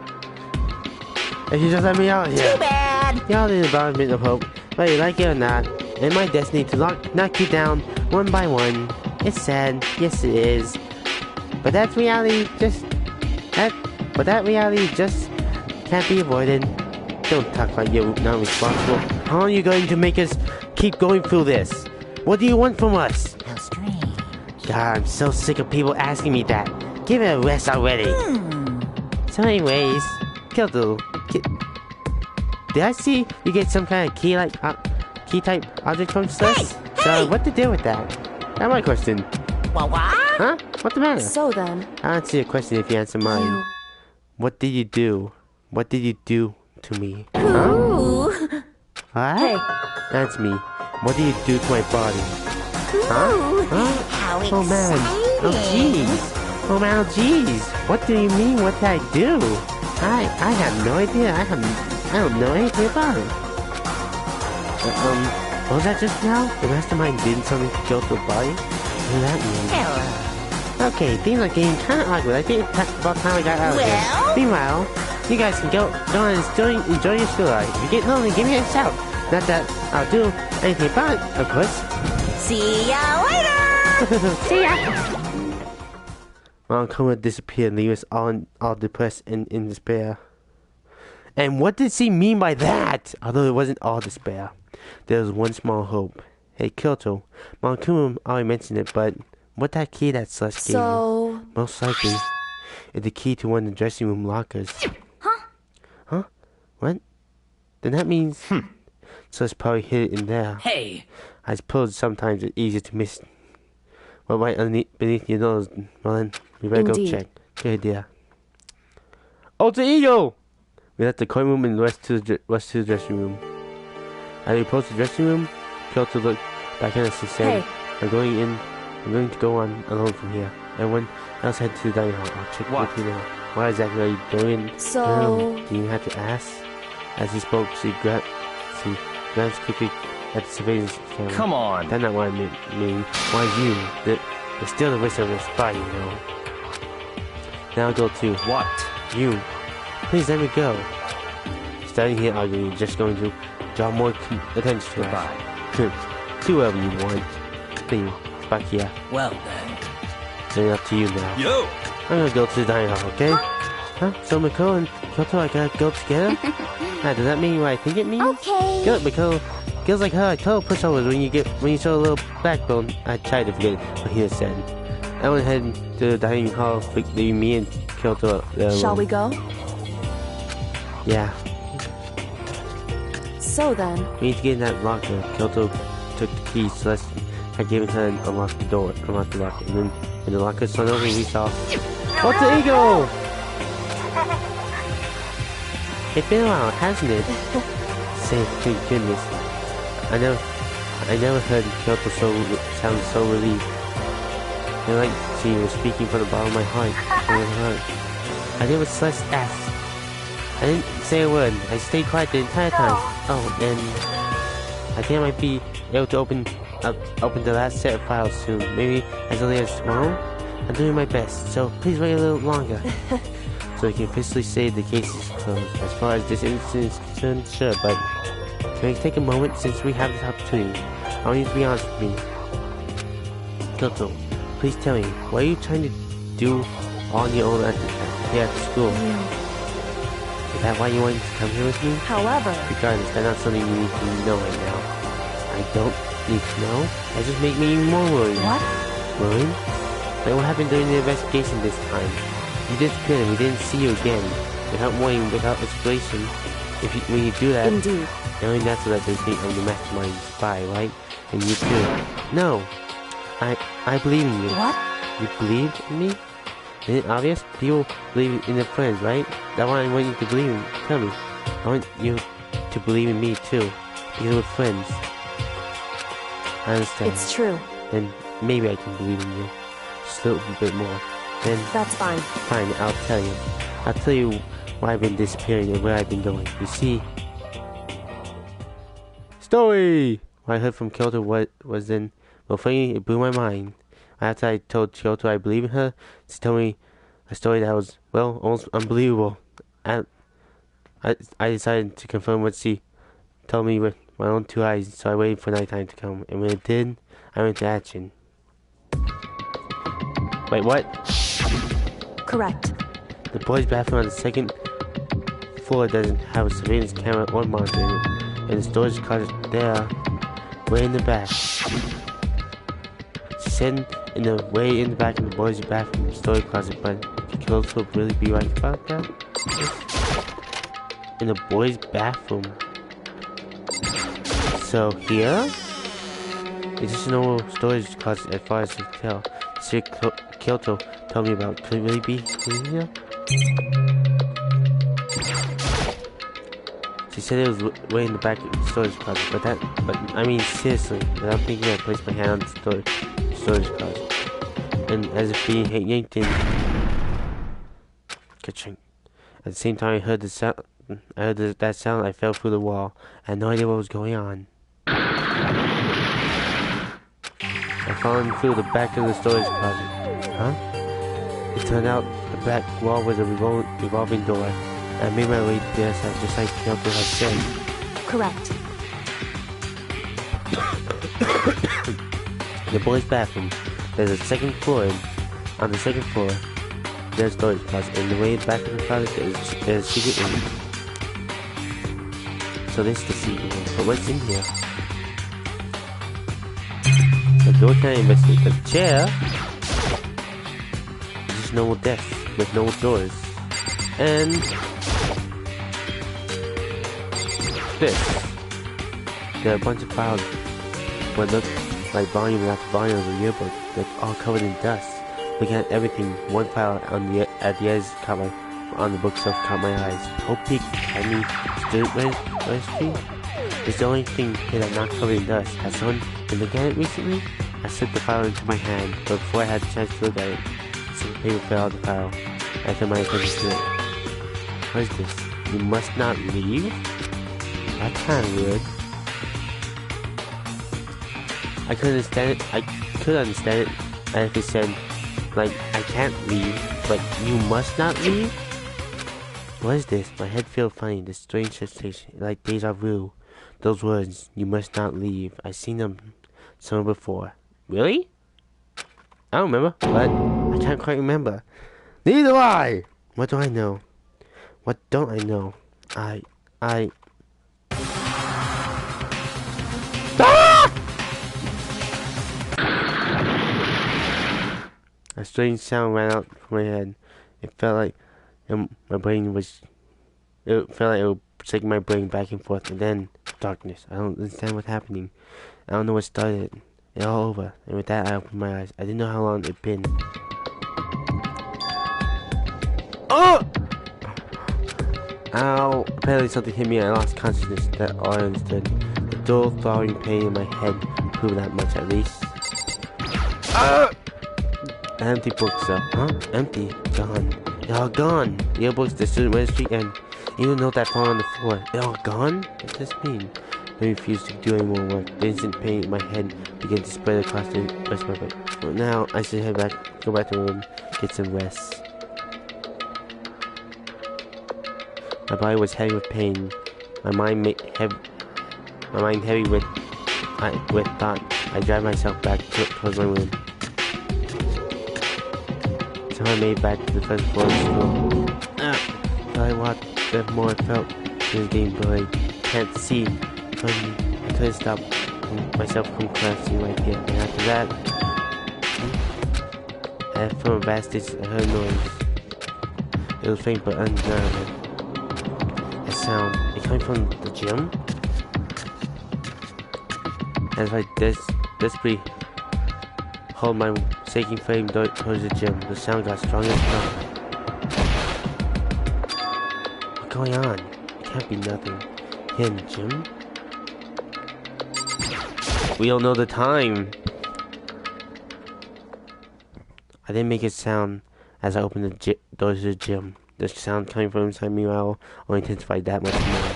you just let me out here. Too bad. Y'all the embodiment of hope, whether you like it or not. And my destiny to knock you down one by one. It's sad, yes it is. But that reality just can't be avoided. Don't talk like you're not responsible. How are you going to make us keep going through this? What do you want from us? How strange. God, I'm so sick of people asking me that. Give it a rest already. So anyways, Kildo, did I see you get some kind of key type object from Celeste? Hey! So what to do with that? That's my question. What? Huh? What's the matter? So then... I'll answer your question if you answer mine. What did you do? What did you do to me? Huh? Ooh. What? Hey. Answer me. What did you do to my body? Huh? Huh? How Oh man. Oh jeez. Oh man, oh jeez. What do you mean, what did I do? I have no idea. I don't know anything about it. What was that just now? The mastermind did something to kill the body? does that mean? Hello. Okay, things are getting kind of awkward. I think it's about time I got out of Well? here. Meanwhile, you guys can go on and enjoy your school life. If you get lonely, give me a shout. Not that I'll do anything about it, of course. See ya later! See ya! Monokuma disappeared, leaving us all depressed and in despair. And what did she mean by that? Although it wasn't all despair, there was one small hope. Hey, Kyoto, Monokuma already mentioned it, but what that key that Celeste gave me, most likely, is the key to one of the dressing room lockers. Huh? Huh? What? Then that means Celeste probably hid it in there. Hey! I suppose sometimes it's easier to miss what right beneath your nose. Well then, we better go check. Good idea. Alter Ego! We left the coin room and rushed to the dressing room. As we approached the dressing room, Kyoto looked back at us and said, I'm going to go on alone from here. Everyone else head to the dining hall. I'll check with you now. What exactly are you doing? So... Do you have to ask? As he spoke, she glanced quickly at the surveillance camera. Come on. That's not what I mean. Why you? There's still the risk of a spy, you know. Now I'll go too. What? You. Please let me go. Standing here arguing, you're just going to draw more attention to us. Do whatever you want. Please, back here. Well then. It's up to you now. Yo! I'm gonna go to the dining hall, okay? Huh? So Miko and Kyoto, I gotta go together? Does that mean what I think it means? Okay. Good, Miko. Girls like her are total pushovers when you show a little backbone. I tried to forget what he had said. I went ahead to the dining hall, leaving me and Kyoto there. Shall we go? Yeah. So then... We need to get in that locker. Kyoto took the keys, Celeste had given her and unlocked the locker. And then when the locker swung over, we saw... What's the ego? It's been a while, hasn't it? Thank goodness. I never heard Kyoto sound so relieved. And like she was speaking from the bottom of my heart. I did what Celeste asked. I didn't say a word. I stayed quiet the entire time. Oh, and I think I might be able to open the last set of files soon. Maybe as early as tomorrow. I'm doing my best, so please wait a little longer. So we can officially say the case is closed. As far as this incident is concerned, sure, but can we take a moment since we have this opportunity? I want you to be honest with me. Kyoto, please tell me, what are you trying to do on your own here at school? Is that why you wanted to come here with me? However... Regardless, that's not something you need to know right now. I don't need to know. That just makes me even more worried. What? Worried? Like what happened during the investigation this time? You disappeared and we didn't see you again. Without warning, without explanation. When you do that... Indeed. Only natural that they think I'm the mastermind spy, right? And you too. No! I believe in you. What? You believe in me? Isn't it obvious? People believe in their friends, right? That's why I want you to believe in me. Tell me. I want you to believe in me too. Because we're friends. I understand. It's true. Then maybe I can believe in you. Just a little bit more. Then... That's fine. Fine, I'll tell you. I'll tell you why I've been disappearing and where I've been going. You see... Story! What I heard from Kyoto was then... Well, funny, it blew my mind. After I told Kyoto I believe in her, she told me a story that was, well, almost unbelievable. I decided to confirm what she told me with my own two eyes, so I waited for nighttime to come. And when it did, I went to action. Wait, what? Correct. The boys' bathroom on the second floor doesn't have a surveillance camera or monitor in it, and the storage closet there, way in the back. She said in the way in the back of the boys' bathroom storage closet, but could Kyoto really be right about that? In the boys' bathroom. So here? It's just a normal storage closet as far as I can tell. See, Kyoto told me about. Could it really be here? She said it was way in the back of the storage closet, but I mean seriously, without thinking I placed my hand on the storage closet. And as if being yanked in. Ka-ching. At the same time I heard the sound, that sound, I fell through the wall. I had no idea what was going on. I I found through the back of the storage closet. Huh? It turned out the back wall was a revolving door. I made my way there just like Kyoko had said. Correct. The boys' bathroom. There's a second floor. On the second floor, there's storage closet. In the way back of the closet, there's a secret room. So this is the secret room. But what's in here? The door can't investigate. The chair. Just normal desk with no doors. And this. There are a bunch of files. What look like volume after volume of a yearbook. They're all covered in dust. Looking at everything, one file at the edge caught on the bookshelf caught my eyes. Whole peak, tiny student registry. It's the only thing here that's not covered in dust. Has someone been looking at it recently? I slipped the file into my hand, but before I had a chance to look at it, some paper fell out of the file. I turned my attention to it. What is this? You must not leave? That's kind of weird. I could understand it. I could understand it if it said, like, I can't leave, but you must not leave? What is this? My head feels funny. This strange sensation, like deja vu. Those words, you must not leave. I've seen them somewhere before. Really? I don't remember, but I can't quite remember. Neither do I! What do I know? What don't I know? Ah! A strange sound ran out from my head. It felt like my brain was... It felt like it was taking my brain back and forth, and then darkness. I don't understand what's happening. I don't know what started it. It's all over. And with that, I opened my eyes. I didn't know how long it'd been. Oh! Ow! Apparently something hit me and I lost consciousness. That's all I understood. The dull, throbbing pain in my head proved that much at least. An empty bookstore. Huh? Empty. Gone. They're all gone. The yearbooks, the student registry, and even though that fell on the floor. They're all gone? What does this mean? I refused to do any more work. The instant pain in my head began to spread across the rest of my body. Well, now I should go back to the room, get some rest. My body was heavy with pain. My mind heavy with thought. I dragged myself back towards my room. Somehow I made back to the first floor of the school. As I walked, the more I felt it was getting blurry. Can't see. I couldn't stop myself from collapsing right there. And after that, from a vast distance, I heard a noise. It was faint but undeniable. A sound. It came from the gym. As I desperately hold my shaking frame towards the gym, the sound got stronger and stronger. What's going on? It can't be nothing. Here in the gym? We don't know the time. I didn't make a sound as I opened the doors to the gym. The sound coming from inside me only intensified that much more.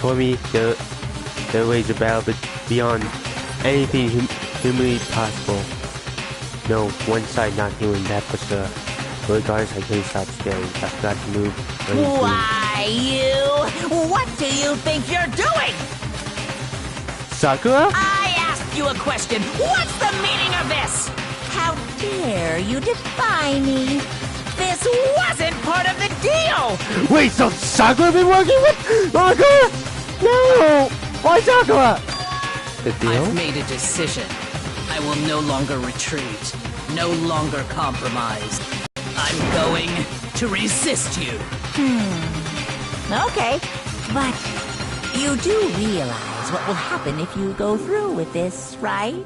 For me, there ways of battle beyond anything humanly possible. No, one side not human, that for sure. But regardless, I couldn't stop staring. I forgot to move. Why, you? What do you think you're doing? Sakura? I asked you a question. What's the meaning of this? How dare you defy me? This wasn't part of the deal! Wait, so Sakura been working with Sakura? No! Why Sakura? The deal? I've made a decision. I will no longer retreat, no longer compromise. I'm going to resist you. Okay, but you do realize what will happen if you go through with this, right?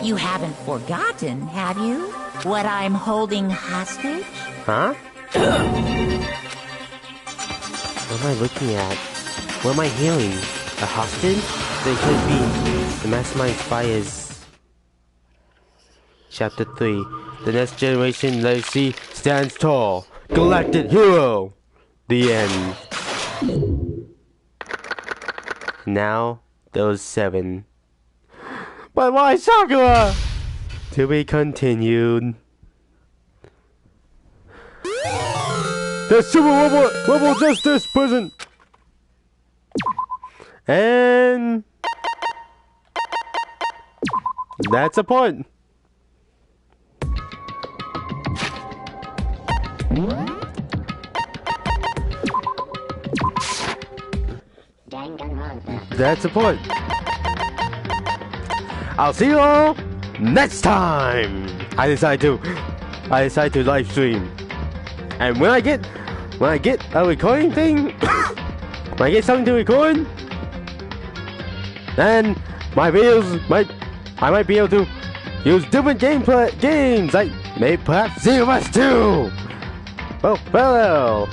You haven't forgotten, have you? What I'm holding hostage? Huh? What am I looking at? What am I hearing? A hostage? They could be. The mastermind spy is... Chapter 3. The next generation legacy stands tall. Galactic hero. The end. Now, those 7. But why Sakura? To be continued. The Super Level Justice present. And that's a point. That's a point. I'll see you all next time. I decide to live stream. And when I get a recording thing, when I get something to record, then I might be able to use different games like maybe perhaps Xenoverse 2. Well.